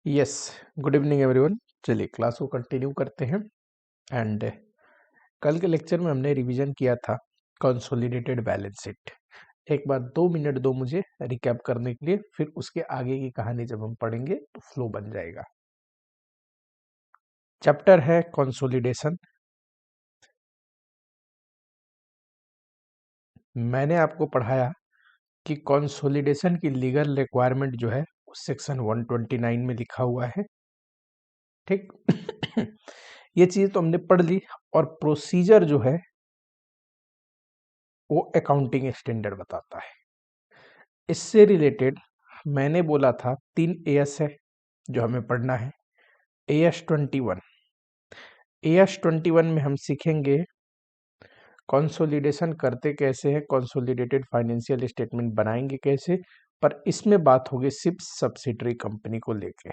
Yes, good evening everyone. चलिए class को continue करते हैं। एंड कल के लेक्चर में हमने रिवीजन किया था कंसोलिडेटेड बैलेंस शीट। एक बार 2 मिनट दो मुझे रिकैप करने के लिए, फिर उसके आगे की कहानी जब हम पढ़ेंगे तो फ्लो बन जाएगा। चैप्टर है कंसोलिडेशन। मैंने आपको पढ़ाया कि कंसोलिडेशन की लीगल रिक्वायरमेंट जो है सेक्शन 129 में लिखा हुआ है। ठीक ये चीज तो हमने पढ़ ली। और प्रोसीजर जो है वो अकाउंटिंग स्टैंडर्ड बताता है। इससे रिलेटेड मैंने बोला था 3 एएस है जो हमें पढ़ना है। AS21 में हम सीखेंगे कंसोलिडेशन करते कैसे है, कंसोलिडेटेड फाइनेंशियल स्टेटमेंट बनाएंगे कैसे, पर इसमें बात होगी सिर्फ सब्सिडरी कंपनी को लेके।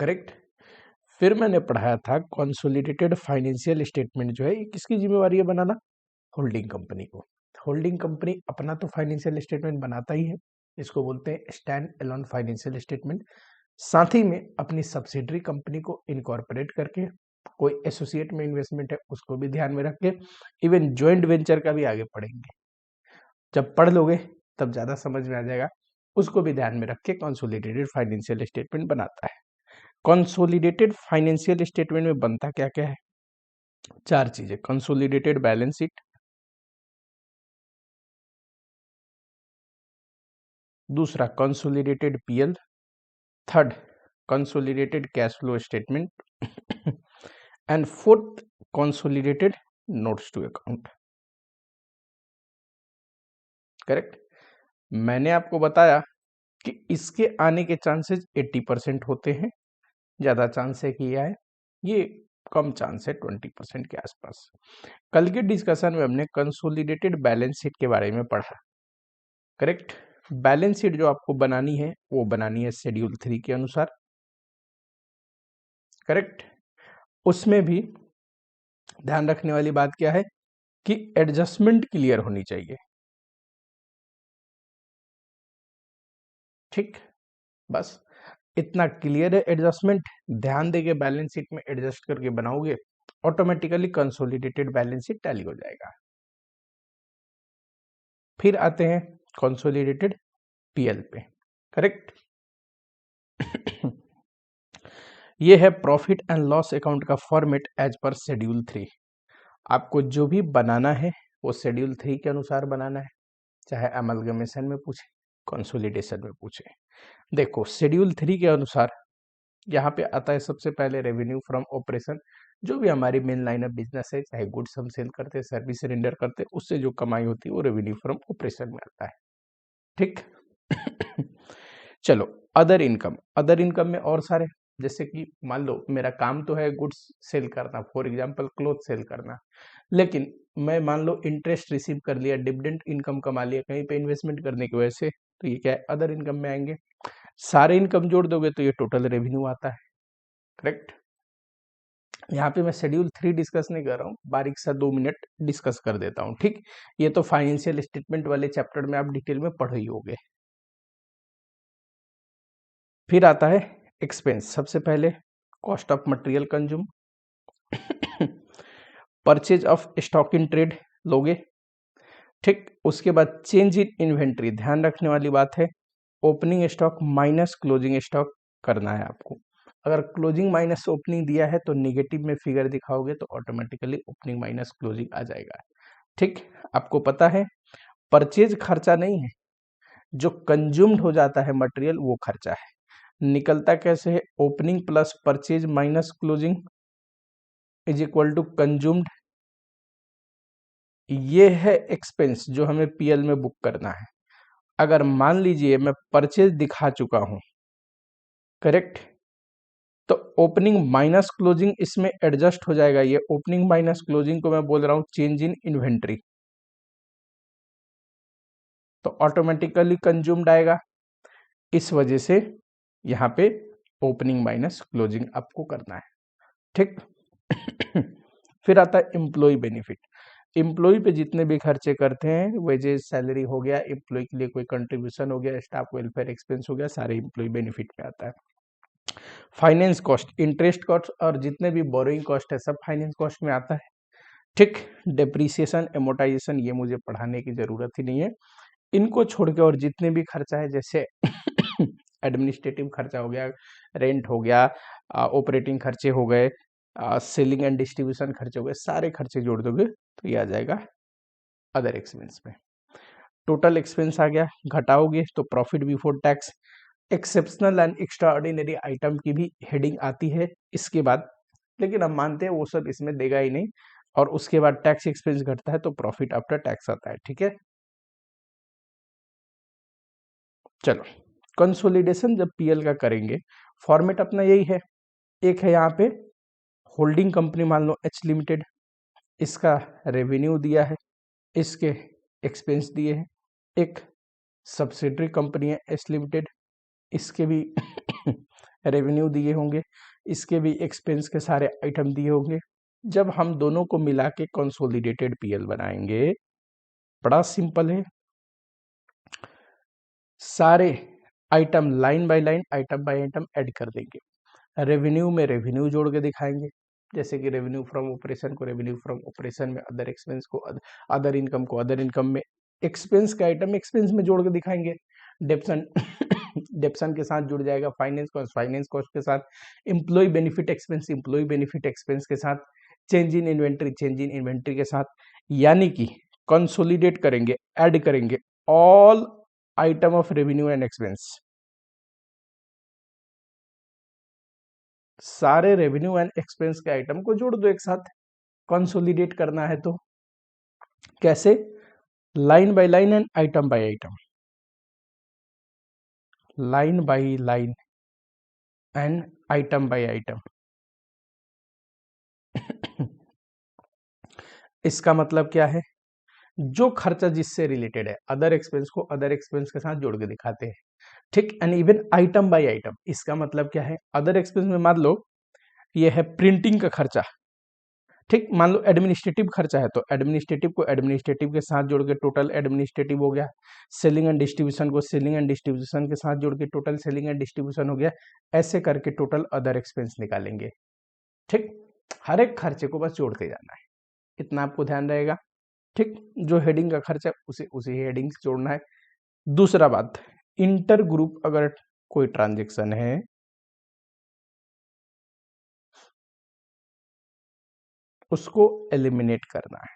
करेक्ट। फिर मैंने पढ़ाया था कंसोलिडेटेड फाइनेंशियल स्टेटमेंट जो है ये किसकी जिम्मेवारी है बनाना, होल्डिंग कंपनी को। होल्डिंग कंपनी अपना तो फाइनेंशियल स्टेटमेंट बनाता ही है, इसको बोलते हैं स्टैंड अलोन फाइनेंशियल स्टेटमेंट। साथ ही में अपनी सब्सिडरी कंपनी को इनकॉर्पोरेट करके, कोई एसोसिएट में इन्वेस्टमेंट है उसको भी ध्यान में रख के, इवन ज्वाइंट वेंचर का भी आगे पढ़ेंगे। जब पढ़ लोगे तब ज्यादा समझ में आ जाएगा। उसको भी ध्यान में रख के कंसोलिडेटेड फाइनेंशियल स्टेटमेंट बनाता है। कंसोलिडेटेड फाइनेंशियल स्टेटमेंट में बनता क्या क्या है? 4 चीजें। कंसोलिडेटेड बैलेंस शीट, दूसरा consolidated PL, third consolidated cash flow statement and fourth consolidated notes to account. Correct. मैंने आपको बताया कि इसके आने के चांसेस 80% होते हैं। ज्यादा चांस है कि यह है, ये कम चांस है 20% के आसपास। कल के डिस्कशन में हमने कंसोलिडेटेड बैलेंस शीट के बारे में पढ़ा। करेक्ट। बैलेंस शीट जो आपको बनानी है वो बनानी है शेड्यूल 3 के अनुसार। करेक्ट। उसमें भी ध्यान रखने वाली बात क्या है कि एडजस्टमेंट क्लियर होनी चाहिए। ठीक, बस इतना क्लियर है एडजस्टमेंट। ध्यान देके बैलेंस शीट में एडजस्ट करके बनाओगे, automatically consolidated balance sheet tally हो जाएगा। फिर आते हैं कंसोलिडेटेड पीएल पे। करेक्ट। ये है प्रॉफिट एंड लॉस अकाउंट का फॉर्मेट एज पर शेड्यूल 3। आपको जो भी बनाना है वो शेड्यूल 3 के अनुसार बनाना है, चाहे अमलगमेशन में पूछे, कंसोलिडेशन में पूछे। देखो शेड्यूल 3 के अनुसार यहाँ पे आता है सबसे पहले रेवेन्यू फ्रॉम ऑपरेशन। जो भी हमारी मेन लाइन ऑफ बिजनेस है, चाहे गुड्स हम सेल करते हैं, सर्विस रेंडर करते हैं, उससे जो कमाई होती है वो रेवेन्यू फ्रॉम ऑपरेशन में आता है। ठीक चलो, अदर इनकम। अदर इनकम में और सारे, जैसे कि मान लो मेरा काम तो है गुड्स सेल करना, फॉर एग्जांपल क्लोथ सेल करना, लेकिन मैं मान लो इंटरेस्ट रिसीव कर लिया, डिविडेंड इनकम कमा लिया कहीं पे इन्वेस्टमेंट करने की वजह से, तो ये क्या है, अदर इनकम में आएंगे। सारे इनकम जोड़ दोगे तो ये टोटल रेवेन्यू आता है। करेक्ट। यहाँ पे मैं शेड्यूल 3 डिस्कस नहीं कर रहा हूँ, बारीक सा 2 मिनट डिस्कस कर देता हूँ। ठीक, ये तो फाइनेंशियल स्टेटमेंट वाले चैप्टर में आप डिटेल में पढ़ ही होगे। फिर आता है एक्सपेंस। सबसे पहले cost of material consume, purchase of stock in trade लोगे। ठीक, उसके बाद चेंज इन इन्वेंट्री। ध्यान रखने वाली बात है, opening stock minus closing stock करना है आपको। अगर क्लोजिंग माइनस ओपनिंग दिया है तो निगेटिव में फिगर दिखाओगे तो ऑटोमेटिकली ओपनिंग माइनस क्लोजिंग आ जाएगा। ठीक, आपको पता है परचेज खर्चा नहीं है, जो कंज्यूम्ड हो जाता है मटेरियल वो खर्चा है। निकलता कैसे है, opening plus purchase minus closing is equal to consumed. ये है एक्सपेंस जो हमें पीएल में बुक करना है। अगर मान लीजिए मैं परचेज दिखा चुका हूं, करेक्ट, तो ओपनिंग माइनस क्लोजिंग इसमें एडजस्ट हो जाएगा। ये ओपनिंग माइनस क्लोजिंग को मैं बोल रहा हूं चेंज इन इन्वेंट्री, तो ऑटोमेटिकली कंज्यूम्ड आएगा। इस वजह से यहाँ पे ओपनिंग माइनस क्लोजिंग आपको करना है। ठीक फिर आता है एम्प्लॉय बेनिफिट। एम्प्लॉय पे जितने भी खर्चे करते हैं, वेजेस, सैलरी हो गया, एम्प्लॉय के लिए कोई कंट्रीब्यूशन हो गया, स्टाफ वेलफेयर एक्सपेंस हो गया, सारे एम्प्लॉय बेनिफिट में आता है। फाइनेंस कॉस्ट, इंटरेस्ट कॉस्ट और जितने भी बोरोइंग कॉस्ट है सब फाइनेंस कॉस्ट में आता है। ठीक, डेप्रीसिएशन, एमोटाइजेशन ये मुझे पढ़ाने की जरूरत ही नहीं है। इनको छोड़ के और जितने भी खर्चा है, जैसे एडमिनिस्ट्रेटिव खर्चा हो गया, रेंट हो गया, ऑपरेटिंग खर्चे हो गए, सेलिंग एंड डिस्ट्रीब्यूशन खर्चे हो गए, सारे खर्चे जोड़ दोगे तो ये आ जाएगा अदर एक्सपेंस में। टोटल एक्सपेंस आ गया, घटाओगे तो profit before tax. Exceptional and extraordinary item की भी हेडिंग आती है इसके बाद, लेकिन हम मानते हैं वो सब इसमें देगा ही नहीं। और उसके बाद टैक्स एक्सपेंस घटता है तो प्रॉफिट आफ्टर टैक्स आता है। ठीक है, चलो कंसोलिडेशन जब पीएल का करेंगे, फॉर्मेट अपना यही है। एक है यहाँ पे होल्डिंग कंपनी, मान लो एच लिमिटेड, इसका रेवेन्यू दिया है, इसके एक्सपेंस दिए हैं। एक सब्सिडरी कंपनी है एस लिमिटेड, इसके भी रेवेन्यू दिए होंगे, इसके भी एक्सपेंस के सारे आइटम दिए होंगे। जब हम दोनों को मिला के कंसोलिडेटेड पीएल बनाएंगे, बड़ा सिंपल है, सारे item line by line, item by item add कर देंगे। रेवेन्यू में रेवेन्यू जोड़ के दिखाएंगे, जैसे कि रेवेन्यू फ्रॉम ऑपरेशन को रेवेन्यू फ्रॉम ऑपरेशन में, अदर एक्सपेंस को अदर इनकम को अदर इनकम में, एक्सपेंस का आइटम एक्सपेंस में जोड़ के दिखाएंगे। डेप्सन डेप्सन के साथ जुड़ जाएगा, फाइनेंस कॉस्ट के साथ, एम्प्लॉय बेनिफिट एक्सपेंस के साथ, चेंज इन इन्वेंट्री के साथ। यानी कि कंसोलिडेट करेंगे, ऐड करेंगे all item of revenue and expense, सारे रेवेन्यू एंड एक्सपेंस के आइटम को जोड़ दो एक साथ। कंसोलिडेट करना है तो कैसे, line by line and item by item, line by line and item by item. इसका मतलब क्या है, जो खर्चा जिससे रिलेटेड है, अदर एक्सपेंस को अदर एक्सपेंस के साथ जोड़ के दिखाते हैं। ठीक, and even item by item, इसका मतलब क्या है, अदर एक्सपेंस में मान लो ये है प्रिंटिंग का खर्चा। ठीक, मान लो एडमिनिस्ट्रेटिव खर्चा है तो एडमिनिस्ट्रेटिव को एडमिनिस्ट्रेटिव के साथ जोड़ के टोटल एडमिनिस्ट्रेटिव हो गया। सेलिंग एंड डिस्ट्रीब्यूशन को सेलिंग एंड डिस्ट्रीब्यूशन के साथ जोड़ के टोटल सेलिंग एंड डिस्ट्रीब्यूशन हो गया। ऐसे करके टोटल अदर एक्सपेंस निकालेंगे। ठीक, हर एक खर्चे को बस जोड़ते जाना है, इतना आपको ध्यान रहेगा। ठीक, जो हेडिंग का खर्चा है उसे उसी हेडिंग से जोड़ना है। दूसरा बात, इंटर ग्रुप अगर कोई ट्रांजेक्शन है उसको एलिमिनेट करना है।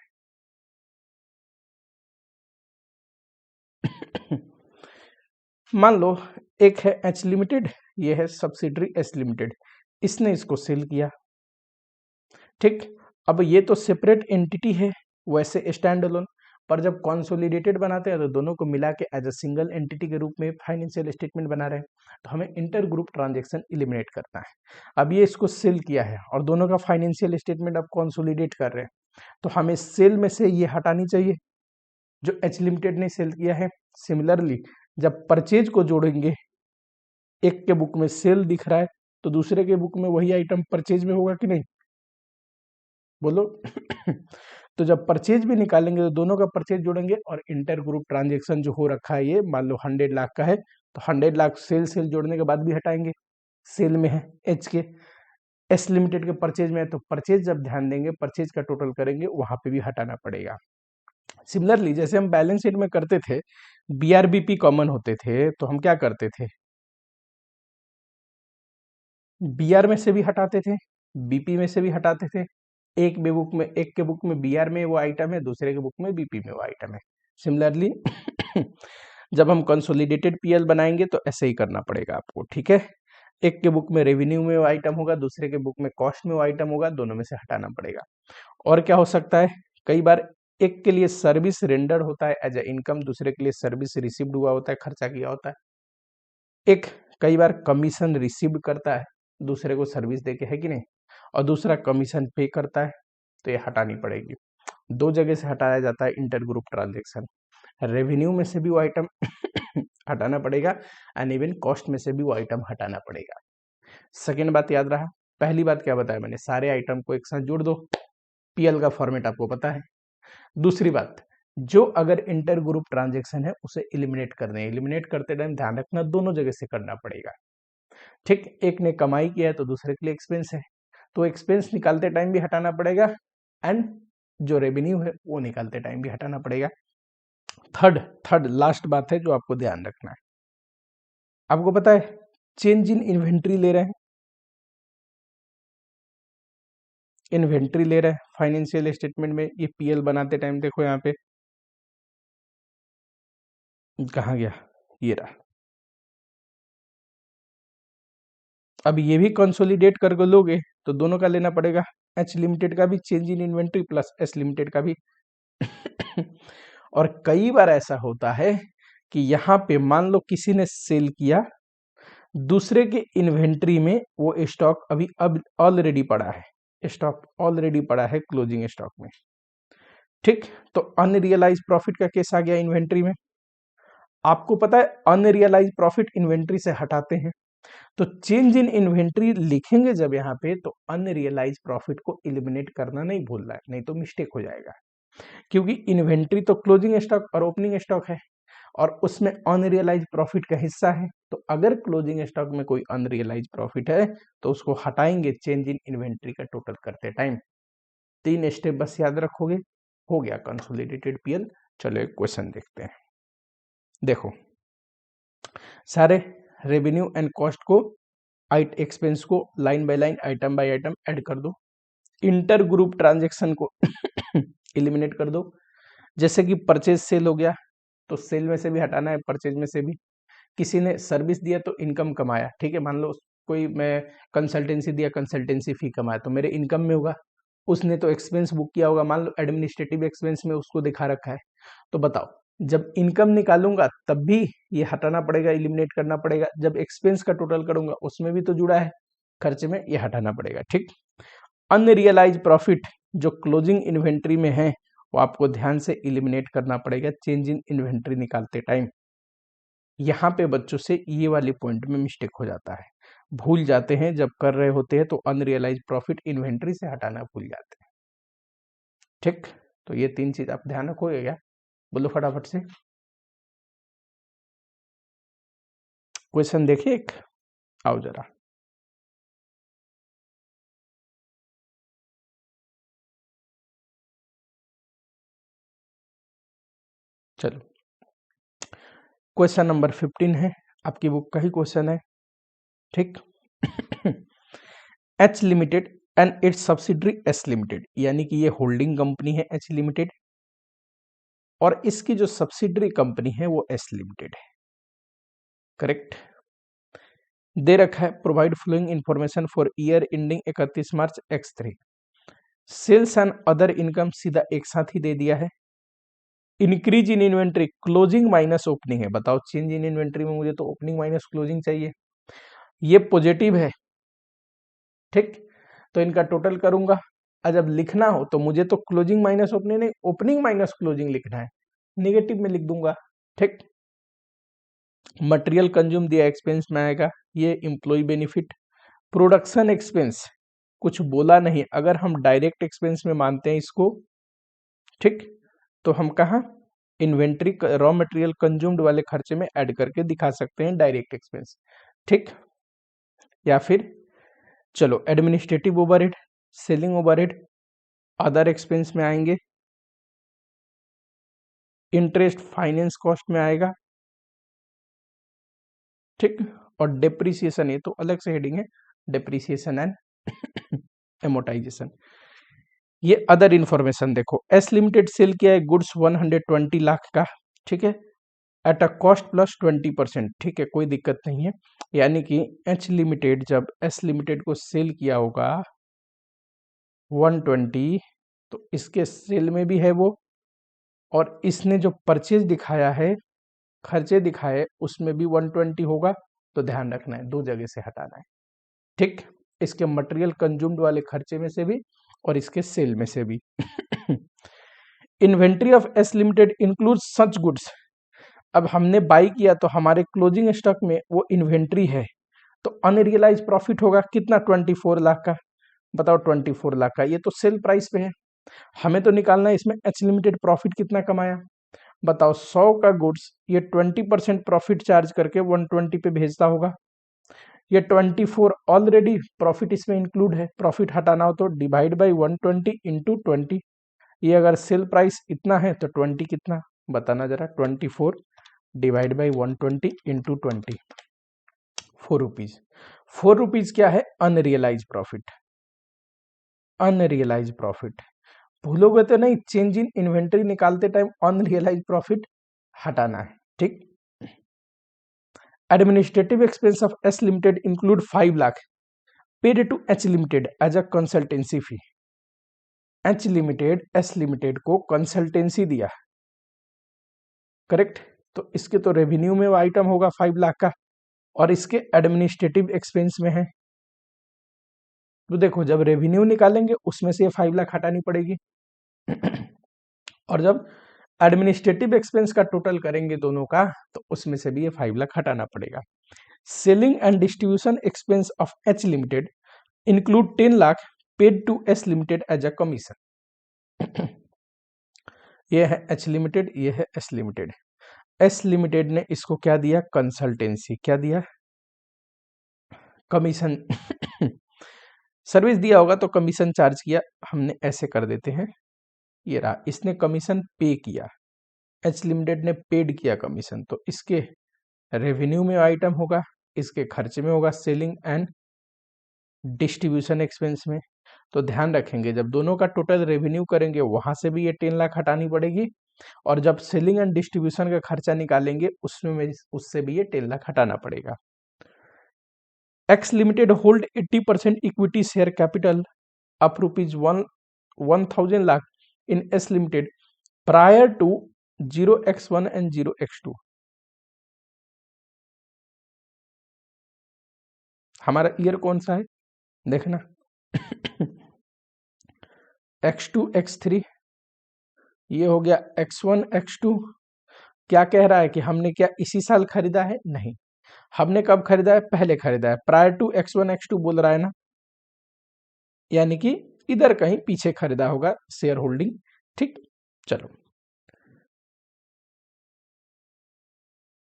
मान लो एक है एच लिमिटेड, ये है सब्सिडरी एस लिमिटेड, इसने इसको सेल किया। ठीक, अब ये तो सेपरेट एंटिटी है वैसे स्टैंड अलोन, पर जब कंसोलिडेटेड बनाते हैं तो दोनों को मिला के एज अ सिंगल एंटिटी के रूप में फाइनेंशियल स्टेटमेंट बना रहे हैं, तो हमें इंटर ग्रुप ट्रांजेक्शन एलिमिनेट करना है। अब ये इसको सेल किया है और दोनों का फाइनेंशियल स्टेटमेंट अब कंसोलिडेट कर रहे हैं, तो हमें सेल में से ये हटानी चाहिए जो एच लिमिटेड ने सेल किया है। सिमिलरली जब परचेज को जोड़ेंगे, एक के बुक में सेल दिख रहा है तो दूसरे के बुक में वही आइटम परचेज में होगा कि नहीं, बोलो। तो जब परचेज भी निकालेंगे तो दोनों का परचेज जोड़ेंगे और इंटर ग्रुप ट्रांजेक्शन जो हो रखा है, ये मान लो 100 लाख का है तो 100 लाख सेल जोड़ने के बाद भी हटाएंगे, सेल में है एच के, एस लिमिटेड के परचेज में है तो परचेज जब ध्यान देंगे, परचेज का टोटल करेंगे वहां पे भी हटाना पड़ेगा। सिमिलरली जैसे हम बैलेंस शीट में करते थे, बीआरबीपी कॉमन होते थे तो हम क्या करते थे, बीआर में से भी हटाते थे, बीपी में से भी हटाते थे। एक के बुक में बीआर में वो आइटम है, दूसरे के बुक में बीपी में वो आइटम है। सिमिलरली जब हम कंसोलिडेटेड पीएल बनाएंगे तो ऐसे ही करना पड़ेगा आपको। ठीक है, एक के बुक में रेवेन्यू में वो आइटम होगा, दूसरे के बुक में कॉस्ट में वो आइटम होगा, दोनों में से हटाना पड़ेगा। और क्या हो सकता है, कई बार एक के लिए सर्विस रेंडर होता है एज ए इनकम, दूसरे के लिए सर्विस रिसीव्ड हुआ होता है, खर्चा किया होता है। एक कई बार कमीशन रिसीव करता है दूसरे को सर्विस देके, है कि नहीं, और दूसरा कमीशन पे करता है, तो ये हटानी पड़ेगी। दो जगह से हटाया जाता है इंटर ग्रुप ट्रांजेक्शन, रेवेन्यू में से भी वो आइटम हटाना पड़ेगा एंड इवन कॉस्ट में से भी वो आइटम हटाना पड़ेगा। सेकेंड बात याद रहा, पहली बात क्या बताया मैंने, सारे आइटम को एक साथ जोड़ दो, पीएल का फॉर्मेट आपको पता है। दूसरी बात, जो अगर इंटर ग्रुप ट्रांजेक्शन है उसे एलिमिनेट करने, एलिमिनेट करते टाइम ध्यान रखना दोनों जगह से करना पड़ेगा। ठीक, एक ने कमाई किया है तो दूसरे के लिए एक्सपेंस है, तो एक्सपेंस निकालते टाइम भी हटाना पड़ेगा एंड जो रेवेन्यू है वो निकालते टाइम भी हटाना पड़ेगा। थर्ड लास्ट बात है जो आपको ध्यान रखना है, आपको पता है चेंज इन इन्वेंट्री ले रहे हैं, इन्वेंट्री ले रहे हैं फाइनेंशियल स्टेटमेंट में, ये पीएल बनाते टाइम देखो यहाँ पे कहाँ गया, ये रहा। अब ये भी कंसोलिडेट करके लोगे तो दोनों का लेना पड़ेगा, एच लिमिटेड का भी change in inventory plus S limited का भी। और कई बार ऐसा होता है कि यहाँ पे मान लो किसी ने सेल किया, दूसरे के इन्वेंट्री में वो स्टॉक अभी अब ऑलरेडी पड़ा है, स्टॉक ऑलरेडी पड़ा है क्लोजिंग स्टॉक में। ठीक, तो अनरियलाइज प्रॉफिट का केस आ गया इन्वेंट्री में। आपको पता है अनरियलाइज प्रॉफिट इन्वेंट्री से हटाते हैं, तो चेंज इन इन्वेंट्री लिखेंगे जब यहाँ पे तो अनरियलाइज प्रॉफिट को एलिमिनेट करना नहीं भूलना है, नहीं तो मिस्टेक हो जाएगा। क्योंकि इन्वेंट्री तो क्लोजिंग स्टॉक और ओपनिंग स्टॉक है और उसमें अनरियलाइज प्रॉफिट का हिस्सा है, तो अगर क्लोजिंग स्टॉक में कोई अनरियलाइज प्रॉफिट है तो उसको हटाएंगे चेंज इन इन्वेंट्री का टोटल करते टाइम। 3 स्टेप बस याद रखोगे, हो गया कंसोलिडेटेड पीएल। चलो एक क्वेश्चन देखते हैं। देखो सारे रेवेन्यू एंड कॉस्ट को एक्सपेंस को line by line item by item add कर दो, इंटर ग्रुप ट्रांजेक्शन को एलिमिनेट कर दो। जैसे कि परचेज सेल हो गया तो सेल में से भी हटाना है, परचेज में से भी। किसी ने सर्विस दिया तो इनकम कमाया, ठीक है, मान लो कोई मैं कंसल्टेंसी दिया, कंसल्टेंसी फी कमाया तो मेरे इनकम में होगा। उसने तो एक्सपेंस बुक किया होगा, मान लो एडमिनिस्ट्रेटिव एक्सपेंस में उसको दिखा रखा है, तो बताओ जब इनकम निकालूंगा तब भी ये हटाना पड़ेगा, एलिमिनेट करना पड़ेगा, जब एक्सपेंस का टोटल करूंगा उसमें भी तो जुड़ा है खर्चे में, ये हटाना पड़ेगा। ठीक, अनरियलाइज प्रॉफिट जो क्लोजिंग इन्वेंट्री में है वो आपको ध्यान से एलिमिनेट करना पड़ेगा चेंज इन इन्वेंट्री निकालते टाइम। यहाँ पे बच्चों से ये वाली पॉइंट में मिस्टेक हो जाता है, भूल जाते हैं जब कर रहे होते हैं तो अनरियलाइज प्रॉफिट इन्वेंट्री से हटाना भूल जाते हैं। ठीक, तो ये 3 चीज आप ध्यान रखोगे क्या, बोलो फटाफट से। क्वेश्चन देखिए एक, आओ जरा। चलो क्वेश्चन नंबर 15 है, आपकी बुक का ही क्वेश्चन है। ठीक, H limited and its subsidiary S limited, यानी कि ये होल्डिंग कंपनी है एच लिमिटेड और इसकी जो सब्सिडरी कंपनी है वो एस लिमिटेड है। करेक्ट, दे रखा है provide following information for year ending 31 March X3। Sales and other income सीधा एक साथ ही दे दिया है। Increase in inventory closing minus opening है, बताओ चेंज इन इन्वेंट्री में मुझे तो ओपनिंग माइनस क्लोजिंग चाहिए, ये पॉजिटिव है। ठीक, तो इनका टोटल करूंगा, जब लिखना हो तो मुझे तो क्लोजिंग माइनस ओपनिंग नहीं, ओपनिंग माइनस क्लोजिंग लिखना है, नेगेटिव में लिख दूंगा। ठीक, मटेरियल कंज्यूम दिया एक्सपेंस में आएगा, ये एम्प्लॉय बेनिफिट। प्रोडक्शन एक्सपेंस कुछ बोला नहीं, अगर हम डायरेक्ट एक्सपेंस में मानते हैं इसको, ठीक, तो हम कहा इन्वेंट्री रॉ मटेरियल कंज्यूम्ड वाले खर्चे में ऐड करके दिखा सकते हैं डायरेक्ट एक्सपेंस। ठीक, या फिर चलो administrative overhead, selling overhead, other expense में आएंगे, इंटरेस्ट फाइनेंस कॉस्ट में आएगा। ठीक, और डेप्रिसिएशन, ये तो अलग से हेडिंग है, डेप्रिसिएशन एंड एमोटाइजेशन। ये अदर इंफॉर्मेशन देखो, एस लिमिटेड सेल किया है गुड्स 120 लाख का, ठीक है, एट अ कॉस्ट प्लस 20%। ठीक है, कोई दिक्कत नहीं है, यानी कि एच लिमिटेड जब एस लिमिटेड को सेल किया होगा 120 तो इसके सेल में भी है वो, और इसने जो परचेज दिखाया है, खर्चे दिखाए उसमें भी 120 होगा, तो ध्यान रखना है दो जगह से हटाना है। ठीक, इसके मटेरियल कंज्यूम्ड वाले खर्चे में से भी और इसके सेल में से भी। Inventory of S limited include such goods, अब हमने बाई किया तो हमारे क्लोजिंग स्टॉक में वो इन्वेंट्री है, तो अनरियलाइज प्रॉफिट होगा कितना, 24 लाख का। बताओ 24 लाख का, ये तो सेल प्राइस पे है, हमें तो निकालना है इसमें एच लिमिटेड प्रॉफिट कितना कमाया। बताओ 100 का गुड्स ये 20% प्रॉफिट चार्ज करके 120 पे भेजता होगा। ये 24 ऑलरेडी प्रॉफिट इसमें इंक्लूड है, प्रॉफिट हटाना हो तो डिवाइड बाई 120 इंटू 20। ये अगर सेल प्राइस इतना है तो 20 कितना बताना जरा। 24 divide by 120 into 20, 4 rupees. 4 rupees क्या है, अनरियलाइज प्रॉफिट। अनरियलाइज प्रॉफिट भूलोगे तो नहीं, चेंज इन इन्वेंटरी निकालते टाइम अनरियलाइज प्रॉफिट हटाना है, ठीक। Administrative expense of S limited include 5 lakh paid to H limited as a consultancy fee. H limited S limited को कंसल्टेंसी दिया, करेक्ट। तो इसके तो रेवेन्यू में वो आइटम होगा 5 लाख का, और इसके एडमिनिस्ट्रेटिव एक्सपेंस में है। तो देखो जब रेवेन्यू निकालेंगे उसमें से ये 5 लाख हटानी पड़ेगी और जब एडमिनिस्ट्रेटिव एक्सपेंस का टोटल करेंगे दोनों का तो उसमें से भी ये 5 लाख हटाना पड़ेगा। Selling and distribution expense of H limited include 10 lakh paid to S limited as a commission. ये है एच लिमिटेड, ये है एस लिमिटेड। एस लिमिटेड ने इसको क्या दिया, कंसल्टेंसी, क्या दिया, कमीशन सर्विस दिया होगा तो कमीशन चार्ज किया, हमने ऐसे कर देते हैं। ये रहा, इसने कमीशन पे किया, एच लिमिटेड ने पेड किया कमीशन, तो इसके रेवेन्यू में आइटम होगा, इसके खर्चे में होगा सेलिंग एंड डिस्ट्रीब्यूशन एक्सपेंस में। तो ध्यान रखेंगे जब दोनों का टोटल रेवेन्यू करेंगे वहां से भी ये 10 लाख हटानी पड़ेगी, और जब सेलिंग एंड डिस्ट्रीब्यूशन का खर्चा निकालेंगे उसमें उससे भी ये 10 लाख हटाना पड़ेगा। X limited hold 80% equity share capital of ₹1,000 lakh in S limited prior to 0x1 and 0x2। हमारा ईयर कौन सा है देखना x2 x3, ये हो गया x1 x2। क्या कह रहा है कि हमने क्या इसी साल खरीदा है, नहीं, हमने कब खरीदा है, पहले खरीदा है, प्रायर टू x1 x2 बोल रहा है ना, यानी कि इधर कहीं पीछे खरीदा होगा शेयर होल्डिंग, ठीक। चलो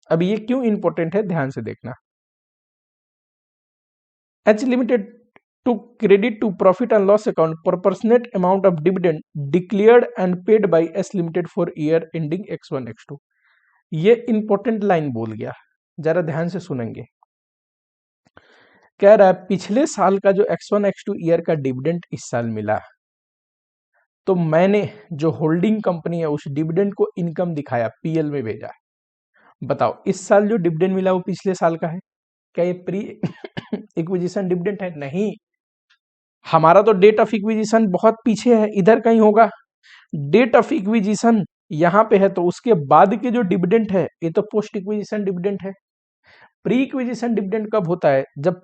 अब ये क्यों इंपॉर्टेंट है ध्यान से देखना। H limited to credit to profit and loss account proportionate amount of dividend declared and paid by S limited for year ending x1 x2। ये इंपॉर्टेंट लाइन बोल गया, जरा ध्यान से सुनेंगे। कह रहा है पिछले साल का जो x1 x2 ईयर का डिविडेंड इस साल मिला, तो मैंने जो होल्डिंग कंपनी है उस डिविडेंड को इनकम दिखाया, पीएल में भेजा। बताओ इस साल जो डिविडेंड मिला वो पिछले साल का है, क्या ये प्री इक्विजिशन डिविडेंड है, नहीं। हमारा तो डेट ऑफ इक्विजिशन बहुत पीछे है, इधर कहीं होगा। डेट ऑफ इक्विजिशन यहाँ पे है, तो उसके बाद के जो डिविडेंड है ये तो पोस्ट इक्विजिशन डिविडेंड है। प्री इक्विजिशन डिविडेंड कब होता है, जब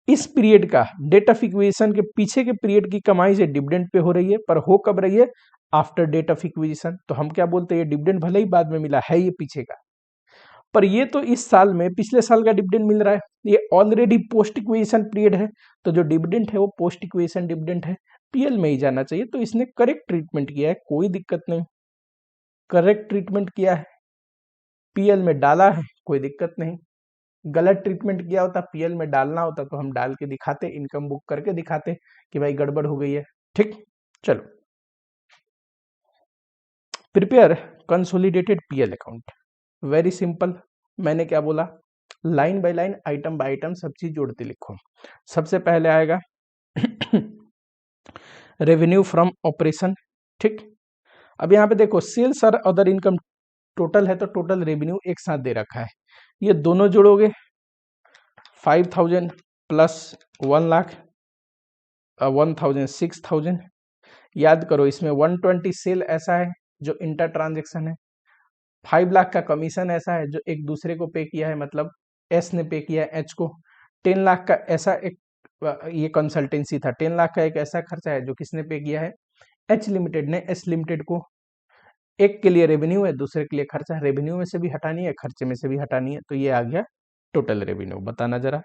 इस पीरियड का डेट ऑफ इक्विजिशन के पीछे के पीरियड की कमाई से डिविडेंड पे हो रही है, पर हो कब रही है, आफ्टर डेट ऑफ इक्विजिशन। तो हम क्या बोलते हैं, डिविडेंड भले ही बाद में मिला है ये पीछे का, पर ये तो इस साल में पिछले साल का डिविडेंड मिल रहा है, ये ऑलरेडी पोस्ट इक्विजिशन पीरियड है, तो जो डिविडेंड है वो पोस्ट इक्विजिशन डिविडेंड है, पीएल में ही जाना चाहिए। तो इसने करेक्ट ट्रीटमेंट किया है, कोई दिक्कत नहीं, करेक्ट ट्रीटमेंट किया है, पीएल में डाला है, कोई दिक्कत नहीं। गलत ट्रीटमेंट किया होता, पीएल में डालना होता तो हम डाल के दिखाते, इनकम बुक करके दिखाते कि भाई गड़बड़ हो गई है, ठीक। चलो prepare consolidated PL account, very simple. मैंने क्या बोला, line by line item by item सब चीज जोड़ते लिखो। सबसे पहले आएगा रेवेन्यू फ्रॉम ऑपरेशन, ठीक। अब यहाँ पे देखो सेल्स और अदर इनकम टोटल है, तो टोटल रेवेन्यू एक साथ दे रखा है, ये दोनों जोड़ोगे 5,000 प्लस 1 लाख 1,000 6,000। याद करो इसमें 120 सेल ऐसा है जो इंटर ट्रांजेक्शन है, 5 लाख का कमीशन ऐसा है जो एक दूसरे को पे किया है, मतलब एस ने पे किया है एच को। 10 लाख का ऐसा एक ये कंसल्टेंसी था, 10 लाख का एक ऐसा खर्चा है जो किसने पे किया है, एच लिमिटेड ने एस लिमिटेड को। एक के लिए रेवेन्यू है, दूसरे के लिए खर्चा है, रेवेन्यू में से भी हटानी है, खर्चे में से भी हटानी है, तो ये आ गया टोटल रेवेन्यू। बताना जरा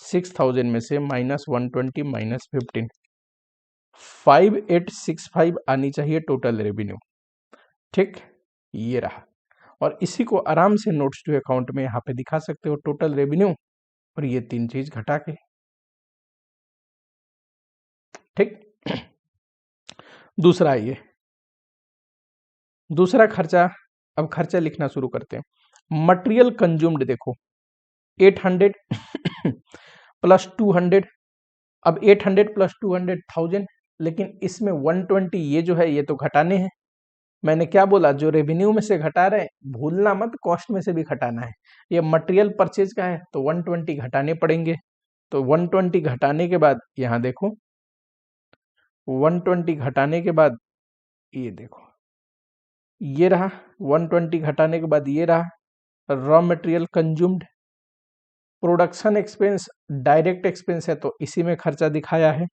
6,000 में से -120 -15 5865 आनी चाहिए टोटल रेवेन्यू। ठीक, ये रहा। और इसी को आराम से नोट्स टू अकाउंट में यहाँ पे दिखा सकते हो, टोटल रेवेन्यू और ये 3 चीज घटा के। ठीक, दूसरा ये दूसरा खर्चा। अब खर्चा लिखना शुरू करते हैं। मटेरियल कंज्यूम्ड देखो 800 प्लस 200। अब 800 प्लस 200 1000, लेकिन इसमें 120 ये जो है ये तो घटाने हैं। मैंने क्या बोला, जो रेवेन्यू में से घटा रहे हैं भूलना मत, कॉस्ट में से भी घटाना है। ये मटेरियल परचेज का है तो 120 घटाने पड़ेंगे। तो 120 घटाने के बाद यहाँ देखो, 120 घटाने के बाद ये देखो, ये रहा। 120 घटाने के बाद ये रहा raw material consumed. Production expense direct expense है तो इसी में खर्चा दिखाया है।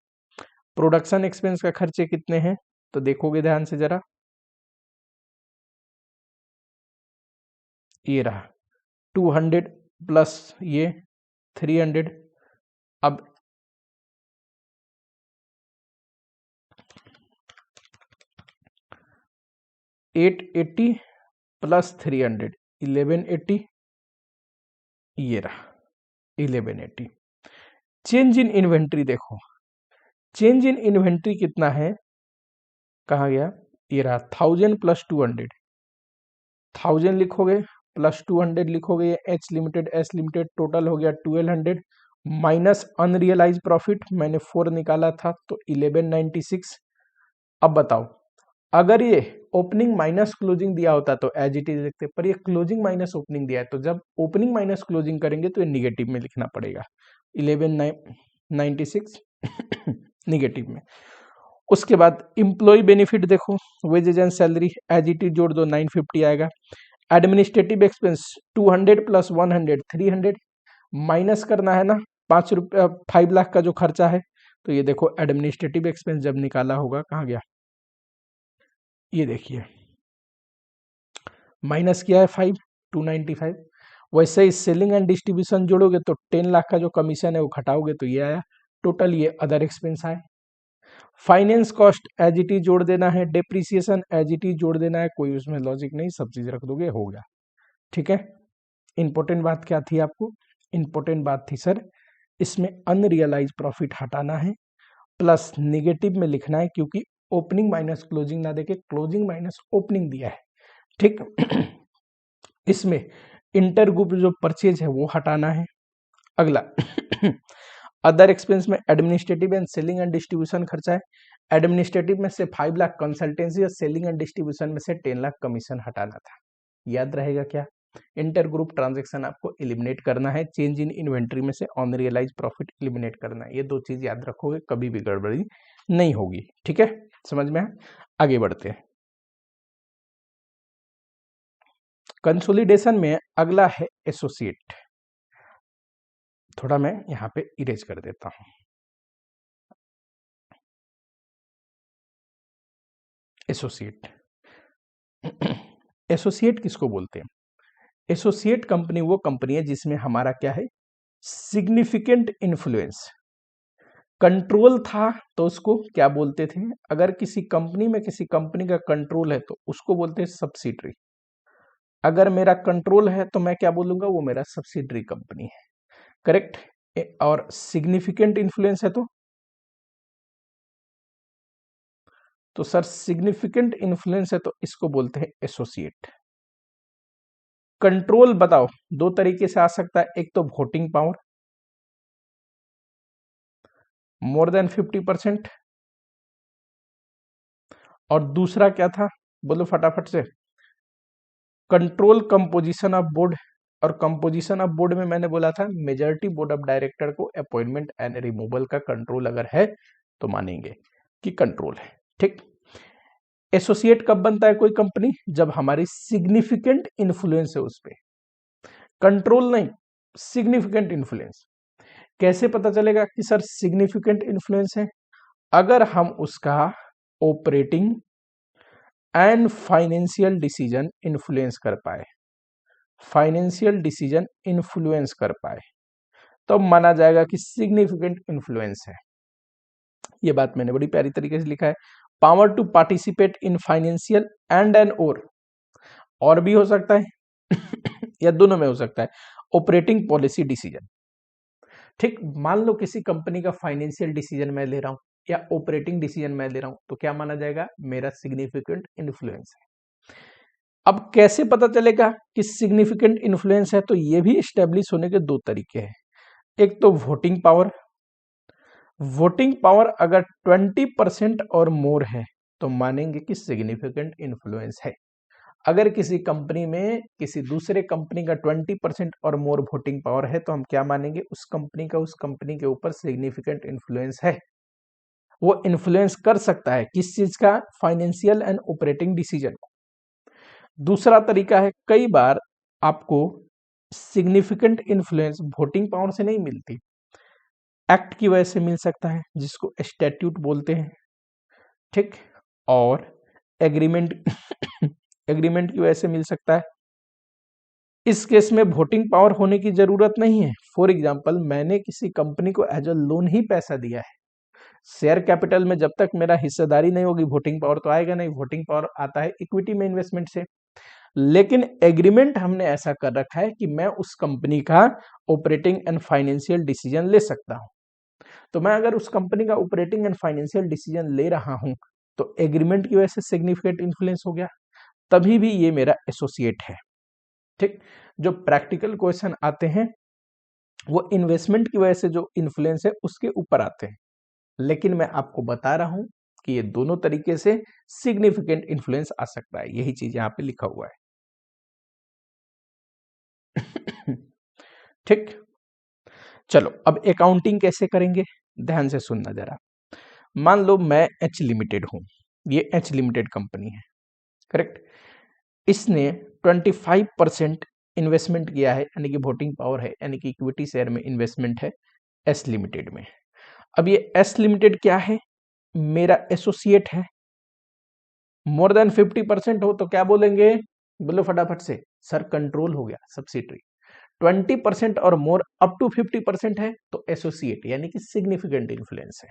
प्रोडक्शन एक्सपेंस का खर्चे कितने हैं तो देखोगे ध्यान से जरा, ये रहा 200 प्लस ये 300। अब $880 प्लस 300 1180, ये रहा 1180। चेंज इन इन्वेंट्री देखो, चेंज इन इन्वेंट्री कितना है, कहाँ गया, ये रहा 1000 प्लस 200। 1000 लिखोगे प्लस 200 लिखोगे, ये H limited S limited, total हो गया 1200 माइनस अनरियलाइज प्रॉफिट मैंने 4 निकाला था तो 1196। अब बताओ, अगर ये ओपनिंग माइनस क्लोजिंग दिया होता तो एज इट इज लिखते, पर ये क्लोजिंग माइनस ओपनिंग दिया है तो जब ओपनिंग माइनस क्लोजिंग करेंगे तो ये निगेटिव में लिखना पड़ेगा, 1196 निगेटिव में। उसके बाद इम्प्लॉय बेनिफिट देखो, wages and salary as it is जोड़ दो 950 आएगा। एडमिनिस्ट्रेटिव एक्सपेंस 200 प्लस 100 300 माइनस करना है ना, 5 लाख का जो खर्चा है। तो ये देखो एडमिनिस्ट्रेटिव एक्सपेंस जब निकाला होगा, कहाँ गया, ये देखिए माइनस किया है 295। वैसे ही सेलिंग एंड डिस्ट्रीब्यूशन जोड़ोगे तो 10 लाख का जो कमीशन है वो घटाओगे तो ये आया टोटल, ये अदर एक्सपेंस आए। Finance cost as it is जोड़ देना है, डेप्रिसिएशन एज इट इज जोड़ देना है, कोई उसमें लॉजिक नहीं, सब चीज रख दोगे हो गया। ठीक है, इंपॉर्टेंट बात क्या थी आपको, इंपॉर्टेंट बात थी सर इसमें अनरियलाइज प्रॉफिट हटाना है प्लस निगेटिव में लिखना है, क्योंकि ओपनिंग माइनस क्लोजिंग ना देके क्लोजिंग माइनस ओपनिंग दिया है। ठीक, इसमें इंटर ग्रुप जो परचेज है वो हटाना है। अगला अदर एक्सपेंस में administrative and selling and distribution खर्चा है। एडमिनिस्ट्रेटिव में से 5 लाख कंसल्टेंसी और सेलिंग एंड डिस्ट्रीब्यूशन में से 10 लाख कमीशन हटाना था। याद रहेगा क्या, इंटर ग्रुप ट्रांजेक्शन आपको एलिमिनेट करना है, चेंज इन इन्वेंट्री में से अनरियलाइज प्रॉफिट एलिमिनेट करना है। ये 2 चीज याद रखोगे, कभी भी गड़बड़ी नहीं होगी। ठीक है, समझ में आगे बढ़ते हैं। कंसोलिडेशन में अगला है एसोसिएट। थोड़ा मैं यहां पे इरेज कर देता हूं। एसोसिएट एसोसिएट किसको बोलते हैं, एसोसिएट कंपनी वो कंपनी है जिसमें हमारा क्या है, सिग्निफिकेंट इन्फ्लुएंस। कंट्रोल था तो उसको क्या बोलते थे, अगर किसी कंपनी में किसी कंपनी का कंट्रोल है तो उसको बोलते हैं सब्सिडरी। अगर मेरा कंट्रोल है तो मैं क्या बोलूंगा, वो मेरा सब्सिडरी कंपनी है। करेक्ट, और सिग्निफिकेंट इन्फ्लुएंस है तो सर सिग्निफिकेंट इन्फ्लुएंस है तो इसको बोलते हैं एसोसिएट। कंट्रोल बताओ, 2 तरीके से आ सकता है, एक तो वोटिंग पावर मोर देन 50%, और दूसरा क्या था, बोलो फटाफट से, कंट्रोल कंपोजिशन ऑफ बोर्ड। और कंपोजिशन ऑफ बोर्ड में मैंने बोला था मेजॉरिटी बोर्ड ऑफ डायरेक्टर को अपॉइंटमेंट एंड रिमूवल का कंट्रोल अगर है तो मानेंगे कि कंट्रोल है। ठीक, एसोसिएट कब बनता है कोई कंपनी, जब हमारी सिग्निफिकेंट इन्फ्लुएंस है उस पर, कंट्रोल नहीं, सिग्निफिकेंट इन्फ्लुएंस। कैसे पता चलेगा कि सर सिग्निफिकेंट इन्फ्लुएंस है, अगर हम उसका operating and financial decision influence कर पाए, फाइनेंशियल डिसीजन इन्फ्लुएंस कर पाए, तो माना जाएगा कि सिग्निफिकेंट इन्फ्लुएंस है। ये बात मैंने बड़ी प्यारी तरीके से लिखा है, power to participate in financial and an और भी हो सकता है या दोनों में हो सकता है, ऑपरेटिंग पॉलिसी डिसीजन। ठीक, मान लो किसी कंपनी का फाइनेंशियल डिसीजन मैं ले रहा हूं या ऑपरेटिंग डिसीजन मैं ले रहा हूं, तो क्या माना जाएगा, मेरा सिग्निफिकेंट इन्फ्लुएंस है। अब कैसे पता चलेगा कि सिग्निफिकेंट इन्फ्लुएंस है, तो ये भी स्टेब्लिश होने के दो तरीके हैं। एक तो वोटिंग पावर, वोटिंग पावर अगर 20% और मोर है तो मानेंगे कि सिग्निफिकेंट इन्फ्लुएंस है। अगर किसी कंपनी में किसी दूसरे कंपनी का 20% और मोर वोटिंग पावर है तो हम क्या मानेंगे, उस कंपनी के ऊपर सिग्निफिकेंट इन्फ्लुएंस है, वो इन्फ्लुएंस कर सकता है किस चीज का, फाइनेंशियल एंड ऑपरेटिंग डिसीजन को। दूसरा तरीका है, कई बार आपको सिग्निफिकेंट इन्फ्लुएंस वोटिंग पावर से नहीं मिलती, एक्ट की वजह से मिल सकता है, जिसको स्टैट्यूट बोलते हैं। ठीक, और एग्रीमेंट एग्रीमेंट की वजह से मिल सकता है। इस केस में वोटिंग पावर होने की जरूरत नहीं है। फॉर एग्जांपल, मैंने किसी कंपनी को एज अ लोन ही पैसा दिया है, शेयर कैपिटल में जब तक मेरा हिस्सेदारी नहीं होगी वोटिंग पावर तो आएगा नहीं, वोटिंग पावर आता है इक्विटी में इन्वेस्टमेंट से। लेकिन एग्रीमेंट हमने ऐसा कर रखा है कि मैं उस कंपनी का ऑपरेटिंग एंड फाइनेंशियल डिसीजन ले सकता हूं। तो मैं अगर उस कंपनी का ऑपरेटिंग एंड फाइनेंशियल डिसीजन ले रहा हूं तो एग्रीमेंट की वजह से सिग्निफिकेंट इन्फ्लुएंस हो गया, तभी भी ये मेरा एसोसिएट है। ठीक, जो प्रैक्टिकल क्वेश्चन आते हैं वो इन्वेस्टमेंट की वजह से जो इन्फ्लुएंस है उसके ऊपर आते हैं, लेकिन मैं आपको बता रहा हूं कि ये दोनों तरीके से सिग्निफिकेंट इन्फ्लुएंस आ सकता है, यही चीज यहां पे लिखा हुआ है। ठीक, चलो अब अकाउंटिंग कैसे करेंगे, ध्यान से सुनना जरा। मान लो मैं एच लिमिटेड हूं, ये एच लिमिटेड कंपनी है, करेक्ट। इसने 25% इन्वेस्टमेंट किया है, यानी कि वोटिंग पावर है, यानी कि इक्विटी शेयर में इन्वेस्टमेंट है एस लिमिटेड में। अब ये एस लिमिटेड क्या है, मेरा एसोसिएट है। मोर देन 50% हो तो क्या बोलेंगे, बोलो फटाफट से, सर कंट्रोल हो गया, सब्सिडरी। 20% और मोर अप टू 50% है तो एसोसिएट, यानी कि सिग्निफिकेंट इन्फ्लुएंस है,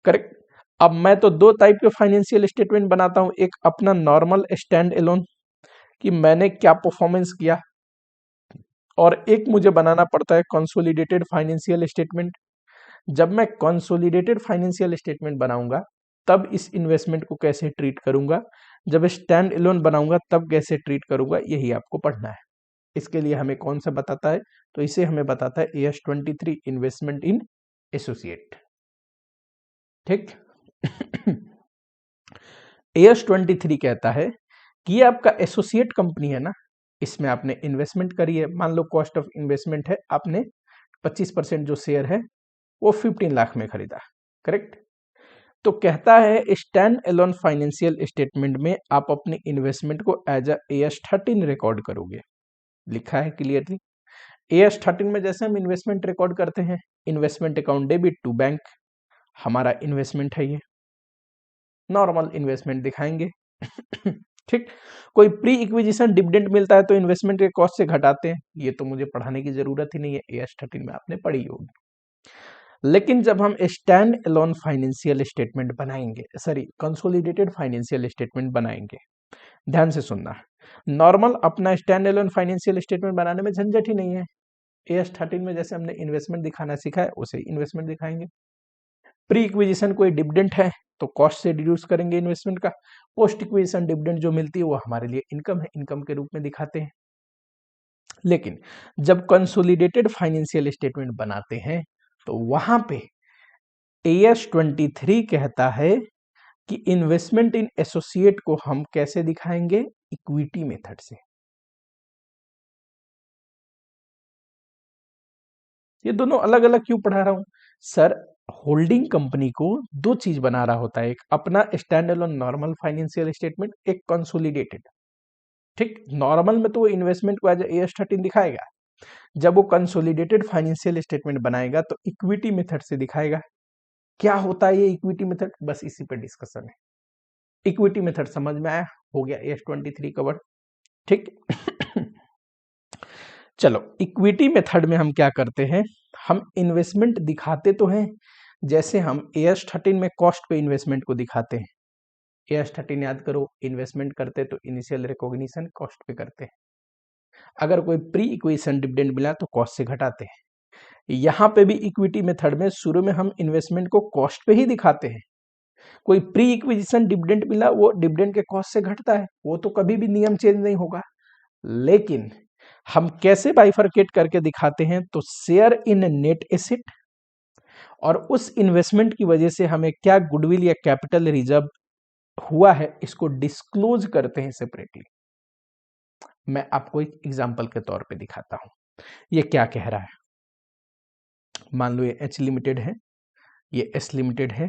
करेक्ट। अब मैं तो दो टाइप के फाइनेंशियल स्टेटमेंट बनाता हूं, एक अपना नॉर्मल स्टैंड एलोन कि मैंने क्या परफॉर्मेंस किया, और एक मुझे बनाना पड़ता है कंसोलिडेटेड फाइनेंशियल स्टेटमेंट। जब मैं कंसोलिडेटेड फाइनेंशियल स्टेटमेंट बनाऊंगा तब इस इन्वेस्टमेंट को कैसे ट्रीट करूंगा, जब स्टैंड एलोन बनाऊंगा तब कैसे ट्रीट करूंगा, यही आपको पढ़ना है। इसके लिए हमें कौन सा बताता है, तो इसे हमें बताता है AS23 इन्वेस्टमेंट इन एसोसिएट। ठीक AS23 कहता है कि ये आपका एसोसिएट कंपनी है ना, इसमें आपने इन्वेस्टमेंट करी है, मान लो कॉस्ट ऑफ इन्वेस्टमेंट है, आपने 25% जो शेयर है वो 15 लाख में खरीदा, करेक्ट। तो कहता है स्टैंड एलोन फाइनेंशियल स्टेटमेंट में आप अपनी इन्वेस्टमेंट को एज अ AS13 रिकॉर्ड करोगे, लिखा है क्लियरली। AS13 में जैसे हम इन्वेस्टमेंट रिकॉर्ड करते हैं, investment account debit to bank, हमारा इन्वेस्टमेंट है ये, नॉर्मल इन्वेस्टमेंट दिखाएंगे। ठीक, कोई प्री इक्विजिशन डिविडेंड मिलता है तो इन्वेस्टमेंट के कॉस्ट से घटाते हैं, ये तो मुझे पढ़ाने की जरूरत ही नहीं है, AS13 में आपने पढ़ी होगी। लेकिन जब हम स्टैंड एलोन फाइनेंशियल स्टेटमेंट बनाएंगे, सॉरी कंसोलिडेटेड फाइनेंशियल स्टेटमेंट बनाएंगे, ध्यान से सुनना, नॉर्मल अपना स्टैंड एलोन फाइनेंशियल स्टेटमेंट बनाने में झंझट ही नहीं है। AS13 में जैसे हमने इन्वेस्टमेंट दिखाना सीखा है उसे इन्वेस्टमेंट दिखाएंगे। प्री इक्विजिशन कोई डिविडेंड है तो कॉस्ट से डिड्यूस करेंगे इन्वेस्टमेंट का, पोस्ट इक्विजिशन डिविडेंड जो मिलती है वो हमारे लिए इनकम है, इनकम के रूप में दिखाते हैं। लेकिन जब कंसोलिडेटेड फाइनेंशियल स्टेटमेंट बनाते हैं तो वहां पे AS23 कहता है कि इन्वेस्टमेंट इन एसोसिएट को हम कैसे दिखाएंगे, इक्विटी मेथड से। ये दोनों अलग अलग क्यों पढ़ा रहा हूं सर, होल्डिंग कंपनी को दो चीज बना रहा होता है, एक अपना stand alone normal financial statement, एक कंसोलिडेटेड। ठीक, नॉर्मल में तो वो इन्वेस्टमेंट को एज AS13 दिखाएगा, जब वो कंसोलिडेटेड फाइनेंशियल स्टेटमेंट बनाएगा तो इक्विटी मेथड से दिखाएगा। क्या होता है ये इक्विटी मेथड, बस इसी पे डिस्कशन है। इक्विटी मेथड समझ में आया, हो गया AS23 कवर। ठीक चलो इक्विटी मेथड में हम क्या करते हैं, हम इन्वेस्टमेंट दिखाते तो हैं जैसे हम AS13 में कॉस्ट पे इन्वेस्टमेंट को दिखाते हैं, AS13 याद करो, इन्वेस्टमेंट करते तो इनिशियल रिकॉग्निशन कॉस्ट पे करते हैं, अगर कोई प्री इक्विजिशन डिविडेंड मिला तो कॉस्ट से घटाते हैं। यहाँ पे भी इक्विटी मेथड में शुरू में हम इन्वेस्टमेंट को कॉस्ट पे ही दिखाते हैं, कोई प्री इक्विजिशन डिविडेंड मिला वो डिविडेंड के कॉस्ट से घटता है, वो तो कभी भी नियम चेंज नहीं होगा। लेकिन हम कैसे बाइफरकेट करके दिखाते हैं, तो शेयर इन नेट एसेट और उस इन्वेस्टमेंट की वजह से हमें क्या गुडविल या कैपिटल रिजर्व हुआ है, इसको डिस्क्लोज करते हैं सेपरेटली। मैं आपको एक एग्जांपल के तौर पे दिखाता हूं, ये क्या कह रहा है। मान लो ये H लिमिटेड है, ये S लिमिटेड है,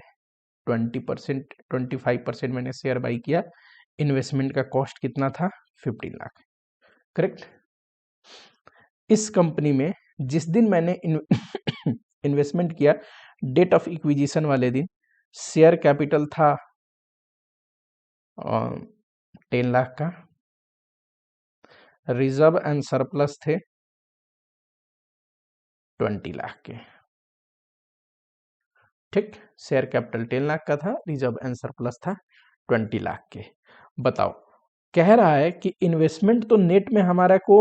20% 25% मैंने शेयर बाई किया, इन्वेस्टमेंट का कॉस्ट कितना था, 15 लाख, करेक्ट। इस कंपनी में जिस दिन मैंने इन्वेस्टमेंट किया, डेट ऑफ इक्विजिशन वाले दिन शेयर कैपिटल था 10 लाख का, रिजर्व एंड सरप्लस थे 20 लाख के, ठीक। शेयर कैपिटल 10 लाख का था, रिजर्व एंड सरप्लस था 20 लाख के। बताओ, कह रहा है कि इन्वेस्टमेंट तो नेट में हमारा को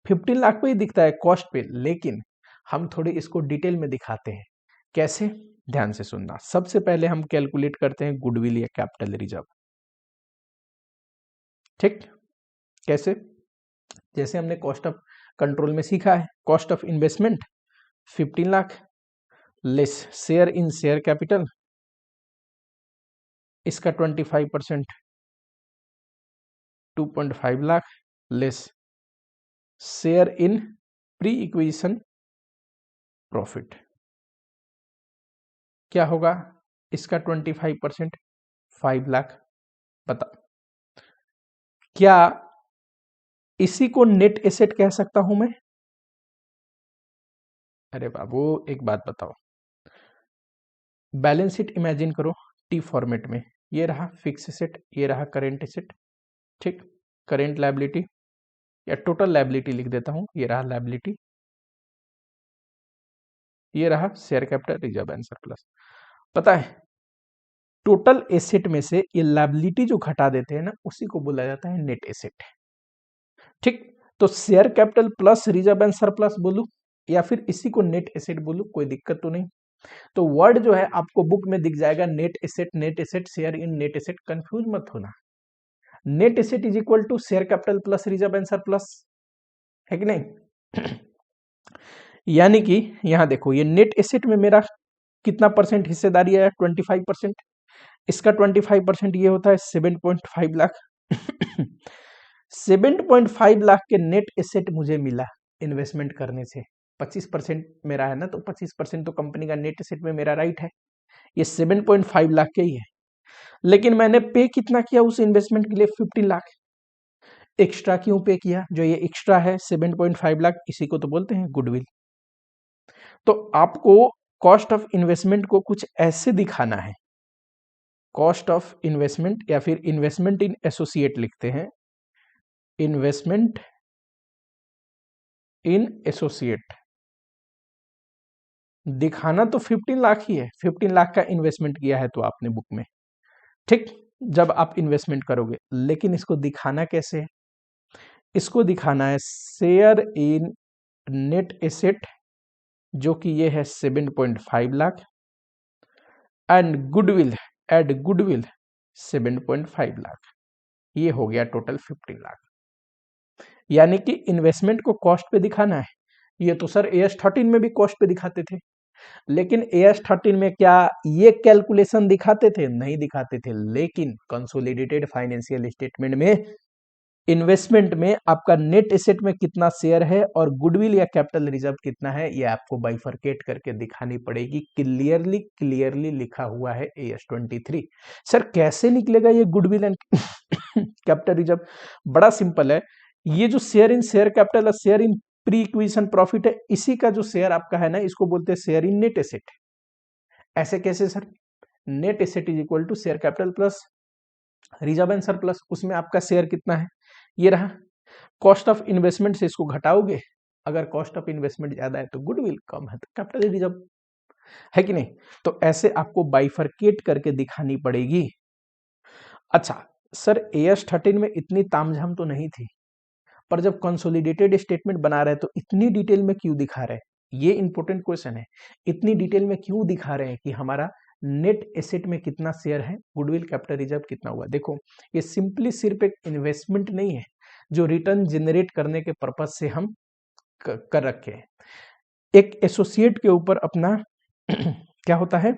15 लाख पे ही दिखता है कॉस्ट पे, लेकिन हम थोड़ी इसको डिटेल में दिखाते हैं। कैसे, ध्यान से सुनना। सबसे पहले हम कैलकुलेट करते हैं गुडविल या कैपिटल रिजर्व, ठीक। कैसे, जैसे हमने कॉस्ट ऑफ कंट्रोल में सीखा है, cost of investment 15 lakh less share in share capital, इसका 25% 2.5 lakh less share in pre acquisition profit, क्या होगा, इसका 25% 5 लाख। बता, क्या इसी को नेट एसेट कह सकता हूं मैं? अरे बाबू एक बात बताओ, बैलेंस शीट इमेजिन करो टी फॉर्मेट में, ये रहा फिक्स एसेट, ये रहा करेंट एसेट, ठीक। करेंट लायबिलिटी या टोटल लायबिलिटी लिख देता हूं, ये रहा लायबिलिटी, ये रहा share capital, reserve and surplus. पता है, टोटल एसेट में से ये लायबिलिटी जो घटा देते हैं ना, उसी को बोला जाता है नेट एसेट, ठीक। तो share capital plus reserve and surplus बोलूं या फिर इसी को नेट एसेट बोलूं, कोई दिक्कत तो नहीं। तो वर्ड जो है आपको बुक में दिख जाएगा net asset, share in net asset, confuse मत होना। Net asset is equal to share capital plus reserve and surplus, है कि नहीं? यानी कि यहां देखो, ये नेट एसेट में मेरा कितना परसेंट हिस्सेदारी है, 25%, इसका 25% ये होता है 7.5 लाख। 7.5 लाख के नेट एसेट मुझे मिला इन्वेस्टमेंट करने से, 25% मेरा है ना, तो 25% तो कंपनी का नेट एसेट में मेरा राइट है, ये 7.5 लाख के ही है। लेकिन मैंने पे कितना किया उस इन्वेस्टमेंट के लिए, 15 लाख। एक्स्ट्रा क्यों पे किया, जो ये एक्स्ट्रा है 7.5 लाख, इसी को तो बोलते हैं गुडविल। तो आपको कॉस्ट ऑफ इन्वेस्टमेंट को कुछ ऐसे दिखाना है, कॉस्ट ऑफ इन्वेस्टमेंट या फिर इन्वेस्टमेंट इन एसोसिएट लिखते हैं, इन्वेस्टमेंट इन एसोसिएट, दिखाना तो 15 लाख ही है, 15 लाख का इन्वेस्टमेंट किया है तो आपने बुक में, ठीक, जब आप इन्वेस्टमेंट करोगे। लेकिन इसको दिखाना कैसे है, इसको दिखाना है शेयर इन नेट एसेट, जो कि ये है 7.5 lakh, and goodwill, add goodwill 7.5 lakh, ये हो गया टोटल 15 लाख। यानी कि इन्वेस्टमेंट को कॉस्ट पे दिखाना है। ये तो सर AS13 में भी कॉस्ट पे दिखाते थे, लेकिन AS13 में क्या ये कैलकुलेशन दिखाते थे? नहीं दिखाते थे। लेकिन कंसोलिडेटेड फाइनेंशियल स्टेटमेंट में इन्वेस्टमेंट में आपका नेट एसेट में कितना शेयर है और गुडविल या कैपिटल रिजर्व कितना है, ये आपको बाइफरकेट करके दिखानी पड़ेगी। क्लियरली लिखा हुआ है AS23। सर कैसे निकलेगा ये गुडविल एंड कैपिटल रिजर्व? बड़ा सिंपल है, ये जो शेयर इन शेयर कैपिटल और share in pre acquisition profit है, इसी का जो शेयर आपका है ना, इसको बोलते हैं शेयर इन नेट एसेट। ऐसे कैसे sir? Net asset is equal to share capital plus reserve and surplus, उसमें आपका शेयर कितना है, ये रहा। कॉस्ट ऑफ इन्वेस्टमेंट से इसको घटाओगे, अगर कॉस्ट ऑफ इन्वेस्टमेंट ज्यादा है तो गुडविल, कम है तो कैपिटल रिजर्व। है कि नहीं? तो ऐसे आपको बाइफरकेट करके दिखानी पड़ेगी। अच्छा सर, AS13 में इतनी तामझाम तो नहीं थी, पर जब कंसोलिडेटेड स्टेटमेंट बना रहे हैं तो इतनी डिटेल में क्यों दिखा रहे हैं? ये इंपॉर्टेंट क्वेश्चन है। इतनी डिटेल में क्यों दिखा रहे हैं कि हमारा नेट एसेट में कितना शेयर है, गुडविल कैपिटल रिजर्व कितना हुआ? देखो, ये सिंपली सिर्फ एक इन्वेस्टमेंट नहीं है जो रिटर्न जनरेट करने के पर्पज से हम कर रखे हैं। एक एसोसिएट के ऊपर अपना क्या होता है,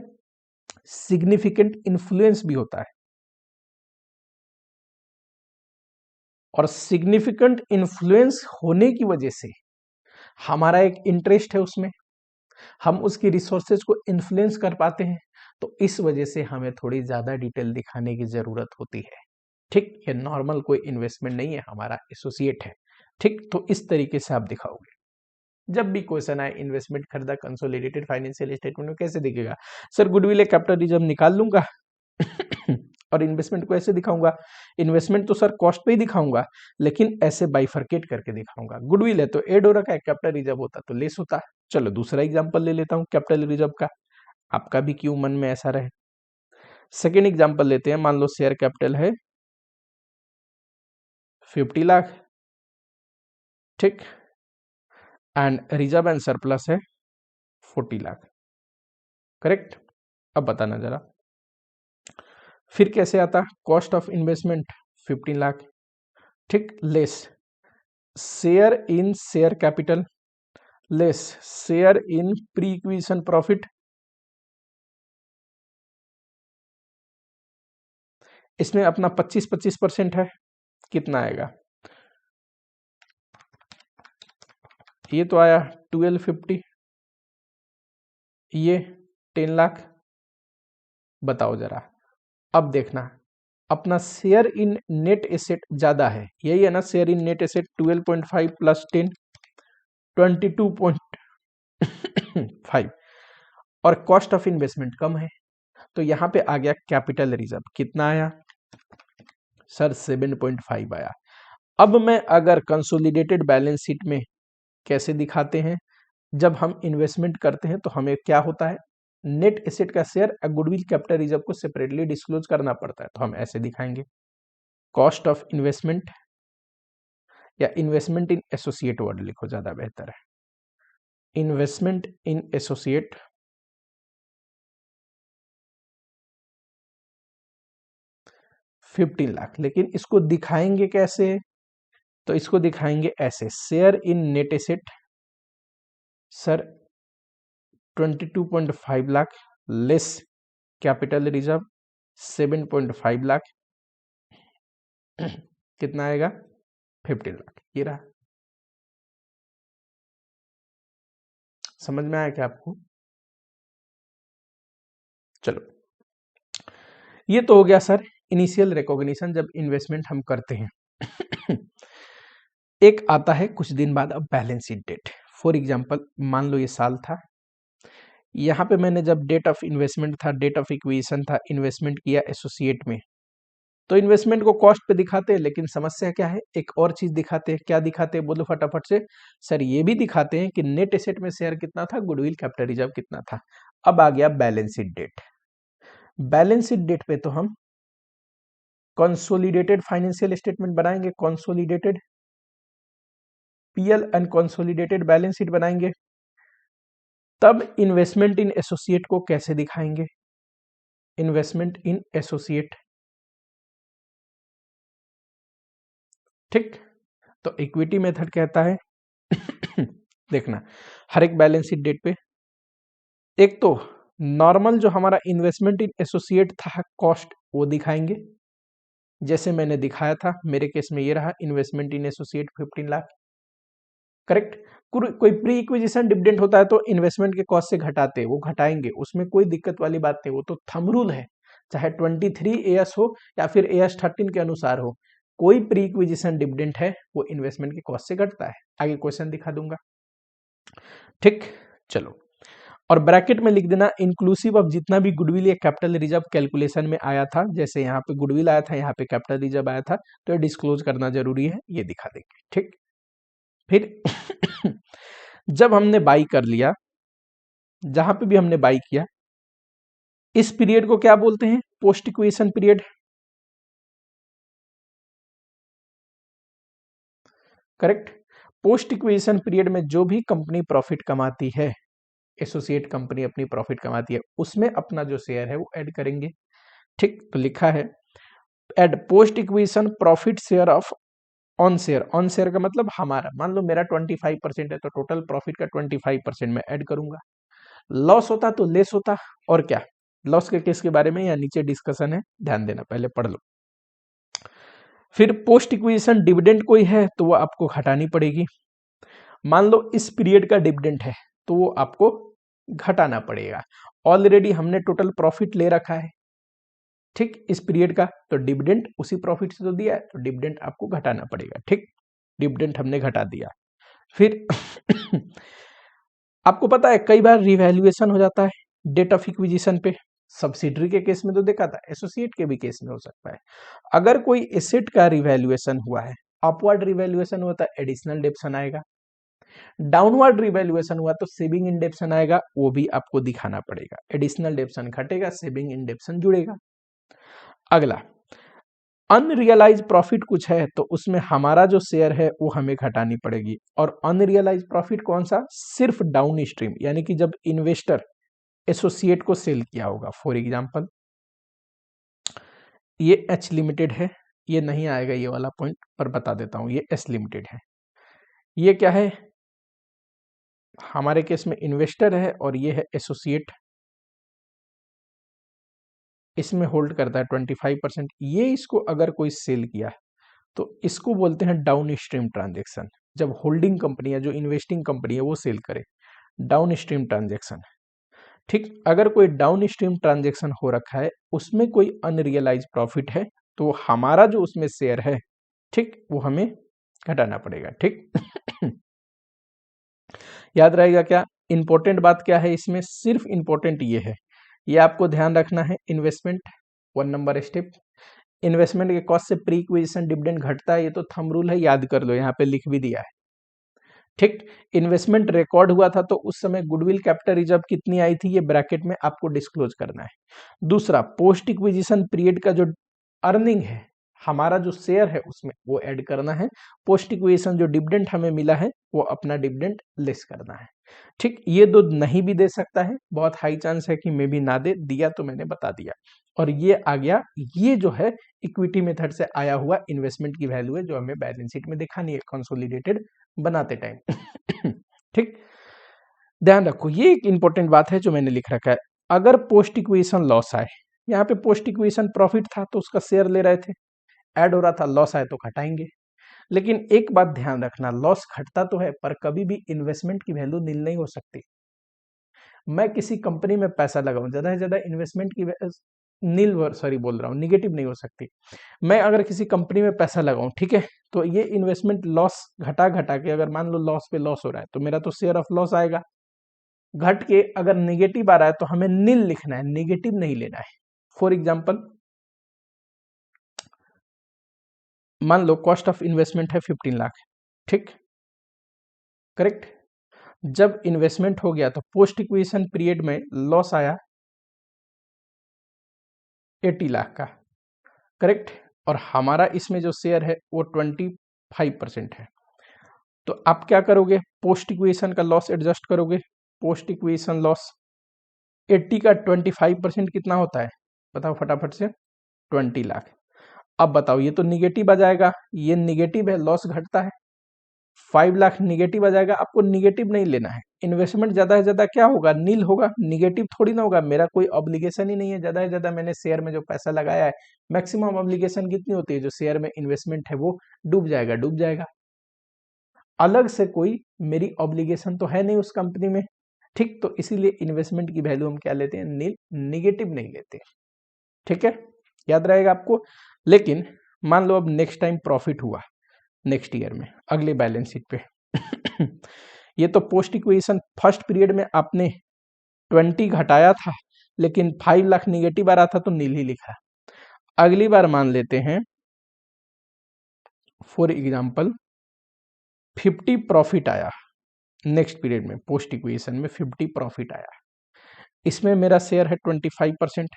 सिग्निफिकेंट इन्फ्लुएंस भी होता है, और सिग्निफिकेंट इन्फ्लुएंस होने की वजह से हमारा एक इंटरेस्ट है उसमें, हम उसकी रिसोर्सेज को इन्फ्लुएंस कर पाते हैं, तो इस वजह से हमें थोड़ी ज्यादा डिटेल दिखाने की जरूरत होती है। ठीक, ये नॉर्मल कोई इन्वेस्टमेंट नहीं है, हमारा एसोसिएट है। ठीक, तो इस तरीके से आप दिखाओगे। जब भी क्वेश्चन आए इन्वेस्टमेंट खरीदा कंसोलिडेटेड फाइनेंशियल स्टेटमेंट में कैसे दिखेगा? सर गुडविल कैपिटल रिजर्व निकाल लूंगा और इन्वेस्टमेंट को ऐसे दिखाऊंगा। इन्वेस्टमेंट तो सर कॉस्ट पे ही दिखाऊंगा, लेकिन ऐसे बाइफरकेट करके दिखाऊंगा। गुडविल है तो एड हो रखा है, कैपिटल रिजर्व होता तो लेस होता। चलो दूसरा एग्जांपल ले लेता हूं कैपिटल रिजर्व का, आपका भी क्यों मन में ऐसा रहे। सेकेंड एग्जांपल लेते हैं, मान लो शेयर कैपिटल है 50 लाख, ठीक, एंड रिजर्व एंड सरप्लस है 40 लाख, करेक्ट? अब बताना जरा, फिर कैसे आता? कॉस्ट ऑफ इन्वेस्टमेंट 15 लाख, ठीक, less share in share capital, less share in pre acquisition profit, इसमें अपना 25% है, कितना आएगा? ये तो आया 1250, ये 10 लाख। बताओ जरा, अब देखना, अपना शेयर इन नेट एसेट ज्यादा है, यही है ना? Share in net asset 12.5 plus 10 22.5, और कॉस्ट ऑफ इन्वेस्टमेंट कम है, तो यहां पे आ गया कैपिटल रिजर्व, कितना आया सर? 7.5 आया। अब मैं अगर कंसोलिडेटेड बैलेंस शीट में कैसे दिखाते हैं, जब हम इन्वेस्टमेंट करते हैं तो हमें क्या होता है, नेट एसेट का शेयर गुडविल कैपिटल रिजर्व को सेपरेटली डिस्क्लोज करना पड़ता है, तो हम ऐसे दिखाएंगे, कॉस्ट ऑफ इन्वेस्टमेंट, या इन्वेस्टमेंट इन एसोसिएट वर्ड लिखो, ज्यादा बेहतर है, इन्वेस्टमेंट इन एसोसिएट 15 लाख। लेकिन इसको दिखाएंगे कैसे? तो इसको दिखाएंगे ऐसे, share in net asset sir 22.5 lakh, less capital reserve 7.5 lakh, कितना आएगा? 15 लाख। ये रहा, समझ में आया क्या आपको? चलो, ये तो हो गया सर इनिशियल रिकॉग्निशन जब इन्वेस्टमेंट हम करते हैं। एक आता है कुछ दिन बाद अब balance sheet date. For example मान लो ये साल था, यहाँ पे मैंने जब डेट ऑफ इन्वेस्टमेंट था, डेट ऑफ इक्विजिशन था, इन्वेस्टमेंट किया एसोसिएट में, तो इन्वेस्टमेंट को कॉस्ट पे दिखाते हैं, लेकिन समस्या क्या है, एक और चीज दिखाते हैं। क्या दिखाते हैं बोलो फटाफट से? सर ये भी दिखाते हैं कि नेट एसेट में शेयर कितना था, गुडविल कैपिटल रिजर्व कितना था। अब आ गया balance sheet date. Balance sheet date पे तो हम कंसोलिडेटेड फाइनेंशियल स्टेटमेंट बनाएंगे, consolidated PL and consolidated balance sheet बनाएंगे। तब इन्वेस्टमेंट इन एसोसिएट को कैसे दिखाएंगे? इन्वेस्टमेंट इन एसोसिएट, ठीक, तो इक्विटी मेथड कहता है देखना, हर एक बैलेंस शीट डेट पे एक तो नॉर्मल जो हमारा इन्वेस्टमेंट इन एसोसिएट था कॉस्ट, वो दिखाएंगे, जैसे मैंने दिखाया था, मेरे केस में ये रहा, इन्वेस्टमेंट इन एसोसिएट 15 लाख, करेक्ट। कोई प्री इक्विजिशन डिविडेंड होता है तो इन्वेस्टमेंट के कॉस्ट से घटाते हैं, वो घटाएंगे, उसमें कोई दिक्कत वाली बात नहीं, वो तो थंब रूल है, चाहे 23 एएस हो या फिर AS13 के अनुसार हो, कोई प्री इक्विजिशन डिविडेंड है वो इन्वेस्टमेंट के कॉस्ट से घटता है। आगे क्वेश्चन दिखा दूंगा, ठीक। चलो, और ब्रैकेट में लिख देना इंक्लूसिव ऑफ जितना भी गुडविल या कैपिटल रिजर्व कैलकुलेशन में आया था, जैसे यहाँ पे गुडविल आया था, यहाँ पे कैपिटल रिजर्व आया था, तो ये डिस्क्लोज करना जरूरी है, ये दिखा देंगे, ठीक। फिर जब हमने बाई कर लिया जहां पे भी हमने बाई किया, इस पीरियड को क्या बोलते हैं? Post equation period. Correct. Post equation period में जो भी कंपनी प्रॉफिट कमाती है, एसोसिएट कंपनी अपनी प्रॉफिट कमाती है, उसमें अपना जो शेयर है वो ऐड करेंगे। ठीक, तो लिखा है add post acquisition profit share of own share. Own share का मतलब हमारा, मान लो मेरा 25% है तो टोटल प्रॉफिट का 25% मैं ऐड करूंगा। लॉस होता तो लेस होता, और क्या। लॉस के केस के बारे में यहाँ नीचे डिस्कशन है, ध्यान देना, पहले पढ़ लो। फिर पोस्ट इक्वेशन डिविडेंड कोई है तो वो आपको घटानी पड़ेगी। मान लो इस पीरियड का डिविडेंड है तो वो आपको घटाना पड़ेगा। ऑलरेडी हमने टोटल प्रॉफिट ले रखा है, ठीक, इस पीरियड का, तो डिविडेंड उसी प्रॉफिट से तो दिया है, तो डिविडेंड आपको घटाना पड़ेगा। ठीक, डिविडेंड हमने घटा दिया। फिर आपको पता है कई बार रिवैल्यूएशन हो जाता है डेट ऑफ इक्विजिशन पे। सब्सिडरी के केस में तो देखा था, एसोसिएट के भी केस में हो सकता है। अगर कोई एसेट का रिवैल्यूएशन हुआ है, अपवर्ड रिवैल्यूएशन हुआ तो एडिशनल डेप्शन आएगा, डाउनवर्ड रिवैल्यूएशन हुआ तो सेविंग इन डेप्शन आएगा, वो भी आपको दिखाना पड़ेगा। एडिशनल डेप्शन घटेगा, सेविंग इन डेप्शन जुड़ेगा। अगला, अनरियलाइज प्रॉफिट कुछ है तो उसमें हमारा जो शेयर है वो हमें घटानी पड़ेगी। और अनरियलाइज प्रॉफिट कौन सा? सिर्फ डाउन स्ट्रीम, यानी कि जब इन्वेस्टर एसोसिएट को सेल किया होगा। फॉर एग्जांपल ये एच लिमिटेड है, ये नहीं आएगा ये वाला पॉइंट, पर बता देता हूं, ये एस लिमिटेड है। ये क्या है? हमारे केस में इन्वेस्टर है और ये है एसोसिएट, इसमें होल्ड करता है 25%। ये इसको अगर कोई सेल किया तो इसको बोलते हैं डाउन स्ट्रीम ट्रांजेक्शन। जब होल्डिंग कंपनी है, जो इन्वेस्टिंग कंपनी है, वो सेल करे, डाउन स्ट्रीम ट्रांजेक्शन। ठीक, अगर कोई डाउन स्ट्रीम ट्रांजेक्शन हो रखा है, उसमें कोई अनरियलाइज प्रॉफिट है, तो हमारा जो उसमें शेयर है, ठीक, वो हमें घटाना पड़ेगा। ठीक याद रहेगा क्या? इंपॉर्टेंट बात क्या है इसमें? सिर्फ इंपॉर्टेंट ये है, ये आपको ध्यान रखना है। इन्वेस्टमेंट 1 नंबर स्टेप, इन्वेस्टमेंट के कॉस्ट से प्री इक्विजिशन डिविडेंड घटता है, ये तो थंब रूल है, याद कर लो, यहाँ पे लिख भी दिया है। ठीक, इन्वेस्टमेंट रिकॉर्ड हुआ था तो उस समय गुडविल कैपिटल रिजर्व कितनी आई थी, ये ब्रैकेट में आपको डिस्क्लोज करना है। दूसरा, पोस्ट इक्विजिशन पीरियड का जो अर्निंग है, हमारा जो शेयर है उसमें, वो ऐड करना है। पोस्ट इक्विजिशन जो डिविडेंड हमें मिला है वो अपना डिविडेंड लेस करना है। ठीक, ये दो नहीं भी दे सकता है, बहुत हाई चांस है कि मे भी ना दे, दिया तो मैंने बता दिया। और ये आ गया, ये जो है इक्विटी मेथड से आया हुआ इन्वेस्टमेंट की वैल्यू है, जो हमें बैलेंस शीट में दिखानी है कंसोलिडेटेड बनाते टाइम। ठीक, ध्यान रखो, ये एक इंपॉर्टेंट बात है जो मैंने लिख रखा है। अगर पोस्ट इक्विजिशन लॉस आए, यहाँ पे पोस्ट इक्विजिशन प्रॉफिट था तो उसका शेयर ले रहे थे, ऐड हो रहा था, लॉस आए तो घटाएंगे। लेकिन एक बात ध्यान रखना, लॉस घटता तो है पर कभी भी इन्वेस्टमेंट की वैल्यू नील नहीं हो सकती। मैं किसी कंपनी में पैसा लगाऊं, ज्यादा से ज्यादा इन्वेस्टमेंट की नील, सॉरी बोल रहा हूँ, निगेटिव नहीं हो सकती। मैं अगर किसी कंपनी में पैसा लगाऊं, ठीक है, तो ये इन्वेस्टमेंट लॉस घटा घटा के, अगर मान लो लॉस पे लॉस हो रहा है तो मेरा तो शेयर ऑफ लॉस आएगा। घट के अगर निगेटिव आ रहा है तो हमें नील लिखना है, निगेटिव नहीं लेना है। फॉर एग्जाम्पल, मान लो कॉस्ट ऑफ इन्वेस्टमेंट है 15 लाख, ठीक, करेक्ट। जब इन्वेस्टमेंट हो गया तो पोस्ट इक्विजिशन पीरियड में लॉस आया 80 लाख का, करेक्ट। और हमारा इसमें जो शेयर है वो 25% है, तो आप क्या करोगे? पोस्ट इक्विजिशन का लॉस एडजस्ट करोगे। पोस्ट इक्विजिशन लॉस 80 का 25% कितना होता है? बताओ फटाफट से। 20 लाख। अब बताओ, ये तो निगेटिव आ जाएगा, ये निगेटिव है, लॉस घटता है। 5 लाख निगेटिव आ जाएगा, आपको निगेटिव नहीं लेना है। इन्वेस्टमेंट ज्यादा से ज्यादा क्या होगा? नील होगा, निगेटिव थोड़ी ना होगा। मेरा कोई ऑब्लिगेशन ही नहीं है, ज्यादा से ज्यादा मैंने शेयर में जो पैसा लगाया है, मैक्सिमम ऑब्लिगेशन कितनी होती है? जो शेयर में इन्वेस्टमेंट है वो डूब जाएगा, डूब जाएगा। अलग से कोई मेरी ऑब्लिगेशन तो है नहीं उस कंपनी में, ठीक। तो इसीलिए इन्वेस्टमेंट की वैल्यू हम क्या लेते हैं? नील, निगेटिव नहीं लेते, ठीक है, याद रहेगा आपको। लेकिन मान लो अब नेक्स्ट टाइम प्रॉफिट हुआ, नेक्स्ट ईयर में, अगले बैलेंस शीट पे ये तो पोस्ट इक्विजिशन फर्स्ट पीरियड में आपने 20 घटाया था, लेकिन 5 लाख निगेटिव आ रहा था तो नील ही लिखा। अगली बार मान लेते हैं फॉर एग्जांपल 50 प्रॉफिट आया, नेक्स्ट पीरियड में पोस्ट इक्विजिशन में 50 प्रॉफिट आया, इसमें मेरा शेयर है 25%।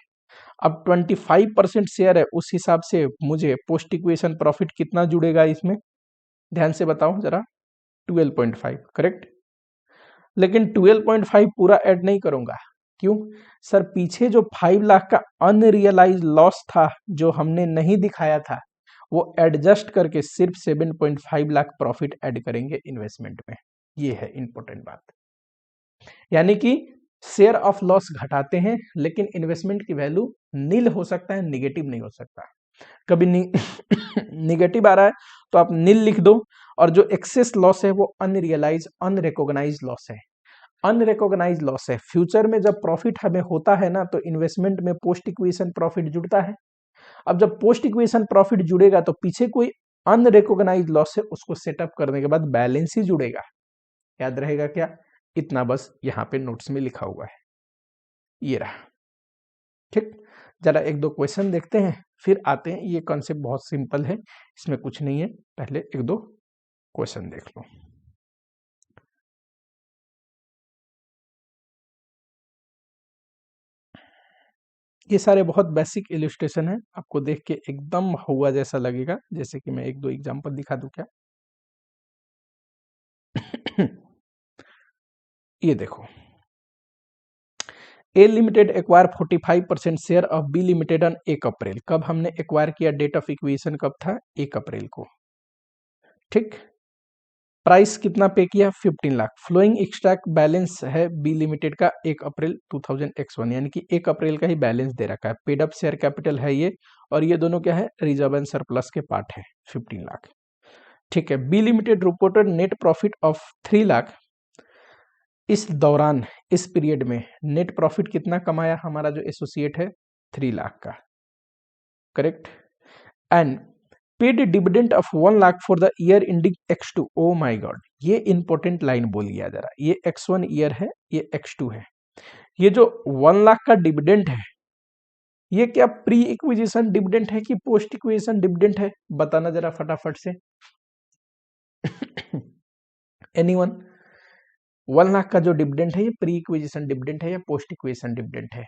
अब 25% शेयर है, उस हिसाब से मुझे पोस्ट इक्वेशन प्रॉफिट कितना जुड़ेगा इसमें, ध्यान से बताओ जरा, 12.5, करेक्ट। लेकिन 12.5 पूरा ऐड नहीं करूंगा, क्यों सर? पीछे जो 5 लाख का अनरियलाइज लॉस था जो हमने नहीं दिखाया था, वो एडजस्ट करके सिर्फ 7.5 लाख प्रॉफिट ऐड करेंगे इन्वेस्टमेंट में। ये है इंपॉर्टेंट बात। यानी कि शेयर ऑफ लॉस घटाते हैं, लेकिन इन्वेस्टमेंट की वैल्यू नील हो सकता है, निगेटिव नहीं हो सकता। कभी निगेटिव आ रहा है तो आप नील लिख दो, और जो एक्सेस लॉस है वो अनरियलाइज अनरिकॉग्नाइज लॉस है। अनरिकॉग्नाइज लॉस है। फ्यूचर में जब प्रॉफिट हमें होता है ना, तो इन्वेस्टमेंट में पोस्ट इक्वेशन प्रॉफिट जुड़ता है। अब जब पोस्ट इक्वेशन प्रॉफिट जुड़ेगा तो पीछे कोई अनरिकॉग्नाइज लॉस है, उसको सेटअप करने के बाद बैलेंस ही जुड़ेगा। याद रहेगा क्या? इतना बस यहाँ पे नोट्स में लिखा हुआ है, ये रहा। ठीक, जरा एक दो क्वेश्चन देखते हैं, फिर आते हैं। ये कॉन्सेप्ट बहुत सिंपल है, इसमें कुछ नहीं है। पहले एक दो क्वेश्चन देख लो। ये सारे बहुत बेसिक इलिस्ट्रेशन है, आपको देख के एकदम हुआ जैसा लगेगा। जैसे कि मैं एक दो एग्जांपल दिखा दूं क्या? ये देखो, A limited acquire 45% share of B limited on 1 April. कब हमने एक्वायर किया? डेट ऑफ इक्विजिशन कब था? 1 अप्रैल को। ठीक, प्राइस कितना पे किया? 15 लाख। फ्लोइंग एक्सट्रैक बैलेंस है बी लिमिटेड का 1 अप्रैल 2000x1, यानी कि 1 अप्रैल का ही बैलेंस दे रखा है। पेड अप शेयर कैपिटल है ये, और ये दोनों क्या है? रिजर्व एंड सरप्लस के पार्ट है, 15 लाख। ठीक है, B limited reported net profit of 3 lakh. इस दौरान, इस पीरियड में नेट प्रॉफिट कितना कमाया हमारा जो एसोसिएट है? 3 लाख का, correct. And paid dividend of 1 lakh for the year ending X2। Oh my God, ये इंपॉर्टेंट लाइन बोलिए जरा। ये X1 ईयर है, ये X2 है। ये जो 1 लाख का डिविडेंड है, ये क्या प्री इक्विजिशन डिविडेंड है कि पोस्ट इक्विजिशन डिविडेंड है? बताना जरा फटाफट से। एनीवन? 1 लाख का जो डिविडेंड है, ये प्री इक्विजिशन डिविडेंड है या पोस्ट इक्विजिशन डिविडेंड है?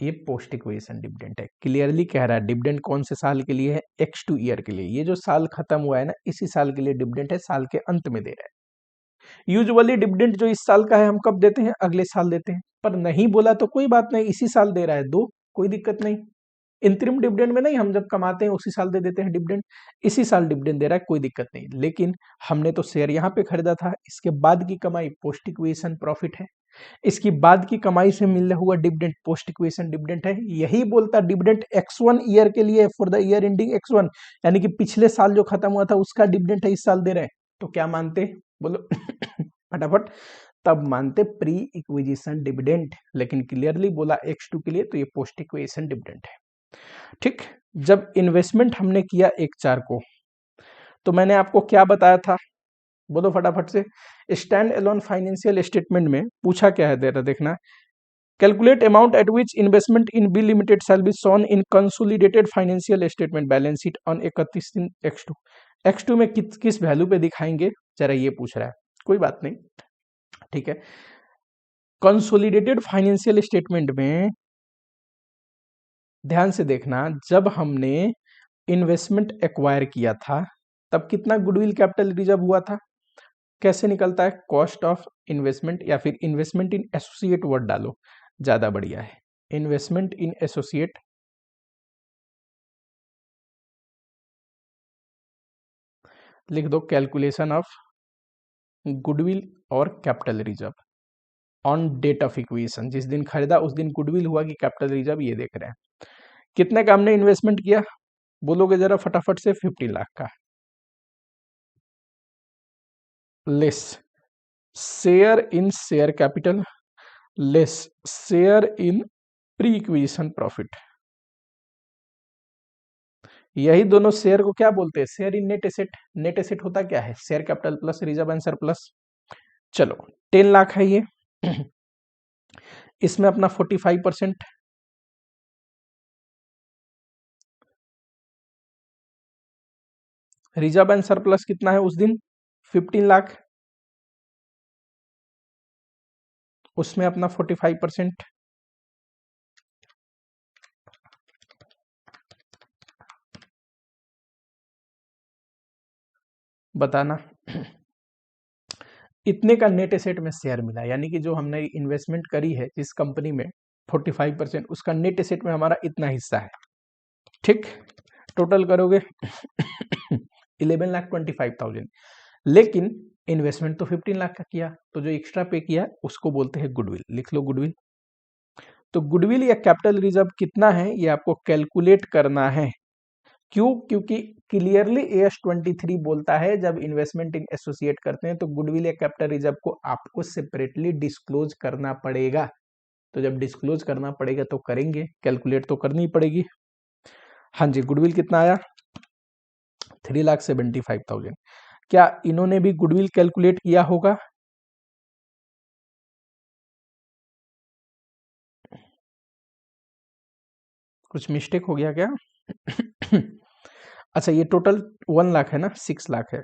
ये पोस्ट इक्वेशन डिविडेंड है। क्लियरली कह रहा है डिविडेंड कौन से साल के लिए है? X2 ईयर के लिए। ये जो साल खत्म हुआ है ना, इसी साल के लिए डिविडेंड है, साल के अंत में दे रहा है। यूजुअली डिविडेंड जो इस साल का है हम कब देते हैं? अगले साल देते हैं। पर नहीं बोला तो कोई बात नहीं, इसी साल दे रहा है, दो, कोई दिक्कत नहीं। इंतरिम डिविडेंड में नहीं, हम जब कमाते हैं उसी साल दे देते हैं डिविडेंड। इसी साल डिविडेंड दे रहा है, कोई दिक्कत नहीं। लेकिन हमने तो शेयर यहाँ पे खरीदा था, इसके बाद की कमाई पोस्ट इक्वेशन प्रॉफिट है। इसकी बाद की कमाई से मिलने हुआ डिविडेंड पोस्ट इक्वेशन डिविडेंड है। यही बोलता डिविडेंड X1 ईयर के लिए, for the year ending X1, यानी कि पिछले साल जो खत्म हुआ था उसका डिविडेंड है, इस साल दे रहे हैं। तो क्या मानते? बोलो फटाफट। तब मानते प्री इक्विजिशन डिविडेंड, लेकिन क्लियरली बोला X2 के लिए, तो ये पोस्ट इक्वेशन डिविडेंड है। ठीक, जब इन्वेस्टमेंट हमने किया 1/4 को, तो मैंने आपको क्या बताया था? बोलो फटाफट से। स्टैंड अलोन फाइनेंशियल स्टेटमेंट में पूछा क्या है, देता देखना। Calculate amount at which investment in B limited shall be shown in consolidated financial statement balance sheet on 31 X2। X2 में किस वैल्यू पे दिखाएंगे, जरा ये पूछ रहा है। कोई बात नहीं, ठीक है। कंसोलिडेटेड फाइनेंशियल स्टेटमेंट में ध्यान से देखना, जब हमने इन्वेस्टमेंट एक्वायर किया था तब कितना गुडविल कैपिटल रिजर्व हुआ था? कैसे निकलता है? कॉस्ट ऑफ इन्वेस्टमेंट, या फिर इन्वेस्टमेंट इन एसोसिएट वर्ड डालो, ज्यादा बढ़िया है। इन्वेस्टमेंट इन एसोसिएट, लिख दो कैलकुलेशन ऑफ गुडविल और capital reserve on date of acquisition. जिस दिन खरीदा उस दिन गुडविल हुआ कि कैपिटल रिजर्व, ये देख रहे हैं। कितने का हमने इन्वेस्टमेंट किया? बोलोगे जरा फटाफट से? 15 लाख का। Less share in share capital, less share in pre acquisition profit. यही दोनों शेयर को क्या बोलते हैं? Share in net asset. Net asset होता क्या है? Share capital plus reserve and surplus. चलो 10 लाख है ये। इसमें अपना 45%, रिजर्व एंड सरप्लस कितना है उस दिन? 15 लाख। उसमें अपना 45% बताना। इतने का नेट एसेट में शेयर मिला, यानी कि जो हमने इन्वेस्टमेंट करी है जिस कंपनी में 45%, उसका नेट एसेट में हमारा इतना हिस्सा है। ठीक, टोटल करोगे 11,25,000, लेकिन इन्वेस्टमेंट तो 15 लाख का किया, तो जो एक्स्ट्रा पे किया उसको बोलते हैं गुडविल। लिख लो गुडविल। तो गुडविल या कैपिटल रिजर्व कितना है ये आपको कैलकुलेट करना है। क्यों? क्योंकि क्लियरली AS23 बोलता है जब इन्वेस्टमेंट इन एसोसिएट करते हैं तो गुडविल या कैपिटल रिजर्व को आपको सेपरेटली डिस्क्लोज करना पड़ेगा। तो जब डिस्क्लोज करना पड़ेगा तो करेंगे, कैलकुलेट तो करनी पड़ेगी। हाँ जी, गुडविल कितना आया? 3,75,000। क्या इन्होंने भी गुडविल कैलकुलेट किया होगा? कुछ मिस्टेक हो गया क्या? अच्छा, ये टोटल 1 लाख है ना, 6 लाख है।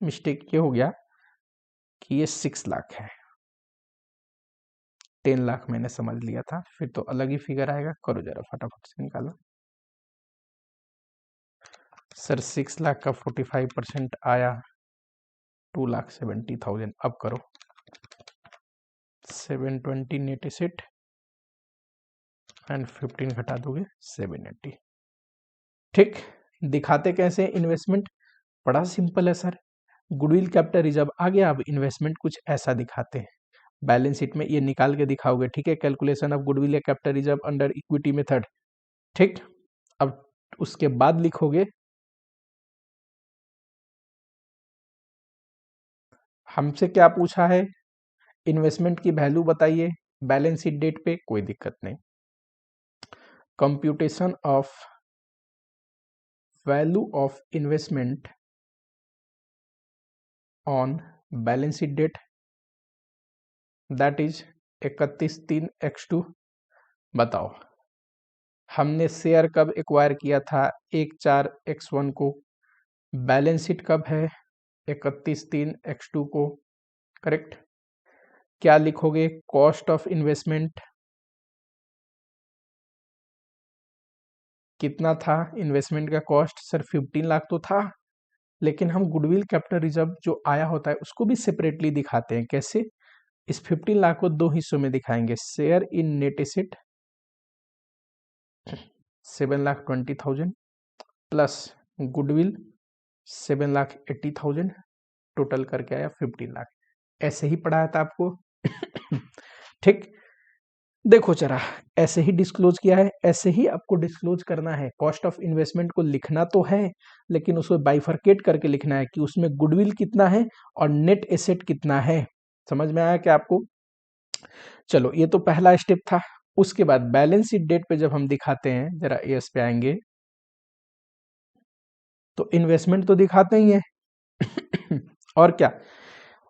मिस्टेक ये हो गया कि ये 6 लाख है, 10 लाख मैंने समझ लिया था, फिर तो अलग ही फिगर आएगा। करो जरा फटाफट से निकालो। सर 6 लाख का 45% आया 2,70,000। अब करो 720 नेट एसेट एंड 15 घटा दोगे 780। ठीक, दिखाते कैसे इन्वेस्टमेंट? बड़ा सिंपल है सर। गुडविल कैपिटल रिजर्व आ गया, अब इन्वेस्टमेंट कुछ ऐसा दिखाते हैं। बैलेंस शीट में ये निकाल के दिखाओगे, ठीक है? कैलकुलेशन ऑफ गुडविल या capital reserve under equity method. ठीक, अब उसके बाद लिखोगे हमसे क्या पूछा है, इन्वेस्टमेंट की वैल्यू बताइए। बैलेंस शीट डेट पे कोई दिक्कत नहीं। Computation of value of investment on balance sheet date, that is 31/3/2। बताओ हमने शेयर कब एक्वायर किया था? 1/4/1 को। बैलेंस शीट कब है? 31/3/2 को। करेक्ट। क्या लिखोगे? कॉस्ट ऑफ इन्वेस्टमेंट कितना था? इन्वेस्टमेंट का कॉस्ट सर 15 लाख तो था, लेकिन हम गुडविल कैपिटल रिजर्व जो आया होता है उसको भी सेपरेटली दिखाते हैं। कैसे? इस 15 लाख को दो हिस्सों में दिखाएंगे। Share in net asset 7,20,000 plus goodwill 7,80,000, total करके आया 15 लाख। ऐसे ही पढ़ाया था आपको। ठीक, देखो जरा, ऐसे ही डिस्क्लोज किया है, ऐसे ही आपको डिस्क्लोज करना है। कॉस्ट ऑफ इन्वेस्टमेंट को लिखना तो है, लेकिन उसको बाइफरकेट करके लिखना है कि उसमें गुडविल कितना है और नेट एसेट कितना है। समझ में आया क्या आपको? चलो, ये तो पहला स्टेप था। उसके बाद बैलेंस शीट डेट पे जब हम दिखाते हैं, जरा एस पे आएंगे तो इन्वेस्टमेंट तो दिखाते ही है। और क्या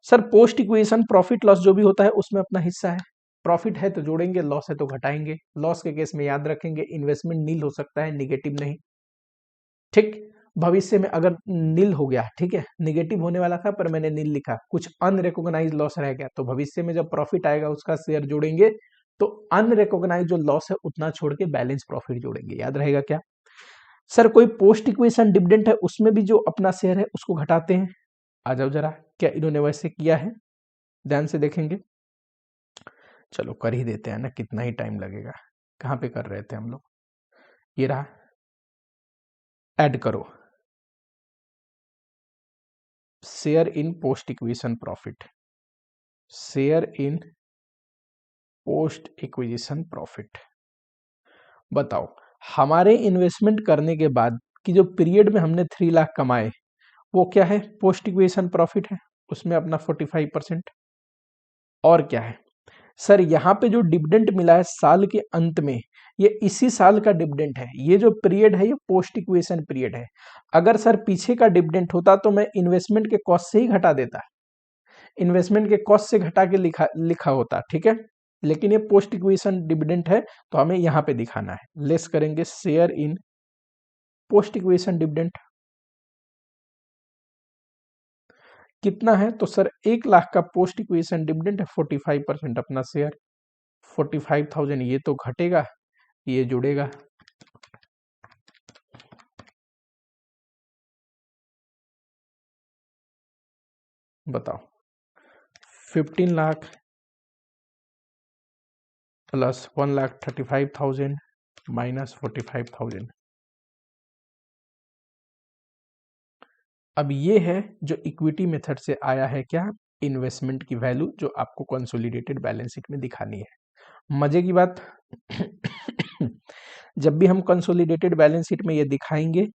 sir? Post acquisition profit loss जो भी होता है उसमें अपना हिस्सा है। प्रॉफिट है तो जोड़ेंगे, लॉस है तो घटाएंगे। लॉस के केस में याद रखेंगे इन्वेस्टमेंट नील हो सकता है, निगेटिव नहीं। ठीक, भविष्य में अगर नील हो गया, ठीक है, निगेटिव होने वाला था पर मैंने नील लिखा, कुछ अनरिकॉग्नाइज लॉस रह गया, तो भविष्य में जब प्रॉफिट आएगा उसका शेयर जोड़ेंगे तो अनरिकॉग्नाइज जो लॉस है उतना छोड़ के बैलेंस प्रॉफिट जोड़ेंगे। याद रहेगा क्या? सर कोई पोस्ट इक्वेशन डिविडेंड है उसमें भी जो अपना शेयर है उसको घटाते हैं। आ जाओ जरा, क्या इन्होंने वैसे किया है? ध्यान से देखेंगे। चलो कर ही देते हैं ना, कितना ही टाइम लगेगा। कहाँ पे कर रहे थे हम लोग? ये रहा, ऐड करो share in post acquisition profit, share in post acquisition profit. बताओ हमारे इन्वेस्टमेंट करने के बाद की जो पीरियड में हमने 3 लाख कमाए वो क्या है? पोस्ट इक्विजिशन प्रॉफिट है, उसमें अपना 45%। और क्या है सर? यहाँ पे जो डिविडेंड मिला है साल के अंत में, ये इसी साल का डिविडेंड है। ये जो पीरियड है ये पोस्ट इक्वेशन पीरियड है। अगर सर पीछे का डिविडेंड होता तो मैं इन्वेस्टमेंट के कॉस्ट से ही घटा देता, इन्वेस्टमेंट के कॉस्ट से घटा के लिखा होता, ठीक है। लेकिन ये पोस्ट इक्वेशन डिविडेंड है तो हमें यहाँ पे दिखाना है। लेस करेंगे share in post equation dividend. कितना है, तो सर 1 लाख का पोस्ट इक्विजिशन डिविडेंड है, 45% अपना शेयर, 45,000 ये तो घटेगा, ये जुड़ेगा, बताओ 15 लाख प्लस 1,35,000 माइनस 45,000। अब ये है जो इक्विटी मेथड से आया है, क्या, इन्वेस्टमेंट की वैल्यू जो आपको कंसोलिडेटेड बैलेंस शीट में दिखानी है। मजे की बात जब भी हम कंसोलिडेटेड बैलेंस शीट में ये दिखाएंगे,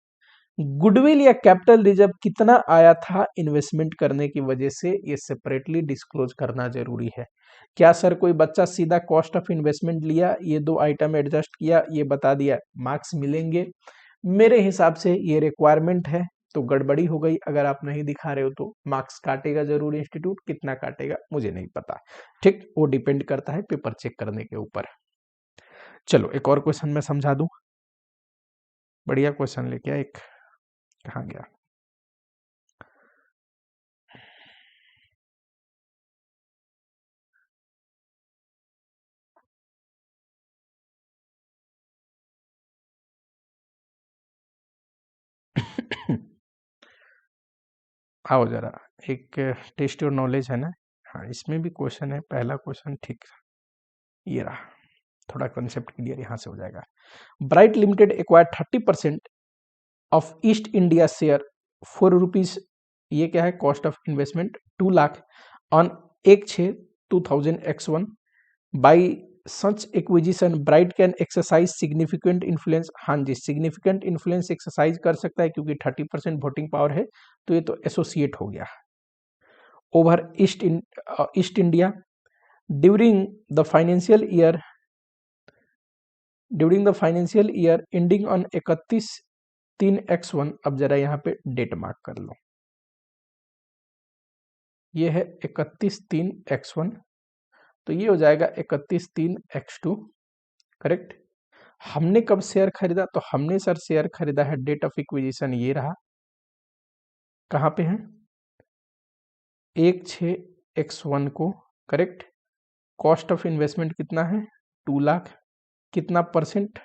गुडविल या कैपिटल रिजर्व कितना आया था इन्वेस्टमेंट करने की वजह से, ये सेपरेटली डिस्क्लोज करना जरूरी है। क्या सर कोई बच्चा सीधा कॉस्ट ऑफ इन्वेस्टमेंट लिया, ये 2 आइटम एडजस्ट किया, ये बता दिया, मार्क्स मिलेंगे? मेरे हिसाब से ये रिक्वायरमेंट है, तो गड़बड़ी हो गई। अगर आप नहीं दिखा रहे हो तो मार्क्स काटेगा जरूर इंस्टीट्यूट, कितना काटेगा मुझे नहीं पता, ठीक, वो डिपेंड करता है पेपर चेक करने के ऊपर। चलो एक और क्वेश्चन मैं समझा दूं, बढ़िया क्वेश्चन लेके आया एक, कहाँ गया, आओ जरा, एक टेस्ट योर नॉलेज है ना, हाँ इसमें भी क्वेश्चन है, पहला क्वेश्चन ठीक, ये रहा, थोड़ा कंसेप्ट क्लियर यहाँ से हो जाएगा। Bright limited acquire 30% of east India share ₹4, ये क्या है, cost of investment 2 lakh on 1/6/2000 by such acquisition bright can exercise significant influence. हाँ जी, सिग्निफिकेंट इन्फ्लुएंस एक्सरसाइज कर सकता है क्योंकि 30% वोटिंग पावर है, तो ये तो एसोसिएट हो गया। Over east India during the financial year ending on 31/3/X1। अब जरा यहाँ पे डेट मार्क कर लो, ये है 31/3/X1, तो ये हो जाएगा 31/3/X2, करेक्ट। हमने कब शेयर खरीदा, तो हमने सर शेयर खरीदा है, डेट ऑफ इक्विजिशन ये रहा, कहाँ पे है, 1/6/X1 को, करेक्ट। कॉस्ट ऑफ इन्वेस्टमेंट कितना है, 2 लाख, कितना परसेंट,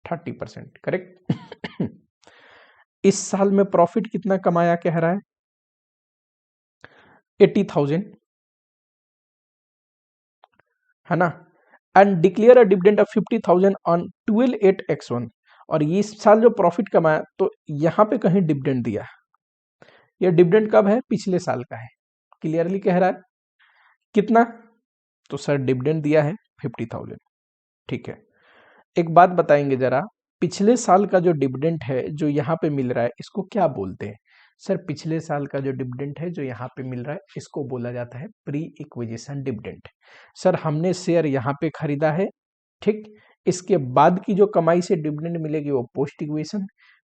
30%, करेक्ट। इस साल में प्रॉफिट कितना कमाया कह रहा है, 80,000, है ना, and declare a dividend of 50,000 on 12/8/X1। और ये इस साल जो प्रॉफिट कमाया, तो यहां पे कहीं डिविडेंड दिया, ये डिविडेंड कब है, पिछले साल का है, क्लियरली कह रहा है, कितना, तो सर डिविडेंड दिया है 50,000, ठीक है। एक बात बताएंगे जरा, पिछले साल का जो डिविडेंड है जो यहाँ पे मिल रहा है, इसको क्या बोलते हैं? सर पिछले साल का जो डिविडेंड है जो यहाँ पे मिल रहा है, इसको बोला जाता है प्री इक्विजिशन डिविडेंड। सर हमने शेयर यहाँ पे खरीदा है, ठीक, इसके बाद की जो कमाई से डिविडेंड मिलेगी वो पोस्ट इक्विजिशन,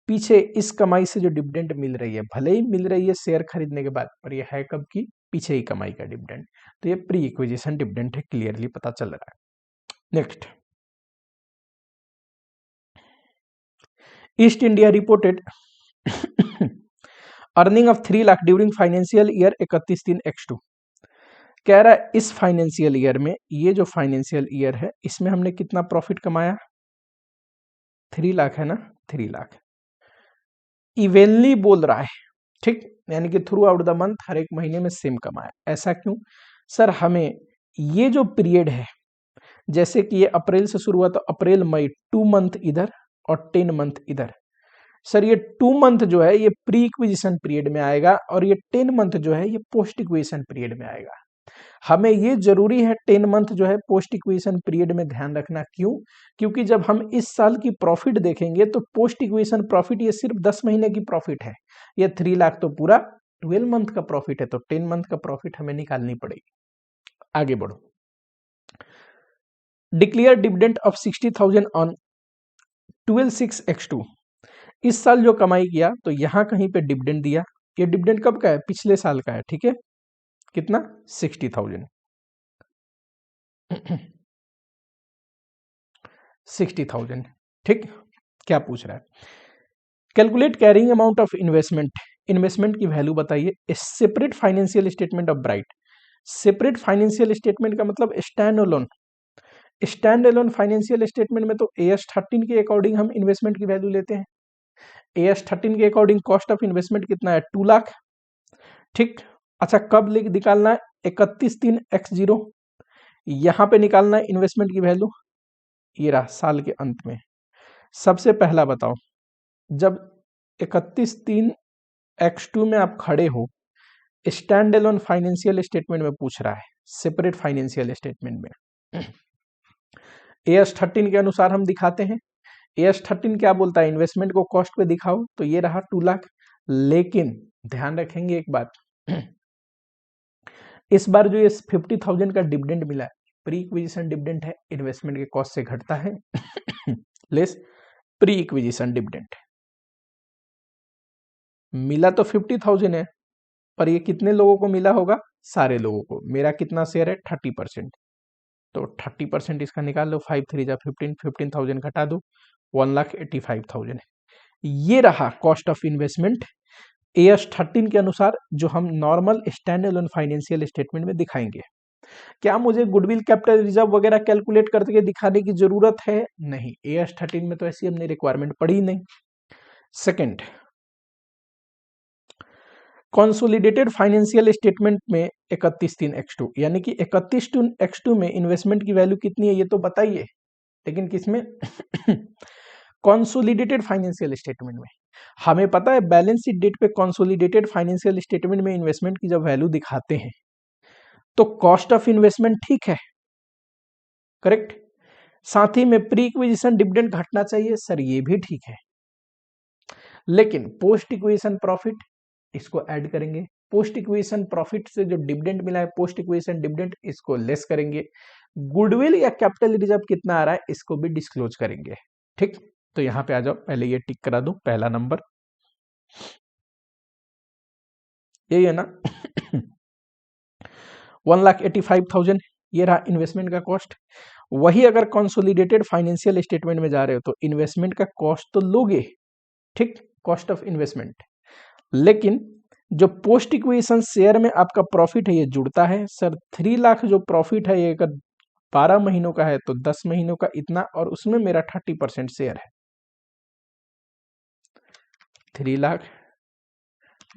पीछे इस कमाई से जो डिविडेंड मिल रही है, भले ही मिल रही है शेयर खरीदने के बाद, पर ये है कब की, पीछे ही कमाई का डिविडेंड, तो ये प्री इक्विजिशन डिविडेंड है, क्लियरली पता चल रहा है। Next, east India reported earning of 3 lakh during financial year 31/3/X2। कह रहा है इस फाइनेंशियल ईयर में, ये जो फाइनेंशियल ईयर है इसमें हमने कितना प्रॉफिट कमाया, 3 लाख है ना, 3 लाख इवेनली बोल रहा है, ठीक, यानी कि थ्रू आउट द मंथ हर एक महीने में सेम कमाया। ऐसा क्यों सर, हमें ये जो पीरियड है, जैसे कि ये अप्रैल से शुरू हुआ, तो अप्रैल मई 2 मंथ इधर और 10 मंथ इधर, सर ये 2 मंथ जो है ये प्री इक्विजिशन पीरियड में आएगा, और ये 10 मंथ जो है ये पोस्ट इक्विजिशन पीरियड में आएगा। हमें ये जरूरी है 10 मंथ जो है पोस्ट इक्विजिशन पीरियड में ध्यान रखना, क्यों, क्योंकि जब हम इस साल की प्रॉफिट देखेंगे तो पोस्ट इक्विजिशन प्रॉफिट ये सिर्फ 10 महीने की प्रॉफिट है, ये 3 लाख तो पूरा 12 मंथ का प्रॉफिट है, तो 10 मंथ का प्रॉफिट हमें निकालनी पड़ेगी। आगे बढ़ो, declare dividend of 60,000 on 12/6/X2। इस साल जो कमाई किया तो यहां कहीं पे डिविडेंड दिया, ये डिविडेंड कब का है, पिछले साल का है, ठीक है, कितना, 60,000 60,000, ठीक। क्या पूछ रहा है, calculate carrying amount of investment investment की वैल्यू बताइए। Separate financial statement of bright. Separate financial statement का मतलब stand alone. Stand alone financial statement में तो AS13 के अकॉर्डिंग हम इन्वेस्टमेंट की वैल्यू लेते हैं। AS13 के अकॉर्डिंग कॉस्ट ऑफ इन्वेस्टमेंट कितना है, 2 लाख। ठीक, अच्छा कब निकालना है, 31/3/X0। यहां पे निकालना है इन्वेस्टमेंट की वैल्यू, ये रहा साल के अंत में। सबसे पहला बताओ, जब 31/3/X2 में आप खड़े हो, स्टैंड अलोन फाइनेंशियल स्टेटमेंट में पूछ रहा है, सेपरेट फाइनेंशियल स्टेटमेंट में AS13 के अनुसार हम दिखाते हैं। AS13 क्या बोलता है, इन्वेस्टमेंट को कॉस्ट पे दिखाओ, तो ये रहा 2 लाख। लेकिन ध्यान रखेंगे एक बात, इस बार जो ये 50,000 का डिविडेंड मिला है, प्री इक्विजिशन डिविडेंड है, इन्वेस्टमेंट के कॉस्ट से घटता है लेस प्री इक्विजिशन डिविडेंड। मिला तो 50,000 है, पर ये कितने लोगों को मिला होगा, सारे लोगों को। मेरा कितना शेयर है, 30%, तो 30% इसका निकाल लो, 5 3 जा 15, 15,000 घटा दो, 1,85,000 है। ये रहा कॉस्ट ऑफ इन्वेस्टमेंट AS13 के अनुसार, जो हम normal stand alone financial statement में दिखाएंगे। क्या मुझे गुडविल कैपिटल रिजर्व वगैरह कैलकुलेट करके दिखाने की जरूरत है, नहीं। AS13 में तो ऐसी हमने रिक्वायरमेंट पड़ी नहीं। सेकंड, कंसोलिडेटेड फाइनेंशियल स्टेटमेंट में 31/3/X2, यानी कि 31/3/X2 में इन्वेस्टमेंट की वैल्यू कितनी है ये तो बताइए, लेकिन किसमें कंसोलिडेटेड फाइनेंशियल स्टेटमेंट में। हमें पता है बैलेंस शीट डेट पे कंसोलिडेटेड फाइनेंशियल स्टेटमेंट में इन्वेस्टमेंट की जब वैल्यू दिखाते हैं तो कॉस्ट ऑफ इन्वेस्टमेंट ठीक है, करेक्ट। साथ ही में प्री इक्विजिशन डिविडेंड घटना चाहिए, सर ये भी ठीक है। लेकिन पोस्ट इक्विजिशन प्रॉफिट, इसको ऐड करेंगे। पोस्ट इक्विजिशन प्रॉफिट से जो डिविडेंड मिला है, पोस्ट इक्विजिशन डिविडेंड, इसको लेस करेंगे। गुडविल या कैपिटल रिजर्व कितना आ रहा है, इसको भी डिस्क्लोज करेंगे। ठीक, तो यहां पे आ जाओ, पहले ये टिक करा दो, पहला नंबर यही है ना 1,85,000, ये रहा इन्वेस्टमेंट का कॉस्ट। वही अगर कंसोलिडेटेड फाइनेंशियल स्टेटमेंट में जा रहे हो तो इन्वेस्टमेंट का कॉस्ट तो लोगे, ठीक, कॉस्ट ऑफ इन्वेस्टमेंट। लेकिन जो पोस्ट इक्विजिशन शेयर में आपका प्रॉफिट है ये जुड़ता है। सर 3 लाख जो प्रॉफिट है, ये अगर 12 महीनों का है तो 10 महीनों का इतना, और उसमें मेरा 30% शेयर है। 3 लाख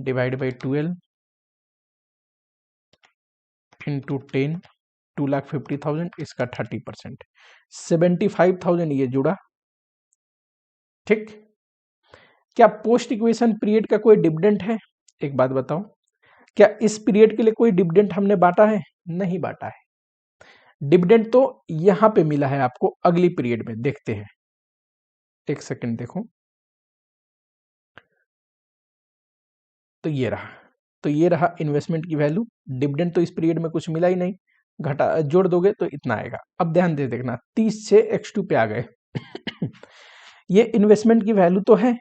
डिवाइड बाई 12 इंटू 10, 2,50,000, इसका 30%, 75,000 ये जुड़ा। ठीक, क्या पोस्ट इक्वेशन पीरियड का कोई डिविडेंड है, एक बात बताओ, क्या इस पीरियड के लिए कोई डिविडेंड हमने बांटा है, नहीं बांटा है। डिविडेंड तो यहां पे मिला है आपको अगली पीरियड में, देखते हैं, एक सेकंड देखो, तो ये रहा इन्वेस्टमेंट की वैल्यू। डिविडेंड तो इस पीरियड में कुछ मिला ही नहीं, घटा जोड़ दोगे तो इतना आएगा। अब ध्यान दे देखना, 30 से X2 पे आ गए ये इन्वेस्टमेंट की वैल्यू तो है,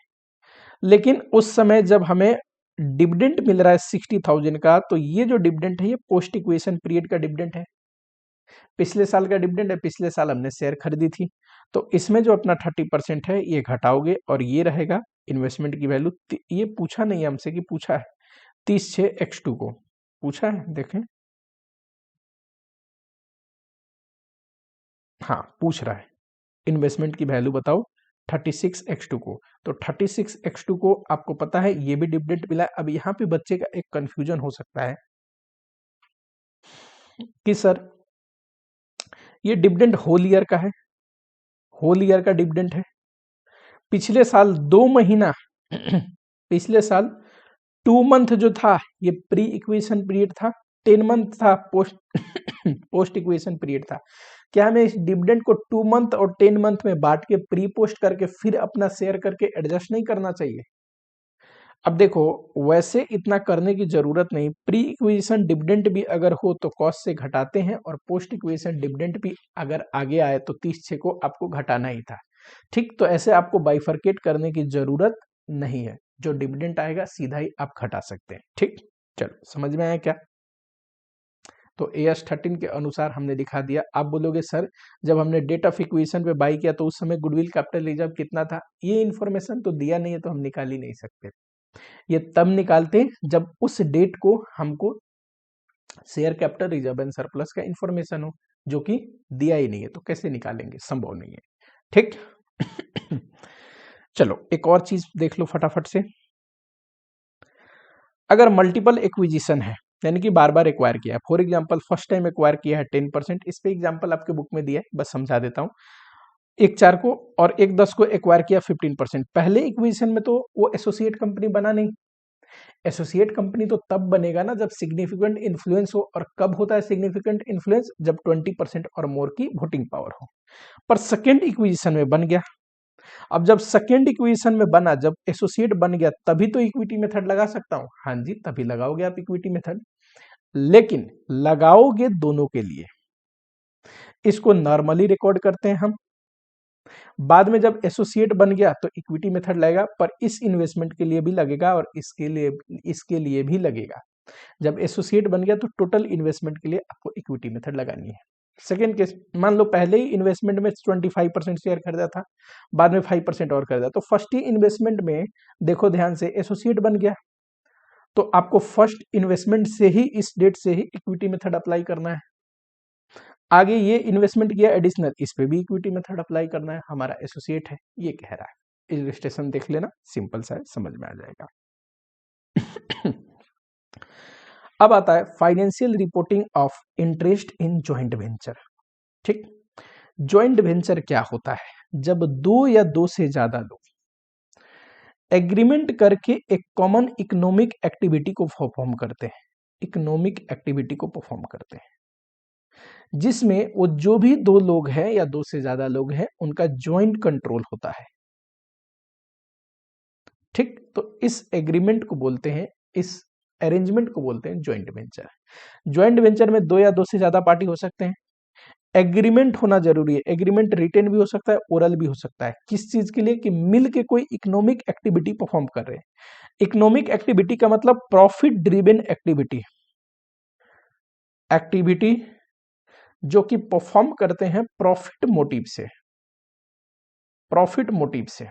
लेकिन उस समय जब हमें डिविडेंड मिल रहा है 60,000 का, तो ये जो डिविडेंड है ये पोस्ट इक्वेशन पीरियड का डिविडेंड है, पिछले साल का डिविडेंड है, पिछले साल हमने शेयर खरीदी थी, तो इसमें जो अपना 30% है ये घटाओगे और ये रहेगा इन्वेस्टमेंट की वैल्यू। ये पूछा नहीं हमसे कि पूछा है, 30 से X2 को पूछा है, देखें, हाँ पूछ रहा है इन्वेस्टमेंट की वैल्यू बताओ 36X2 को, तो 36X2 को आपको पता है ये भी डिविडेंड मिला है। अब यहां पे बच्चे का एक कंफ्यूजन हो सकता है कि सर ये डिविडेंड होल ईयर का है, होल ईयर का डिविडेंड है, पिछले साल 2 महीना पिछले साल 2 मंथ जो था ये प्री इक्वेशन पीरियड था, 10 मंथ था पोस्ट इक्वेशन पीरियड था। क्या हमें इस डिविडेंड को 2 मंथ और 10 मंथ में बांट के प्री पोस्ट करके फिर अपना शेयर करके एडजस्ट नहीं करना चाहिए? अब देखो, वैसे इतना करने की जरूरत नहीं, प्री इक्विजिशन डिविडेंड भी अगर हो तो कॉस्ट से घटाते हैं, और पोस्ट इक्विजिशन डिविडेंड भी अगर आगे आए तो 30 को आपको घटाना ही था। ठीक, तो ऐसे आपको बाइफरकेट करने की जरूरत नहीं है, जो डिविडेंड आएगा सीधा ही आप घटा सकते हैं। ठीक, चलो समझ में आया क्या? तो AS13 के अनुसार हमने दिखा दिया। आप बोलोगे सर जब हमने डेट ऑफ इक्विजिशन पे बाई किया तो उस समय गुडविल कैपिटल रिजर्व कितना था, ये इन्फॉर्मेशन तो दिया नहीं है तो हम निकाल ही नहीं सकते। ये तब निकालते हैं जब उस डेट को हमको share capital reserve and surplus का इंफॉर्मेशन हो, जो कि दिया ही नहीं है, तो कैसे निकालेंगे, संभव नहीं है। ठीक। चलो एक और चीज देख लो फटाफट से। अगर मल्टीपल एक्विजिशन है, यानी कि बार बार एक्वायर किया है, for example first time acquire किया है 10%, इस पे एग्जांपल आपके बुक में दिया है, बस समझा देता हूं। एक 4 को और एक 10 को एक्वायर किया 15%। पहले एक्विजिशन में तो वो एसोसिएट कंपनी बना नहीं। एसोसिएट कंपनी तो तब बनेगा ना जब सिग्निफिकेंट इन्फ्लुएंस हो, और कब होता है सिग्निफिकेंट इन्फ्लुएंस, जब 20% और मोर की वोटिंग पावर हो। पर सेकेंड इक्विजिशन में बन गया। अब जब सेकेंड इक्वेशन में बना, जब एसोसिएट बन गया, तभी तो इक्विटी मेथड लगा सकता हूं। हाँ जी, तभी लगाओगे आप इक्विटी मेथड, लेकिन लगाओगे दोनों के लिए। इसको नॉर्मली रिकॉर्ड करते हैं हम। बाद में जब एसोसिएट बन गया तो इक्विटी मेथड लगेगा, पर इस इन्वेस्टमेंट के लिए भी लगेगा और इसके लिए भी लगेगा। जब एसोसिएट बन गया तो टोटल इन्वेस्टमेंट के लिए आपको इक्विटी मेथड लगानी है। सेकेंड केस, मान लो पहले ही इन्वेस्टमेंट में 25% शेयर खरीदा था, बाद में 5% और खरीदा, तो फर्स्ट ही इन्वेस्टमेंट में देखो ध्यान से एसोसिएट बन गया, तो आपको फर्स्ट इन्वेस्टमेंट से ही, इस डेट से ही इक्विटी मेथड अप्लाई करना है। आगे ये इन्वेस्टमेंट किया एडिशनल, इस पे भी इक्विटी मेथड अप्लाई करना है, हमारा एसोसिएट है, ये कह रहा है। इलस्ट्रेशन देख लेना, सिंपल सा है, समझ में आ जाएगा। अब आता है financial reporting of interest in joint venture. ठीक, जॉइंट वेंचर क्या होता है? जब दो या दो से ज्यादा लोग एग्रीमेंट करके एक कॉमन इकोनॉमिक एक्टिविटी को परफॉर्म करते हैं, इकोनॉमिक एक्टिविटी को परफॉर्म करते हैं, जिसमें वो जो भी दो लोग हैं या दो से ज्यादा लोग हैं, उनका जॉइंट कंट्रोल होता है। ठीक, तो इस एग्रीमेंट को बोलते हैं, इस अरेंजमेंट को बोलते हैं जॉइंट वेंचर। जॉइंट वेंचर में दो या दो से ज्यादा पार्टी हो सकते हैं। एग्रीमेंट होना जरूरी है। एग्रीमेंट रिटेन भी हो सकता है, ओरल भी हो सकता है। किस चीज के लिए? कि मिल के कोई इकोनॉमिक एक्टिविटी परफॉर्म कर रहे हैं। इकोनॉमिक एक्टिविटी का मतलब प्रॉफिट ड्रिवन एक्टिविटी, एक्टिविटी जो कि परफॉर्म करते हैं प्रॉफिट मोटिव से, प्रॉफिट मोटिव से।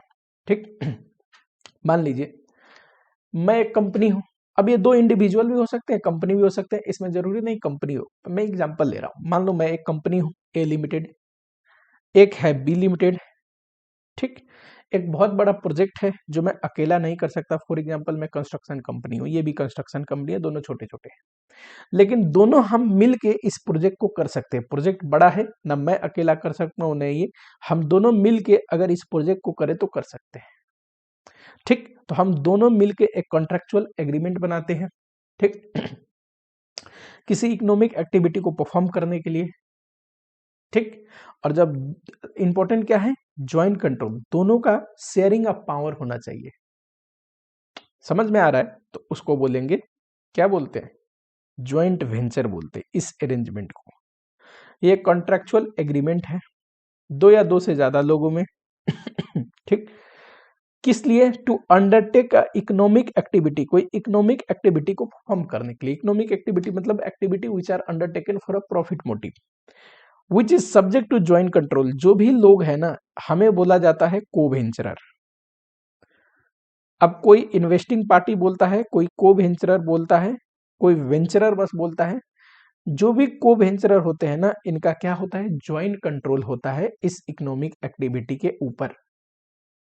ठीक, मान लीजिए मैं एक कंपनी हूं, अब ये दो इंडिविजुअल भी हो सकते हैं, कंपनी भी हो सकते हैं, इसमें जरूरी नहीं कंपनी हो। मैं एग्जांपल ले रहा हूं, मान लो मैं एक कंपनी हूं ए लिमिटेड, एक है बी लिमिटेड। ठीक, एक बहुत बड़ा प्रोजेक्ट है जो मैं अकेला नहीं कर सकता। फॉर एग्जांपल मैं कंस्ट्रक्शन कंपनी हूँ, ये भी कंस्ट्रक्शन कंपनी है, दोनों छोटे छोटे हैं, लेकिन दोनों हम मिल के इस प्रोजेक्ट को कर सकते हैं। प्रोजेक्ट बड़ा है ना, मैं अकेला कर सकता हूँ, नहीं, ये हम दोनों मिल के अगर इस प्रोजेक्ट को करें तो कर सकते हैं। ठीक, तो हम दोनों मिल के एक कॉन्ट्रेक्चुअल एग्रीमेंट बनाते हैं। ठीक, किसी इकोनॉमिक एक्टिविटी को परफॉर्म करने के लिए। ठीक, और जब इंपॉर्टेंट क्या है? ज्वाइंट कंट्रोल, दोनों का शेयरिंग ऑफ पावर होना चाहिए। समझ में आ रहा है? तो उसको बोलेंगे, क्या बोलते हैं? ज्वाइंट वेंचर बोलते हैं इस अरेंजमेंट को। ये कॉन्ट्रेक्चुअल एग्रीमेंट है दो या दो से ज्यादा लोगों में। ठीक, किस लिए? टू अंडरटेक इकोनॉमिक एक्टिविटी, कोई इकोनॉमिक एक्टिविटी को परफॉर्म करने के लिए। इकोनॉमिक एक्टिविटी मतलब activity which are undertaken for a profit motive which is subject to joint control. जो भी लोग है ना, हमें बोला जाता है को वेंचरर। अब कोई इन्वेस्टिंग पार्टी बोलता है, कोई को वेंचरर बोलता है, कोई वेंचरर बस बोलता है। जो भी को वेंचरर होते हैं ना, इनका क्या होता है? ज्वाइंट कंट्रोल होता है इस इकोनॉमिक एक्टिविटी के ऊपर।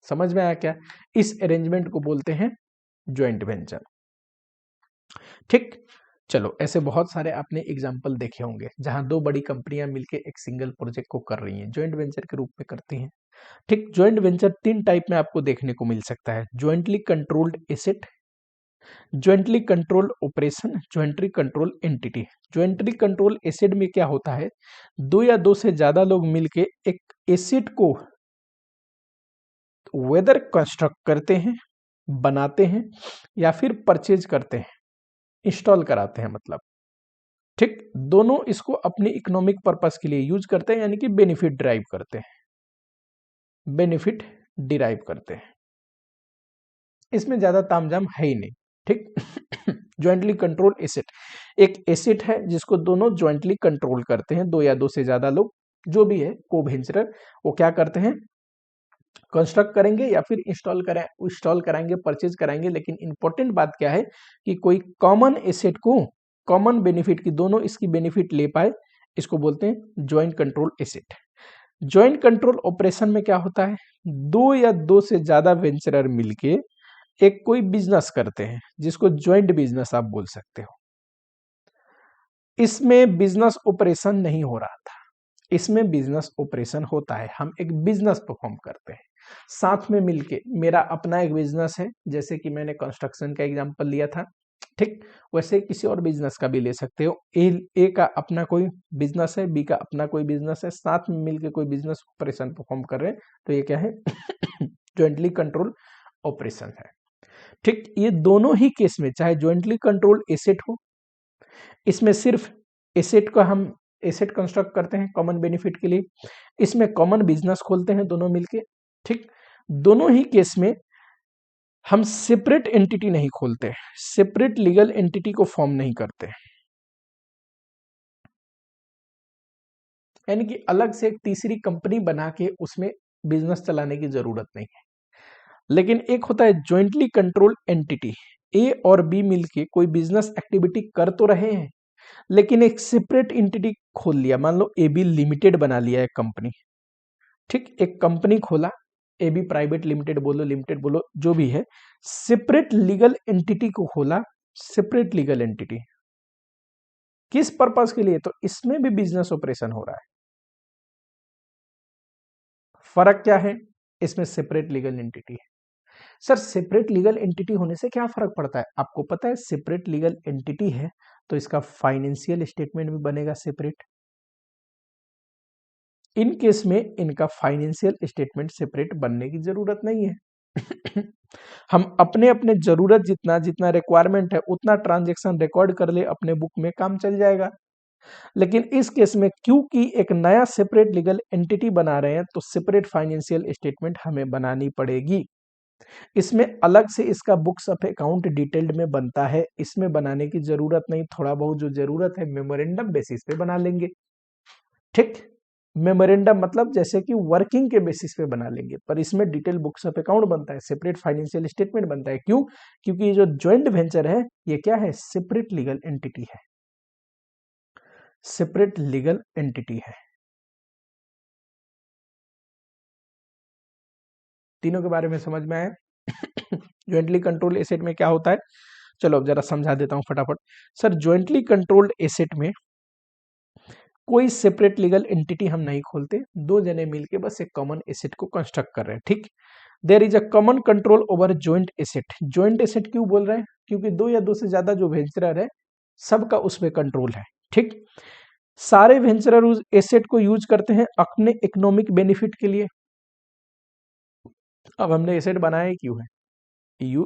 समझ में आया क्या? इस अरेंजमेंट को बोलते हैं ज्वाइंट वेंचर। ठीक, चलो ऐसे बहुत सारे आपने एग्जाम्पल देखे होंगे जहां दो बड़ी कंपनियां मिलकर एक सिंगल प्रोजेक्ट को कर रही हैं, ज्वाइंट वेंचर के रूप में करती हैं। ठीक, ज्वाइंट वेंचर तीन टाइप में आपको देखने को मिल सकता है: jointly controlled asset, jointly controlled operation, jointly control entity. Jointly control asset में क्या होता है? दो या दो से ज्यादा लोग मिलके एक एसेट को वेदर कंस्ट्रक्ट करते हैं, बनाते हैं, या फिर परचेज करते हैं, इंस्टॉल कराते हैं मतलब। ठीक, दोनों इसको अपनी इकोनॉमिक पर्पस के लिए यूज करते हैं, यानी कि बेनिफिट ड्राइव करते हैं, बेनिफिट डिराइव करते हैं। इसमें ज्यादा तामझाम है ही नहीं। ठीक, ज्वाइंटली कंट्रोल एसेट, एक एसेट है जिसको दोनों ज्वाइंटली कंट्रोल करते हैं, दो या दो से ज्यादा लोग, जो भी है को वेंचरर, वो क्या करते हैं? कंस्ट्रक्ट करेंगे या फिर इंस्टॉल कराएंगे, परचेज कराएंगे। लेकिन इंपॉर्टेंट बात क्या है कि कोई कॉमन एसेट को, कॉमन बेनिफिट की, दोनों इसकी बेनिफिट ले पाए, इसको बोलते हैं joint control asset. Joint control operation में क्या होता है, दो या दो से ज्यादा वेंचरर मिलके एक कोई बिजनेस करते हैं, जिसको ज्वाइंट बिजनेस आप बोल सकते हो। इसमें बिजनेस ऑपरेशन नहीं हो रहा था, इसमें बिजनेस ऑपरेशन होता है। हम एक बिजनेस परफॉर्म करते हैं साथ में मिलके। मेरा अपना एक बिजनेस है, जैसे कि मैंने कंस्ट्रक्शन का एग्जांपल लिया था, ठीक, वैसे किसी और बिजनेस का भी ले सकते हो। ए का अपना कोई बिजनेस है, बी का अपना कोई बिजनेस है, साथ में मिलके कोई बिजनेस ऑपरेशन परफॉर्म कर रहे हैं, तो ये क्या है, ज्वाइंटली कंट्रोल ऑपरेशन है। ठीक, ये दोनों ही केस में, चाहे ज्वाइंटली कंट्रोल एसेट हो, इसमें सिर्फ एसेट को हम एसेट कंस्ट्रक्ट करते हैं कॉमन बेनिफिट के लिए, इसमें कॉमन बिजनेस खोलते हैं दोनों मिलके। ठीक, दोनों ही केस में हम सेपरेट एंटिटी नहीं खोलते, सेपरेट लीगल एंटिटी को फॉर्म नहीं करते, यानी कि अलग से एक तीसरी कंपनी बना के उसमें बिजनेस चलाने की जरूरत नहीं है। लेकिन एक होता है ज्वाइंटली कंट्रोल एंटिटी, ए और बी मिलके कोई बिजनेस एक्टिविटी कर तो रहे हैं, लेकिन एक सेपरेट एंटिटी खोल लिया। मान लो ए बी लिमिटेड बना लिया एक कंपनी, ठीक, एक कंपनी खोला, ए बी प्राइवेट लिमिटेड बोलो जो भी है, सेपरेट लीगल एंटिटी को खोला, सेपरेट लीगल एंटिटी, किस पर्पस के लिए, तो इसमें भी बिजनेस ऑपरेशन हो रहा है। फर्क क्या है, इसमें सेपरेट लीगल एंटिटी है। सर सेपरेट लीगल एंटिटी होने से क्या फर्क पड़ता है, आपको पता है, सेपरेट लीगल एंटिटी है तो इसका फाइनेंशियल स्टेटमेंट भी बनेगा सेपरेट। इन केस में इनका फाइनेंशियल स्टेटमेंट सेपरेट बनने की जरूरत नहीं है। हम अपने अपने जरूरत जितना जितना रिक्वायरमेंट है उतना ट्रांजैक्शन रिकॉर्ड कर ले अपने बुक में, काम चल जाएगा। लेकिन इस केस में क्योंकि एक नया सेपरेट लीगल एंटिटी बना रहे हैं, तो सेपरेट फाइनेंशियल स्टेटमेंट हमें बनानी पड़ेगी। इसमें अलग से इसका बुक्स ऑफ अकाउंट डिटेल्ड में बनता है, इसमें बनाने की जरूरत नहीं। थोड़ा बहुत जो जरूरत है मेमोरेंडम बेसिस पे बना लेंगे। ठीक, मेमोरेंडम मतलब जैसे कि वर्किंग के बेसिस पे बना लेंगे, पर इसमें डिटेल बुक्स ऑफ अकाउंट बनता है, सेपरेट फाइनेंशियल स्टेटमेंट बनता है। क्यों, क्योंकि ये जो ज्वाइंट वेंचर है ये क्या है, सेपरेट लीगल एंटिटी है, सेपरेट लीगल एंटिटी है। तीनों के बारे में समझ में आया। ज्वाइंटली कंट्रोल एसेट में क्या होता है, चलो अब जरा समझा देता हूं फटाफट। सर ज्वाइंटली कंट्रोल्ड एसेट में कोई सेपरेट लीगल एंटिटी हम नहीं खोलते, दो जने मिलके बस एक कॉमन एसेट को कंस्ट्रक्ट कर रहे हैं। ठीक, there is a common control over joint asset. Joint asset क्यों बोल रहे हैं, क्योंकि दो या दो से ज्यादा जो वेंचरर है सबका उसमें कंट्रोल है। ठीक, सारे वेंचरर उस एसेट को यूज करते हैं अपने इकोनॉमिक बेनिफिट के लिए। अब हमने एसेट बनाया क्यों है,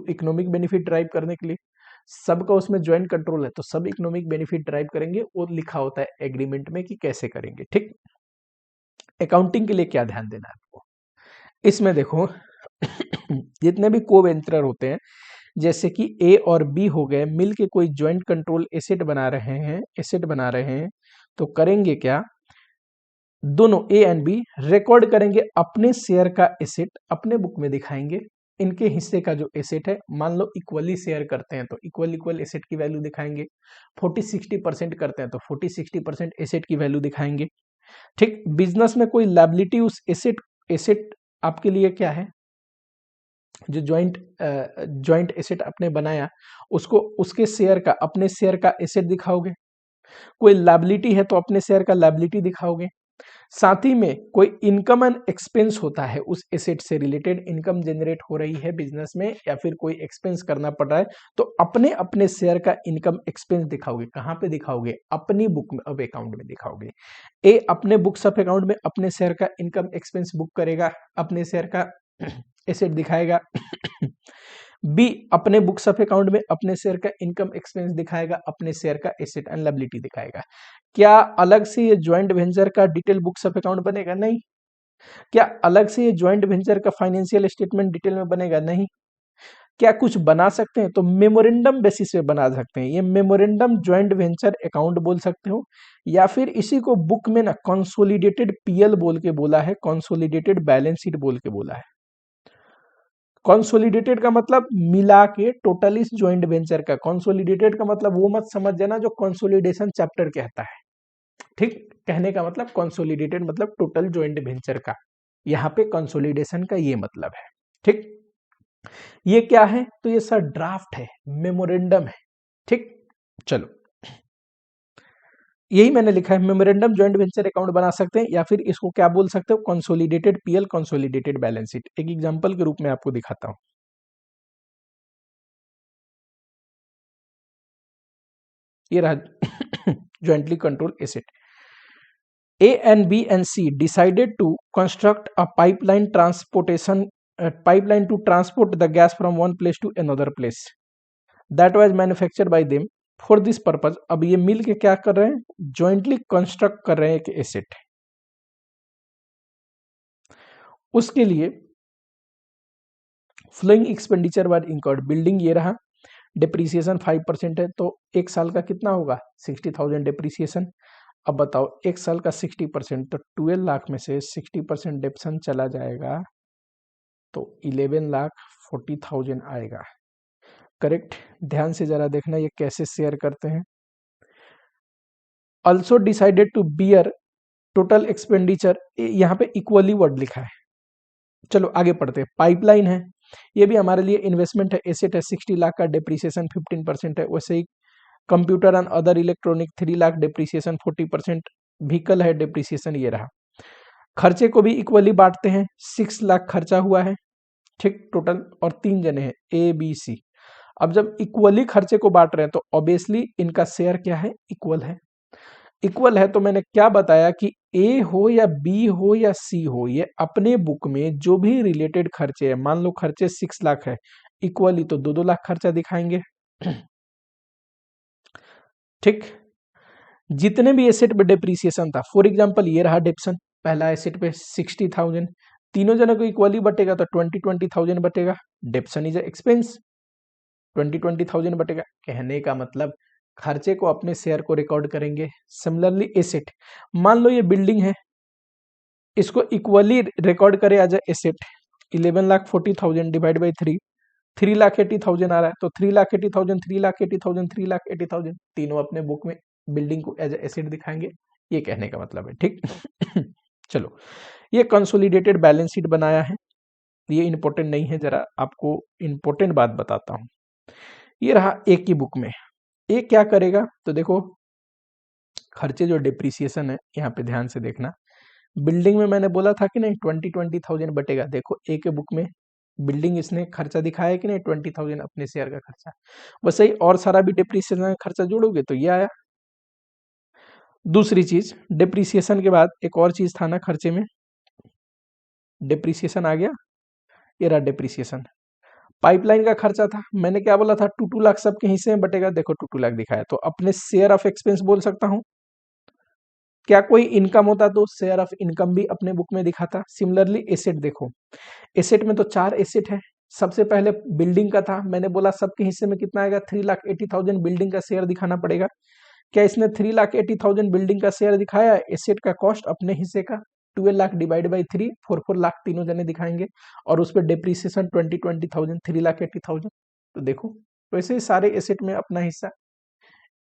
इकोनॉमिक बेनिफिट ड्राइव करने के लिए। सबका उसमें ज्वाइंट कंट्रोल है तो सब इकोनॉमिक बेनिफिट ड्राइव करेंगे, और लिखा होता है एग्रीमेंट में कि कैसे करेंगे। ठीक, अकाउंटिंग के लिए क्या ध्यान देना है आपको, इसमें देखो जितने भी को वेंचरर होते हैं, जैसे कि ए और बी हो गए, मिलके कोई ज्वाइंट कंट्रोल एसेट बना रहे हैं, तो करेंगे क्या, दोनों ए एंड बी रिकॉर्ड करेंगे अपने शेयर का एसेट, अपने बुक में दिखाएंगे। इनके हिस्से का जो एसेट है, मान लो इक्वली शेयर करते हैं तो इक्वल एसेट की वैल्यू दिखाएंगे, 40-60% करते हैं तो 40-60% एसेट की वैल्यू दिखाएंगे। ठीक, बिजनेस में कोई लायबिलिटी उस एसेट आपके लिए क्या है, जो ज्वाइंट एसेट आपने बनाया उसको, उसके शेयर का, अपने शेयर का एसेट दिखाओगे। कोई लायबिलिटी है तो अपने शेयर का लायबिलिटी दिखाओगे। साथ ही में कोई इनकम एंड एक्सपेंस होता है, उस एसेट से रिलेटेड इनकम जनरेट हो रही है बिजनेस में, या फिर कोई एक्सपेंस करना पड़ रहा है, तो अपने अपने शेयर का इनकम एक्सपेंस दिखाओगे। कहां पे दिखाओगे, अपनी बुक ऑफ अकाउंट में दिखाओगे। ए अपने बुक्स ऑफ अकाउंट में अपने शेयर का इनकम एक्सपेंस बुक करेगा, अपने शेयर का एसेट दिखाएगा। बी अपने बुक्स ऑफ अकाउंट में अपने शेयर का इनकम एक्सपेंस दिखाएगा, अपने शेयर का एसेट एंड लायबिलिटी दिखाएगा। क्या अलग से ये ज्वाइंट वेंचर का डिटेल बुक्स ऑफ अकाउंट बनेगा, नहीं। क्या अलग से ये ज्वाइंट वेंचर का फाइनेंशियल स्टेटमेंट डिटेल में बनेगा, नहीं। क्या कुछ बना सकते हैं, तो मेमोरेंडम बेसिस पे बना सकते हैं। ये मेमोरेंडम ज्वाइंट वेंचर अकाउंट बोल सकते हो, या फिर इसी को बुक में ना कंसोलिडेटेड पीएल बोल के बोला है, कंसोलिडेटेड बैलेंस शीट बोल के बोला है। कंसोलिडेटेड का मतलब मिला के टोटल इस ज्वाइंट वेंचर का। कंसोलिडेटेड का मतलब वो मत समझ जाना जो कंसोलिडेशन चैप्टर कहता है, ठीक। कहने का मतलब कंसोलिडेटेड मतलब टोटल ज्वाइंट वेंचर का, यहाँ पे कंसोलिडेशन का ये मतलब है, ठीक। ये क्या है, तो ये सर ड्राफ्ट है, मेमोरेंडम है, ठीक। चलो यही मैंने लिखा है, मेमोरेंडम ज्वाइंट वेंचर अकाउंट बना सकते हैं, या फिर इसको क्या बोल सकते हो, consolidated PL, consolidated balance sheet. एक एग्जांपल के रूप में आपको दिखाता हूं। ये रहा jointly control asset. A and B and C decided to construct a pipeline to transport the gas from one place to another place that was manufactured by them for this purpose। अब ये मिल के क्या कर रहे हैं, jointly construct कर रहे हैं एक एसेट। उसके लिए फ्लोइंग एक्सपेंडिचर वर इंकर्ड, बिल्डिंग ये रहा, डिप्रिसिएशन 5% है, तो एक साल का कितना होगा, 60,000 डिप्रिसिएशन। अब बताओ एक साल का 60%, तो 12 लाख में से 60% डिप्सन चला जाएगा तो 11,40,000 आएगा, करेक्ट। ध्यान से जरा देखना ये कैसे शेयर करते हैं। Also decided to bear total expenditure, यहाँ पे इक्वली वर्ड लिखा है। चलो आगे पढ़ते हैं। पाइपलाइन है, ये भी हमारे लिए इन्वेस्टमेंट है, एसेट है, 60 लाख का, डिप्रिसिएशन 15% है। वैसे ही computer and other electronic 3 lakh, depreciation 40%। Vehicle है, डिप्रिसिएशन ये रहा। खर्चे को भी इक्वली बांटते हैं, 6 लाख खर्चा हुआ है, ठीक टोटल, और 3 जने हैं ए बी सी। अब जब इक्वली खर्चे को बांट रहे हैं तो ऑब्वियसली इनका शेयर क्या है, इक्वल है। इक्वल है तो मैंने क्या बताया कि ए हो या बी हो या सी हो, ये अपने बुक में जो भी रिलेटेड खर्चे है, मान लो खर्चे 6 लाख है, इक्वली तो 2-2 लाख खर्चा दिखाएंगे, ठीक। जितने भी एसेट पे डिप्रिसिएशन था, फॉर एग्जांपल ये रहा डिप्सन, पहला एसेट पे 60,000, तीनों जनों को इक्वली बटेगा तो 20,000 बटेगा। डिप्सन इज एक्सपेंस, 20,000 बटेगा। कहने का मतलब खर्चे को अपने शेयर को रिकॉर्ड करेंगे। सिमिलरली एसेट, मान लो ये बिल्डिंग है, इसको इक्वली रिकॉर्ड करे एज एसेट, 11,40,000 डिवाइड बाई 3, 3,80,000 आ रहा है, तो 3,80,000, 3,80,000, 3,80,000, तीनों अपने बुक में बिल्डिंग को एज एसेट दिखाएंगे, ये कहने का मतलब है, ठीक। चलो ये कंसोलिडेटेड बैलेंस शीट बनाया है, ये इंपॉर्टेंट नहीं है, जरा आपको इंपॉर्टेंट बात बताता हूं। ये रहा एक की बुक में, एक क्या करेगा, तो देखो खर्चे जो डिप्रिसिएशन है, यहाँ पे ध्यान से देखना, बिल्डिंग में मैंने बोला था कि नहीं 20,000 बटेगा, देखो ए के बुक में बिल्डिंग इसने खर्चा दिखाया कि नहीं 20,000 अपने शेयर का खर्चा। वैसे ही और सारा भी डिप्रिसिएशन का खर्चा जोड़ोगे तो ये आया। दूसरी चीज, डिप्रिसिएशन के बाद एक और चीज था ना खर्चे में, डिप्रिसिएशन आ गया, ये रहा डिप्रिसिएशन। पाइपलाइन का खर्चा था, मैंने क्या बोला था, 2-2 लाख सबके हिस्से में बटेगा, देखो 2-2 लाख दिखाया, तो अपने शेयर ऑफ एक्सपेंस बोल सकता हूं। क्या कोई इनकम होता तो शेयर ऑफ इनकम भी अपने बुक में दिखाता। सिमिलरली एसेट देखो, एसेट में तो 4 एसेट है, सबसे पहले बिल्डिंग का था, मैंने बोला सबके हिस्से में कितना आएगा, 3,80,000 बिल्डिंग का शेयर दिखाना पड़ेगा। क्या इसने 3,80,000 बिल्डिंग का शेयर दिखाया, एसेट का कॉस्ट अपने हिस्से का 12 लाख डिवाइड बाई 3, 4 लाख तीनों जने दिखाएंगे, और उस पर डिप्रिसिएशन 20,000, 3,80,000। तो देखो वैसे ही सारे एसेट में अपना हिस्सा,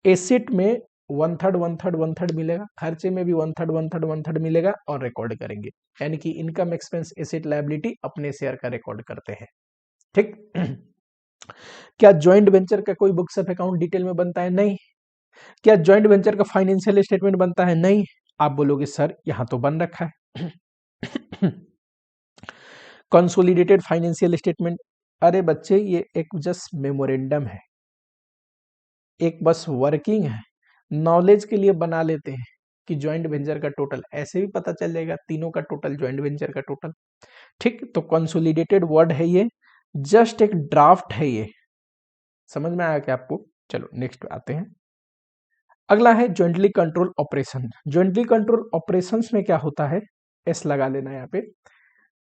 एसेट में 1/3 1/3 1/3 मिलेगा, खर्चे में भी 1/3 1/3 1/3 मिलेगा, और रिकॉर्ड करेंगे, यानी कि इनकम एक्सपेंस एसेट लायबिलिटी अपने शेयर का रिकॉर्ड करते हैं, ठीक। क्या ज्वाइंट वेंचर का कोई बुक्स ऑफ अकाउंट डिटेल में बनता है, नहीं। क्या ज्वाइंट वेंचर का फाइनेंशियल स्टेटमेंट बनता है, नहीं। आप बोलोगे सर यहां तो बन रखा है कंसोलिडेटेड फाइनेंशियल स्टेटमेंट, अरे बच्चे ये एक जस्ट मेमोरेंडम है, एक बस वर्किंग है, नॉलेज के लिए बना लेते हैं कि ज्वाइंट वेंचर का टोटल, ऐसे भी पता चल जाएगा तीनों का टोटल, ज्वाइंट वेंचर का टोटल, ठीक। तो कंसोलिडेटेड वर्ड है ये, जस्ट एक ड्राफ्ट है ये, समझ में आया क्या आपको। चलो नेक्स्ट आते हैं, अगला है jointly control operation. Jointly control operations में क्या होता है, एस लगा लेना यहाँ पे,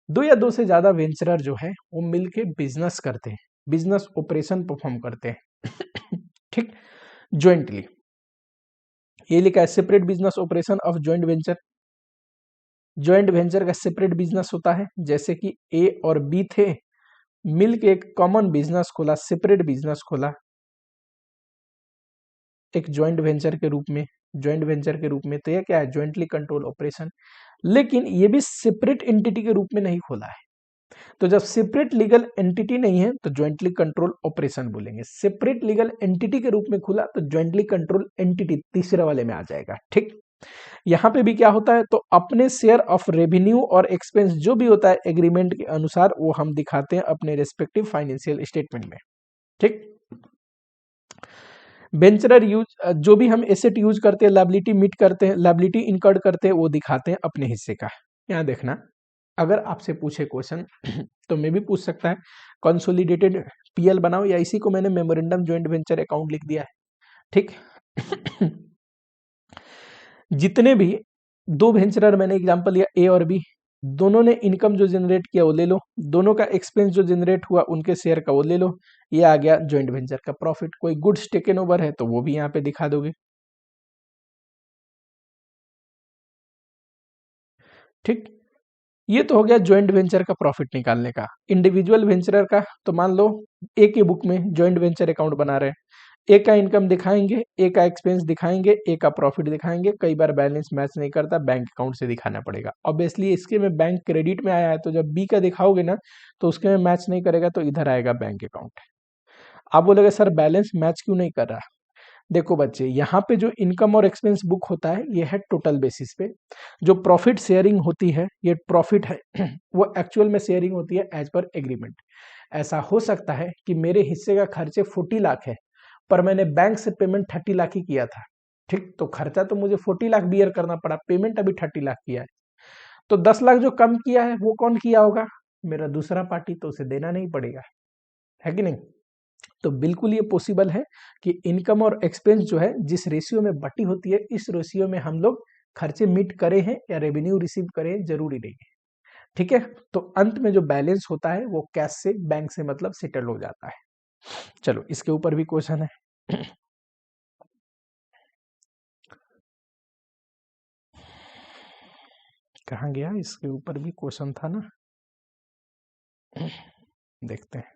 2 या 2 से ज्यादा वेंचरर जो है वो मिलके बिजनेस करते हैं, बिजनेस ऑपरेशन परफॉर्म करते हैं ठीक। ज्वाइंटली ये लिखा है separate business operation of joint venture, joint venture का सेपरेट बिजनेस होता है, जैसे कि ए और बी थे, मिल के एक कॉमन बिजनेस खोला, सेपरेट बिजनेस खोला एक ज्वाइंट वेंचर के रूप में, तो यह क्या है, ज्वाइंटली कंट्रोल ऑपरेशन। लेकिन ये भी सेपरेट एंटिटी के रूप में नहीं खोला है। तो जब सेपरेट लीगल एंटिटी नहीं है तो ज्वाइंटली कंट्रोल ऑपरेशन बोलेंगे। सेपरेट लीगल एंटिटी के रूप में खुला तो ज्वाइंटली कंट्रोल एंटिटी तीसरे वाले में आ जाएगा। ठीक, यहां पे भी क्या होता है, तो अपने शेयर ऑफ रेवेन्यू और एक्सपेंस जो भी होता है एग्रीमेंट के अनुसार वो हम दिखाते हैं अपने रेस्पेक्टिव फाइनेंशियल स्टेटमेंट में। ठीक, वेंचरर यूज, जो भी हम एसेट यूज करते हैं, लायबिलिटी मीट करते हैं, लायबिलिटी इनकर्ड करते हैं, वो दिखाते हैं अपने हिस्से का। यहां देखना, अगर आपसे पूछे क्वेश्चन तो मैं भी पूछ सकता है कंसोलिडेटेड पीएल बनाओ, या इसी को मैंने मेमोरेंडम ज्वाइंट वेंचर अकाउंट लिख दिया है। ठीक जितने भी दो वेंचरर मैंने एग्जांपल लिया ए और बी, दोनों ने इनकम जो जनरेट किया वो ले लो, दोनों का एक्सपेंस जो जनरेट हुआ उनके शेयर का वो ले लो, ये आ गया ज्वाइंट वेंचर का प्रॉफिट। कोई गुड्स टेकन ओवर है तो वो भी यहाँ पे दिखा दोगे। ठीक, ये तो हो गया ज्वाइंट वेंचर का प्रॉफिट निकालने का। इंडिविजुअल वेंचरर का तो मान लो ए के बुक में ज्वाइंट वेंचर अकाउंट बना रहे हैं, ए का इनकम दिखाएंगे, ए का एक्सपेंस दिखाएंगे, ए का प्रॉफिट दिखाएंगे। कई बार बैलेंस मैच नहीं करता, बैंक अकाउंट से दिखाना पड़ेगा। ऑब्वियसली इसके में बैंक क्रेडिट में आया है, तो जब बी का दिखाओगे ना तो उसके में मैच नहीं करेगा, तो इधर आएगा बैंक अकाउंट। आप बोलोगे सर बैलेंस मैच क्यों नहीं कर रहा? देखो बच्चे, यहाँ पे जो इनकम और एक्सपेंस बुक होता है ये है टोटल बेसिस पे। जो प्रॉफिट शेयरिंग होती है, ये प्रॉफिट है वो एक्चुअल में शेयरिंग होती है एज पर एग्रीमेंट। ऐसा हो सकता है कि मेरे हिस्से का खर्चे 40 लाख है, पर मैंने बैंक से पेमेंट 30 लाख ही किया था। ठीक, तो खर्चा तो मुझे 40 लाख बियर करना पड़ा, पेमेंट अभी 30 लाख किया है। तो 10 लाख जो कम किया है वो कौन किया होगा? मेरा दूसरा पार्टी, तो उसे देना नहीं पड़ेगा, है कि नहीं? तो बिल्कुल ये पॉसिबल है कि इनकम और एक्सपेंस जो है जिस रेशियो में बटी होती है, इस रेशियो में हम लोग खर्चे मीट करे हैं या रेवेन्यू रिसीव करें, जरूरी नहीं है। ठीक है, तो अंत में जो बैलेंस होता है वो कैश से, बैंक से मतलब सेटल हो जाता है। चलो इसके ऊपर भी क्वेश्चन है। कहाँ गया? इसके ऊपर भी क्वेश्चन था ना, देखते हैं,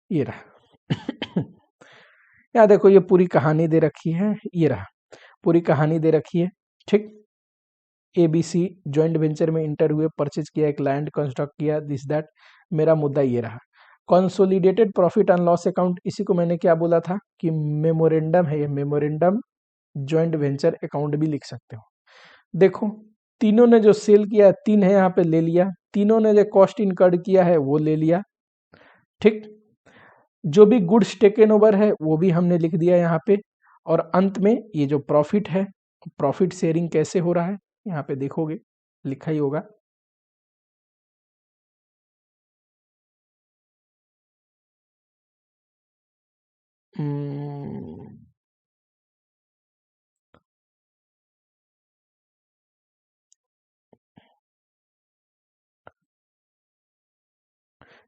ये रहा। यहाँ देखो ये पूरी कहानी दे रखी है, ये रहा पूरी कहानी दे रखी है। ठीक, ABC जॉइंट वेंचर में इंटर हुए, परचेज किया, एक लैंड कंस्ट्रक्ट किया, दिस दैट। मेरा मुद्दा ये रहा, consolidated profit and loss account, इसी को मैंने क्या बोला था कि मेमोरेंडम है, ये मेमोरेंडम जॉइंट वेंचर अकाउंट भी लिख सकते हो। देखो तीनों ने जो सेल किया, 3 है यहाँ पे, ले लिया। तीनों ने जो कॉस्ट इनकर्ड किया है वो ले लिया। ठीक, जो भी गुड्स टेकन ओवर है वो भी हमने लिख दिया यहाँ पे। और अंत में ये जो प्रॉफिट है, प्रॉफिट शेयरिंग कैसे हो रहा है यहाँ पे देखोगे, लिखा ही होगा।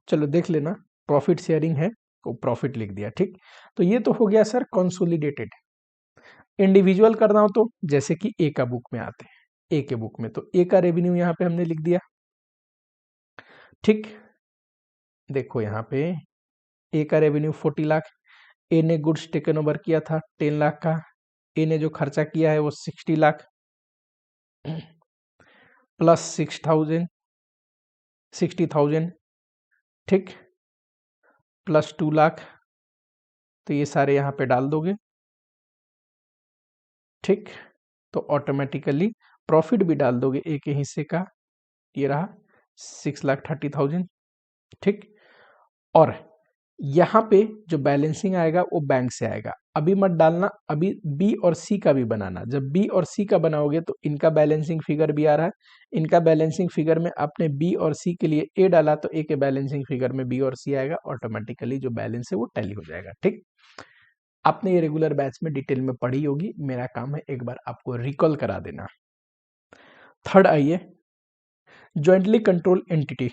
चलो देख लेना, प्रॉफिट शेयरिंग है तो प्रॉफिट लिख दिया। ठीक, तो ये तो हो गया सर कंसोलिडेटेड। इंडिविजुअल करना हो तो जैसे कि ए का बुक में आते हैं, ए के बुक में तो ए का रेवेन्यू यहाँ पे हमने लिख दिया। ठीक, देखो यहाँ पे ए का रेवेन्यू 40 लाख, ए ने गुड्स टेकन ओवर किया था 10 लाख का, ए ने जो खर्चा किया है वो 60 लाख प्लस 60,000, ठीक, प्लस 2 लाख, तो ये सारे यहाँ पे डाल दोगे। ठीक, तो ऑटोमेटिकली प्रॉफिट भी डाल दोगे ए के हिस्से का, ये रहा 6,30,000। ठीक, और यहाँ पे जो बैलेंसिंग आएगा वो बैंक से आएगा, अभी मत डालना, अभी बी और सी का भी बनाना। जब बी और सी का बनाओगे तो इनका बैलेंसिंग फिगर भी आ रहा है, इनका बैलेंसिंग फिगर में आपने बी और सी के लिए ए डाला तो ए के बैलेंसिंग फिगर में बी और सी आएगा, ऑटोमेटिकली जो बैलेंस है वो टैली हो जाएगा। ठीक, आपने ये रेगुलर बैच में डिटेल में पढ़ी होगी, मेरा काम है एक बार आपको रिकॉल करा देना। थर्ड आइए, ज्वाइंटली कंट्रोल एंटिटी।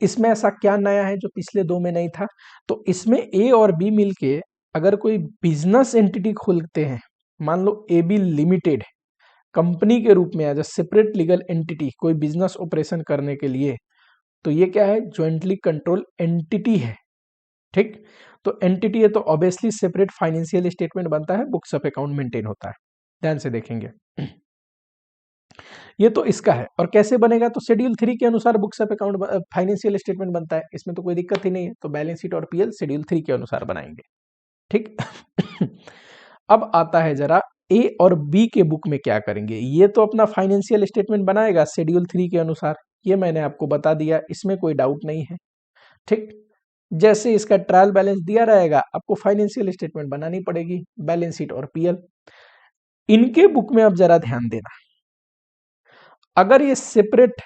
इसमें ऐसा क्या नया है जो पिछले 2 में नहीं था? तो इसमें ए और बी मिलके अगर कोई बिजनेस एंटिटी खोलते हैं, मान लो ए बी लिमिटेड कंपनी के रूप में as a separate legal entity कोई बिजनेस ऑपरेशन करने के लिए, तो ये क्या है, ज्वाइंटली कंट्रोल एंटिटी है। ठीक, तो एंटिटी है तो ऑब्वियसली सेपरेट फाइनेंशियल स्टेटमेंट बनता है, बुक्स ऑफ अकाउंट मेंटेन होता है। ध्यान से देखेंगे, ये तो इसका है। और कैसे बनेगा, तो शेड्यूल 3 के अनुसार books of account financial statement बनता है, इसमें तो कोई दिक्कत ही नहीं है। तो बैलेंस शीट और पीएल शेड्यूल 3 के अनुसार बनाएंगे। ठीक अब आता है जरा ए और बी के बुक में क्या करेंगे। ये तो अपना फाइनेंशियल स्टेटमेंट बनाएगा शेड्यूल 3 के अनुसार, ये मैंने आपको बता दिया, इसमें कोई डाउट नहीं है। ठीक, जैसे इसका ट्रायल बैलेंस दिया रहेगा, आपको फाइनेंशियल स्टेटमेंट बनानी पड़ेगी, बैलेंस शीट और पीएल। इनके बुक में अब जरा ध्यान देना, अगर ये सेपरेट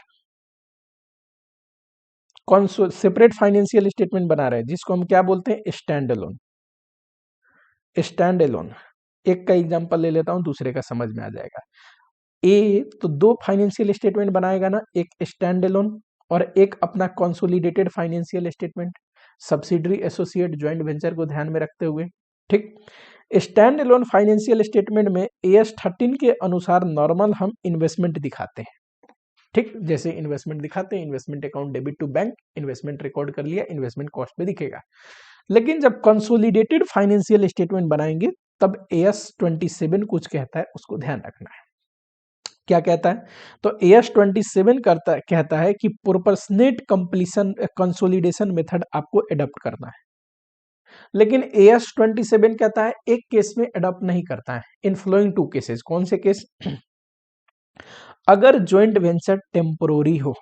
सेपरेट फाइनेंशियल स्टेटमेंट बना रहे हैं, जिसको हम क्या बोलते हैं, स्टैंड अलोन। स्टैंड अलोन, एक का एग्जांपल ले लेता हूं, दूसरे का समझ में आ जाएगा। ए तो दो फाइनेंशियल स्टेटमेंट बनाएगा ना, एक स्टैंड अलोन और एक अपना consolidated financial statement, subsidiary, associate, joint venture को ध्यान में रखते हुए। ठीक, स्टैंड अलोन फाइनेंशियल स्टेटमेंट में AS 13 के अनुसार नॉर्मल हम इन्वेस्टमेंट दिखाते हैं। ठीक, जैसे इन्वेस्टमेंट दिखाते हैं, investment account debit to bank, investment record कर लिया, इन्वेस्टमेंट कॉस्ट पे दिखेगा। लेकिन जब कंसोलिडेटेड फाइनेंशियल स्टेटमेंट बनाएंगे तब AS 27 कुछ कहता है, उसको ध्यान रखना है। क्या कहता है, तो AS 27 कहता है कि प्रोपोर्शनेट कंप्लीशन कंसोलिडेशन मेथड आपको एडॉप्ट करना है। लेकिन AS 27 कहता है एक केस में एडॉप्ट नहीं करता है, इन फ्लोइंग 2 केसेस। कौन से केस, अगर ज्वाइंट वेंचर टेम्पोररी हो,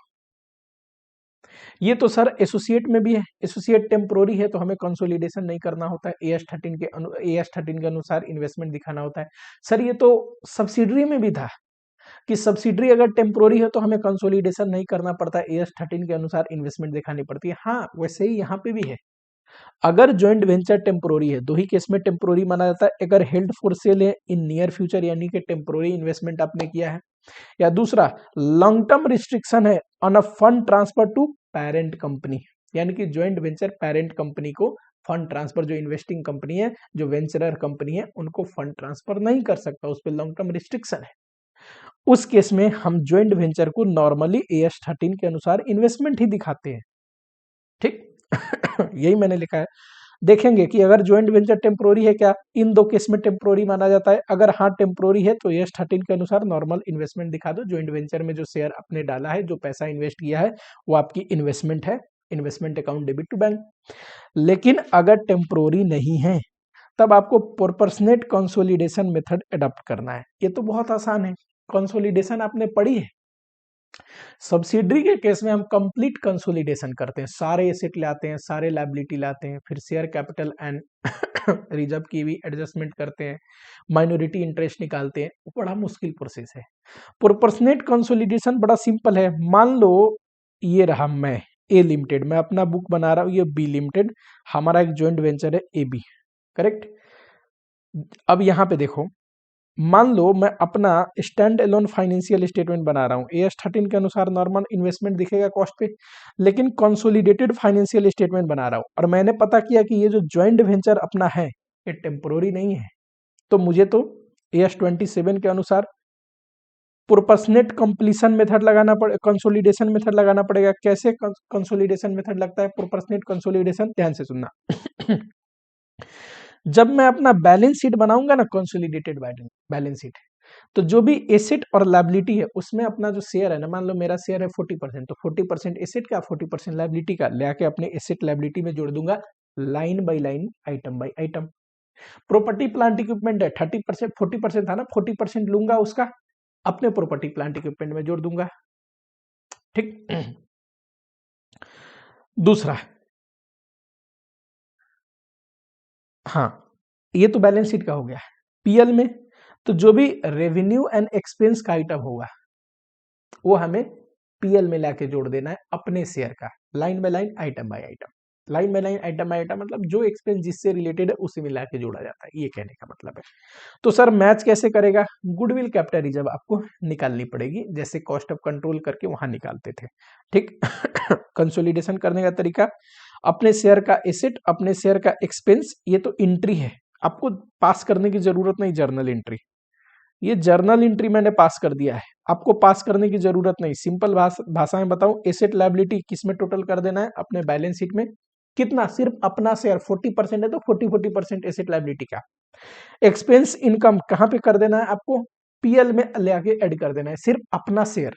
ये तो सर एसोसिएट में भी है, एसोसिएट टेम्पोररी है तो हमें कंसोलिडेशन नहीं करना होता है, AS 13 के अनुसार इन्वेस्टमेंट दिखाना होता है। सर ये तो सब्सिडरी में भी था कि सब्सिडरी अगर टेम्पोररी है तो हमें कंसोलिडेशन नहीं करना पड़ता, AS 13 के अनुसार इन्वेस्टमेंट दिखानी पड़ती है। हाँ, वैसे ही यहाँ पे भी है, अगर ज्वाइंट वेंचर टेम्पोररी है, दो ही केस में टेम्पोररी माना जाता है, अगर हेल्ड फॉर सेल है इन नियर फ्यूचर, यानी कि टेम्पोररी इन्वेस्टमेंट आपने किया है, या दूसरा लॉन्ग टर्म रिस्ट्रिक्शन है on a fund transfer to parent company, यानी कि ज्वाइंट वेंचर पेरेंट कंपनी को फंड ट्रांसफर, जो इन्वेस्टिंग कंपनी है, जो वेंचरर कंपनी है, उनको फंड ट्रांसफर नहीं कर सकता, उस पर लॉन्ग टर्म रिस्ट्रिक्शन है। उस केस में हम ज्वाइंट वेंचर को नॉर्मली AS 13 के अनुसार इन्वेस्टमेंट ही दिखाते हैं। ठीक यही मैंने लिखा है। देखेंगे कि अगर ज्वाइंट वेंचर टेम्पोररी है क्या, इन दो केस में टेम्पोररी माना जाता है। अगर हाँ टेम्पोररी है तो AS 13 के अनुसार नॉर्मल इन्वेस्टमेंट दिखा दो, ज्वाइंट वेंचर में जो शेयर आपने डाला है, जो पैसा इन्वेस्ट किया है, वो आपकी इन्वेस्टमेंट है, investment account debit to bank. लेकिन अगर टेम्पोररी नहीं है तब आपको प्रोपोर्शनेट कंसोलिडेशन मेथड अडॉप्ट करना है। ये तो बहुत आसान है, कंसोलिडेशन आपने पढ़ी है। सब्सिडरी के केस में हम कंप्लीट कंसोलिडेशन करते हैं, सारे एसेट लाते हैं, सारे लायबिलिटी लाते हैं, फिर शेयर कैपिटल एंड रिजर्व की भी एडजस्टमेंट करते हैं, माइनॉरिटी इंटरेस्ट निकालते हैं। बड़ा मुश्किल प्रोसेस है। प्रोपोर्शनेट कंसोलिडेशन बड़ा सिंपल है। मान लो ये रहा मैं ए लिमिटेड, मैं अपना बुक बना रहा हूं, ये बी लिमिटेड, हमारा एक ज्वाइंट वेंचर है AB, करेक्ट। अब यहां पे देखो, मान लो मैं अपना स्टैंड अलोन फाइनेंशियल स्टेटमेंट बना रहा हूँ, AS 13 के अनुसार नॉर्मल इन्वेस्टमेंट दिखेगा कॉस्ट पे, लेकिन कंसोलिडेटेड फाइनेंशियल स्टेटमेंट बना रहा हूँ और मैंने पता किया कि ये जो ज्वाइंट वेंचर अपना है ये टेम्पोररी नहीं है, तो मुझे तो AS 27 के अनुसार प्रोपोर्शनेट कंप्लीशन मेथड लगाना पड़े, कंसोलिडेशन मेथड लगाना पड़ेगा। कैसे कंसोलिडेशन मेथड लगता है, प्रोपोर्शनेट कंसोलिडेशन, ध्यान से सुनना। जब मैं अपना बैलेंस शीट बनाऊंगा ना, कंसोलिडेटेड बैलेंस शीट, तो जो भी एसेट और लायबिलिटी है उसमें अपना जो शेयर है ना, मान लो मेरा शेयर है 40%, तो 40% एसेट का, 40% लायबिलिटी का लेके अपने एसेट लायबिलिटी में जोड़ दूंगा, line by line, item by item. Property plant equipment है 30%, 40% था ना, 40% लूंगा उसका, अपने प्रॉपर्टी प्लांट इक्विपमेंट में जोड़ दूंगा। ठीक दूसरा, हाँ, ये तो बैलेंस शीट का हो गया। पीएल में तो जो भी रेवेन्यू एंड एक्सपेंस का आइटम होगा वो हमें पीएल में लाके जोड़ देना है अपने शेयर का, line by line, item by item. Line by line, item by item मतलब जो एक्सपेंस जिससे रिलेटेड है उसी में लाके जोड़ा जाता है, ये कहने का मतलब है। तो सर मैच कैसे करेगा, गुडविल कैपिटल रिजर्व आपको निकालनी पड़ेगी, जैसे कॉस्ट ऑफ कंट्रोल करके वहां निकालते थे। ठीक कंसोलिडेशन करने का तरीका, अपने शेयर का एसेट, अपने शेयर का एक्सपेंस, ये तो एंट्री है, आपको पास करने की जरूरत नहीं, जर्नल एंट्री। ये जर्नल एंट्री मैंने पास कर दिया है, आपको पास करने की जरूरत नहीं। सिंपल भाषा में बताऊं, एसेट लायबिलिटी किस में टोटल कर देना है, अपने बैलेंस शीट में। कितना? सिर्फ अपना शेयर 40% है तो 40% एसेट लायबिलिटी का। एक्सपेंस इनकम कहां पे कर देना है आपको? पीएल में ले आके ऐड कर देना है, सिर्फ अपना share.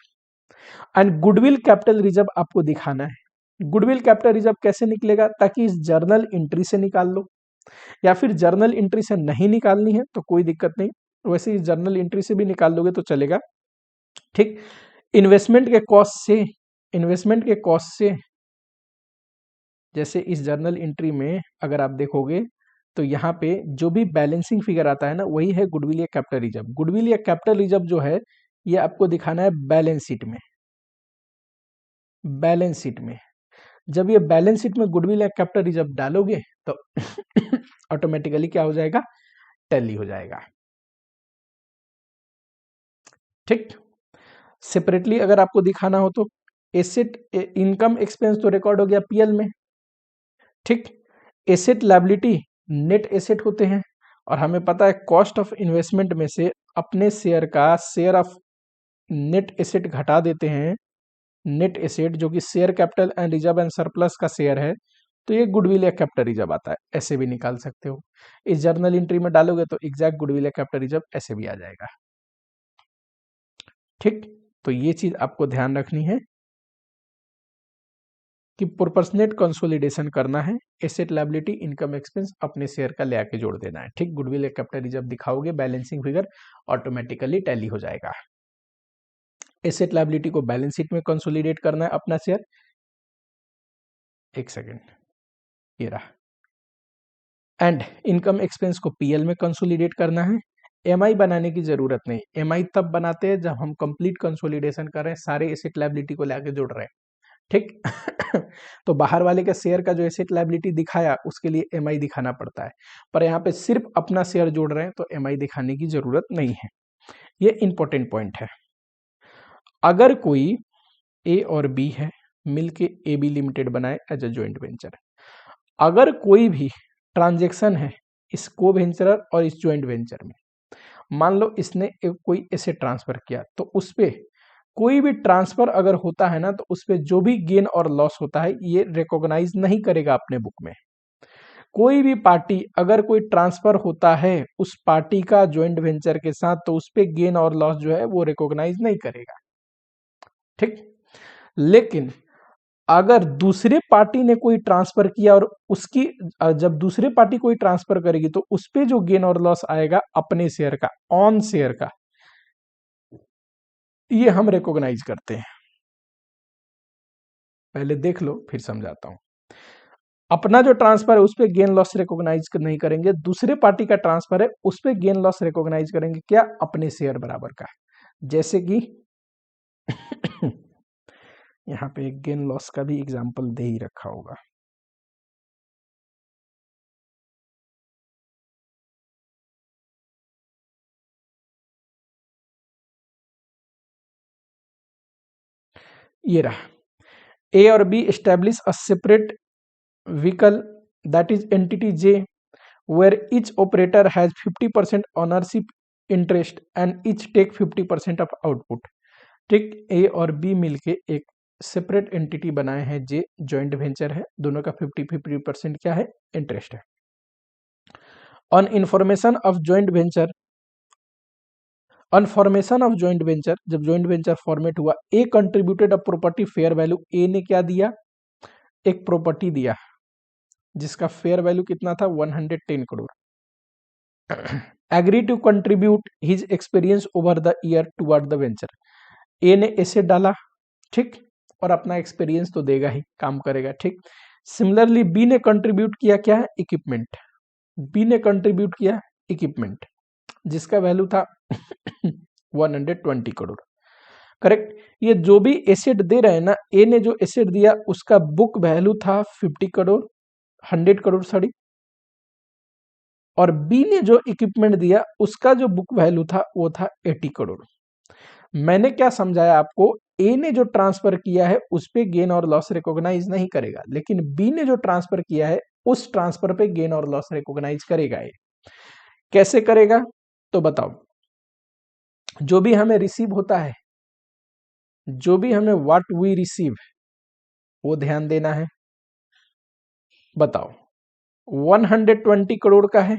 And goodwill capital reserve आपको दिखाना है। गुडविल कैपिटल रिजर्व कैसे निकलेगा? ताकि इस जर्नल एंट्री से निकाल लो, या फिर जर्नल एंट्री से नहीं निकालनी है तो कोई दिक्कत नहीं, वैसे इस जर्नल एंट्री से भी निकाल लोगे तो चलेगा। ठीक, इन्वेस्टमेंट के कॉस्ट से जैसे इस जर्नल एंट्री में अगर आप देखोगे तो यहाँ पे जो भी बैलेंसिंग फिगर आता है ना, वही है गुडविल या कैपिटल रिजर्व। गुडविल या कैपिटल रिजर्व जो है ये आपको दिखाना है बैलेंस शीट में। बैलेंस शीट में जब ये बैलेंस शीट में गुडविल या कैपिटल रिजर्व डालोगे तो ऑटोमेटिकली क्या हो जाएगा? टैली हो जाएगा। ठीक, सेपरेटली अगर आपको दिखाना हो तो एसेट इनकम एक्सपेंस तो रिकॉर्ड हो गया पीएल में। ठीक, एसेट लायबिलिटी नेट एसेट होते हैं, और हमें पता है कॉस्ट ऑफ इन्वेस्टमेंट में से अपने शेयर का शेयर ऑफ नेट एसेट घटा देते हैं। नेट एसेट जो कि share capital and reserve and surplus का शेयर है, तो ये गुडविल या कैपिटल रिजर्व आता है। ऐसे भी निकाल सकते हो, इस जर्नल एंट्री में डालोगे तो एग्जैक्ट गुडविल या कैपिटल रिजर्व ऐसे भी आ जाएगा। ठीक, तो ये चीज आपको ध्यान रखनी है कि प्रोपोर्शनेट कंसोलिडेशन करना है। एसेट लायबिलिटी इनकम एक्सपेंस अपने शेयर का ले आके जोड़ देना है। ठीक, गुडविल या कैपिटल रिजर्व दिखाओगे, बैलेंसिंग फिगर ऑटोमेटिकली टैली हो जाएगा। एसेट लायबिलिटी को बैलेंस शीट में कंसोलिडेट करना है अपना शेयर। एक सेकेंड, ये रहा। एंड इनकम एक्सपेंस को पीएल में कंसोलिडेट करना है। एमआई बनाने की जरूरत नहीं, एमआई तब बनाते हैं जब हम कंप्लीट कंसोलिडेशन कर रहे हैं, सारे एसेट लायबिलिटी को लेके जोड़ रहे हैं। ठीक तो बाहर वाले के शेयर का जो एसेट लायबिलिटी दिखाया उसके लिए एमआई दिखाना पड़ता है, पर यहाँ पे सिर्फ अपना शेयर जोड़ रहे हैं तो एमआई दिखाने की जरूरत नहीं है। ये इंपॉर्टेंट पॉइंट है। अगर कोई ए और बी है, मिलके ए बी लिमिटेड बनाए एज अ ज्वाइंट वेंचर, अगर कोई भी ट्रांजेक्शन है इस को वेंचर और इस ज्वाइंट वेंचर में, मान लो इसने कोई एसेट ट्रांसफर किया, तो उस पे कोई भी ट्रांसफर अगर होता है ना, तो उस पे जो भी गेन और लॉस होता है ये रिकॉग्नाइज नहीं करेगा अपने बुक में। कोई भी पार्टी अगर कोई ट्रांसफर होता है उस पार्टी का ज्वाइंट वेंचर के साथ, तो उस पे गेन और लॉस जो है वो रिकॉग्नाइज नहीं करेगा। ठीक, लेकिन अगर दूसरे पार्टी ने कोई ट्रांसफर किया और उसकी जब दूसरे पार्टी कोई ट्रांसफर करेगी तो उस पे जो गेन और लॉस आएगा अपने शेयर का, ऑन शेयर का, ये हम रिकॉग्नाइज करते हैं। पहले देख लो फिर समझाता हूं। अपना जो ट्रांसफर है उस पे गेन लॉस रिकॉग्नाइज नहीं करेंगे, दूसरे पार्टी का ट्रांसफर है उस पे गेन लॉस रिकॉग्नाइज करेंगे। क्या? अपने शेयर बराबर का। जैसे कि यहाँ पे एक गेन लॉस का भी एग्जांपल दे ही रखा होगा। ये रहा, ए और B establish a separate vehicle, that is entity J, where each operator has 50% ownership interest and each take 50% of output। ठीक, ए और बी मिलके एक सेपरेट एंटिटी बनाए हैं जे, जॉइंट वेंचर है, दोनों का 50-50% क्या है? इंटरेस्ट है। On information of joint venture, on formation of joint venture, जब जॉइंट वेंचर फॉर्मेट हुआ, A contributed a property fair value, A ने क्या दिया? एक प्रॉपर्टी दिया जिसका फेयर वैल्यू कितना था? 110 crore. Agree to contribute his experience over the year toward the venture, A ने एसेट डाला, ठीक, और अपना एक्सपीरियंस तो देगा ही, काम करेगा। ठीक, सिमिलरली बी ने कंट्रीब्यूट किया क्या है? इक्विपमेंट। बी ने कंट्रीब्यूट किया इक्विपमेंट जिसका वैल्यू था 120 करोड़। करेक्ट, ये जो भी एसेट दे रहे हैं ना, ए ने जो एसेट दिया उसका बुक वैल्यू था 50 करोड़, 100 करोड़ सॉरी, और बी ने जो इक्विपमेंट दिया उसका जो बुक वैल्यू था वो था 80 करोड़। मैंने क्या समझाया आपको? ए ने जो ट्रांसफर किया है उस पे गेन और लॉस रिकॉग्नाइज नहीं करेगा, लेकिन बी ने जो ट्रांसफर किया है उस ट्रांसफर पे गेन और लॉस रिकॉग्नाइज करेगा। ये कैसे करेगा तो बताओ। जो भी हमें रिसीव होता है, जो भी हमें व्हाट वी रिसीव, वो ध्यान देना है। बताओ 120 करोड़ का है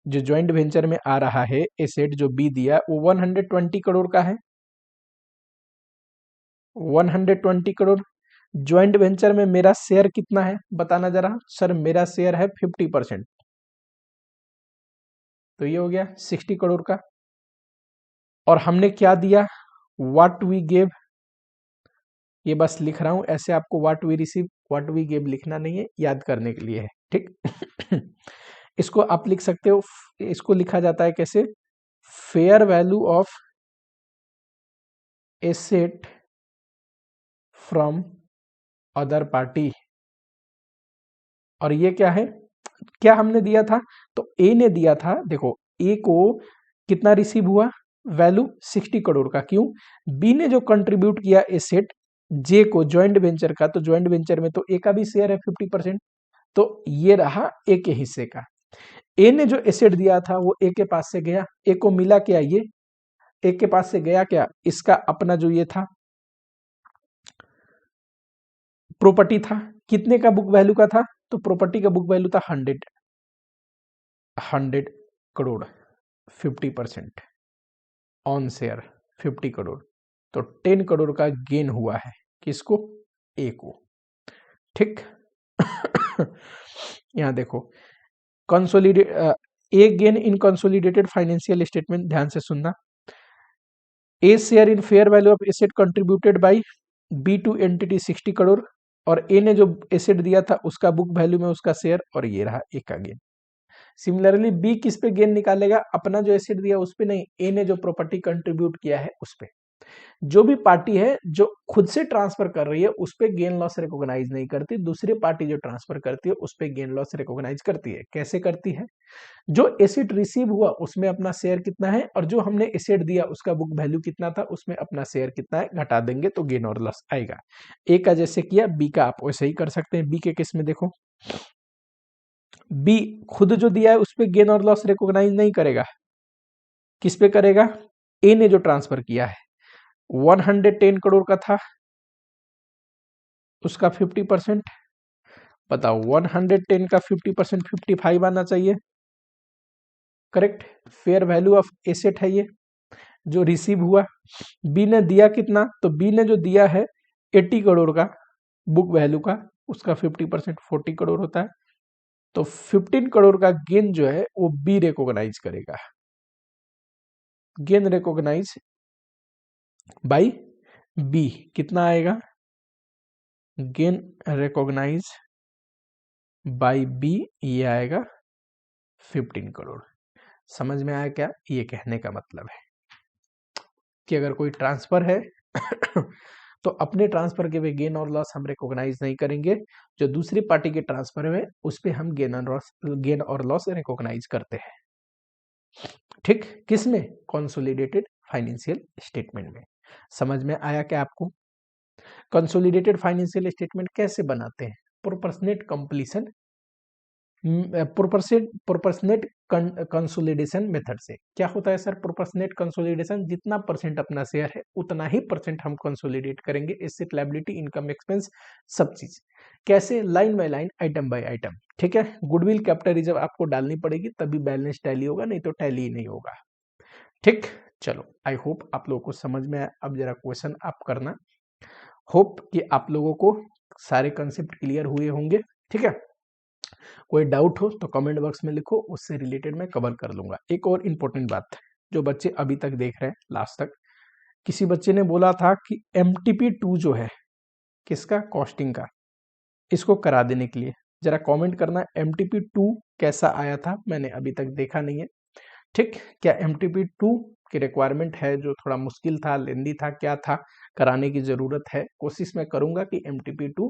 जो ज्वाइंट वेंचर में आ रहा है, एसेट जो बी दिया वो 120 करोड़ का है। 120 करोड़। ज्वाइंट वेंचर में मेरा शेयर कितना है बताना जरा। सर मेरा शेयर है 50%, तो ये हो गया 60 करोड़ का। और हमने क्या दिया, व्हाट वी गेव, ये बस लिख रहा हूं ऐसे, आपको what we receive what we gave लिखना नहीं है, याद करने के लिए है, ठीक। इसको आप लिख सकते हो, इसको लिखा जाता है कैसे, fair value of asset from other party. और ये क्या है, क्या हमने दिया था, तो ए ने दिया था, देखो ए को कितना रिसीव हुआ, वैल्यू 60 करोड़ का। क्यों, बी ने जो कंट्रीब्यूट किया एसेट जे को ज्वाइंट वेंचर का, तो ज्वाइंट वेंचर में तो ए का भी शेयर है 50%, तो ये रहा ए के हिस्से का। ए ने जो एसेट दिया था वो ए के पास से गया, ए को मिला क्या, ये ए के पास से गया क्या, इसका अपना जो ये था प्रॉपर्टी था, कितने का बुक वैल्यू का था, तो प्रॉपर्टी का बुक वैल्यू था 100 करोड़, 50% ऑन शेयर 50 करोड़, तो 10 करोड़ का गेन हुआ है, किसको, ए को, ठीक। यहां देखो consolidate A gain in consolidated financial statement, ध्यान से सुनना। A share in fair value of asset contributed by B to entity 60 crore, और ए ने जो एसेट दिया था उसका बुक वैल्यू में उसका शेयर, और ये रहा ए का गेन। सिमिलरली बी किस पे गेन निकालेगा, अपना जो एसेट दिया उस पे नहीं, ए ने जो प्रॉपर्टी कंट्रीब्यूट किया है उस पे। जो भी पार्टी है जो खुद से ट्रांसफर कर रही है उस पे गेन लॉस रिकॉग्नाइज नहीं करती, दूसरी पार्टी जो ट्रांसफर करती है उस पे गेन लॉस रिकॉग्नाइज करती है। कैसे करती है, जो एसेट रिसीव हुआ उसमें अपना शेयर कितना है, और जो हमने एसेट दिया उसका बुक वैल्यू कितना था, उसमें अपना शेयर कितना है घटा देंगे तो गेन और लॉस आएगा। ए का जैसे किया, बी का आप वैसे ही कर सकते हैं। बी के केस में देखो, बी खुद जो दिया है उस पे गेन और लॉस रिकॉग्नाइज नहीं करेगा, किस पे करेगा, ए ने जो ट्रांसफर किया है 110 करोड़ का था उसका 50%, बताओ 110 का 50% 55 आना चाहिए, correct. Fair value of asset है ये जो रिसीव हुआ। बी ने दिया कितना, तो बी ने जो दिया है 80 करोड़ का बुक वैल्यू का, उसका 50% 40 करोड़ होता है, तो 15 करोड़ का गेन जो है वो बी रिकॉग्नाइज करेगा, गेन रिकॉग्नाइज बाय बी, कितना आएगा, गेन रिकॉग्नाइज बाय बी, ये आएगा 15 करोड़। समझ में आया क्या, ये कहने का मतलब है कि अगर कोई ट्रांसफर है तो अपने ट्रांसफर के वे गेन और लॉस हम रिकॉग्नाइज नहीं करेंगे, जो दूसरी पार्टी के ट्रांसफर में उस पे हम गेन और लॉस रिकॉग्नाइज करते हैं, ठीक। किसमें, कंसोलिडेटेड फाइनेंशियल स्टेटमेंट में। समझ में आया क्या आपको, कंसोलिडेटेड फाइनेंशियल स्टेटमेंट कैसे बनाते हैं, proportionate completion, proportionate consolidation method से। क्या होता है सर प्रोपोर्शनेट कंसोलिडेशन, जितना परसेंट अपना शेयर है उतना ही परसेंट हम कंसोलिडेट करेंगे, एसेट लायबिलिटी इनकम एक्सपेंस सब चीज। कैसे, line by line, item by item, ठीक है। गुडविल कैपिटल रिजर्व आपको डालनी पड़ेगी तभी बैलेंस टैली होगा, नहीं तो टैली ही नहीं होगा, ठीक। चलो आई होप आप लोगों को समझ में आया। अब जरा क्वेश्चन आप करना, होप कि आप लोगों को सारे कंसेप्ट क्लियर हुए होंगे, ठीक है। कोई डाउट हो तो कमेंट बॉक्स में लिखो, उससे रिलेटेड मैं कवर कर लूंगा। एक और इम्पोर्टेंट बात, जो बच्चे अभी तक देख रहे हैं लास्ट तक, किसी बच्चे ने बोला था कि MTP2 जो है किसका, कॉस्टिंग का, इसको करा देने के लिए जरा कमेंट करना MTP2 कैसा आया था, मैंने अभी तक देखा नहीं है, ठीक। क्या MTP2 की रिक्वायरमेंट है, जो थोड़ा मुश्किल था, लेंदी था, क्या था, कराने की जरूरत है, कोशिश मैं करूंगा कि MTP2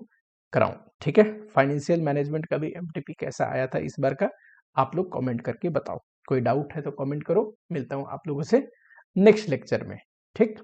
कराऊं, ठीक है। फाइनेंशियल मैनेजमेंट का भी MTP कैसा आया था इस बार का, आप लोग कमेंट करके बताओ। कोई डाउट है तो कमेंट करो, मिलता हूं आप लोगों से नेक्स्ट लेक्चर में, ठीक।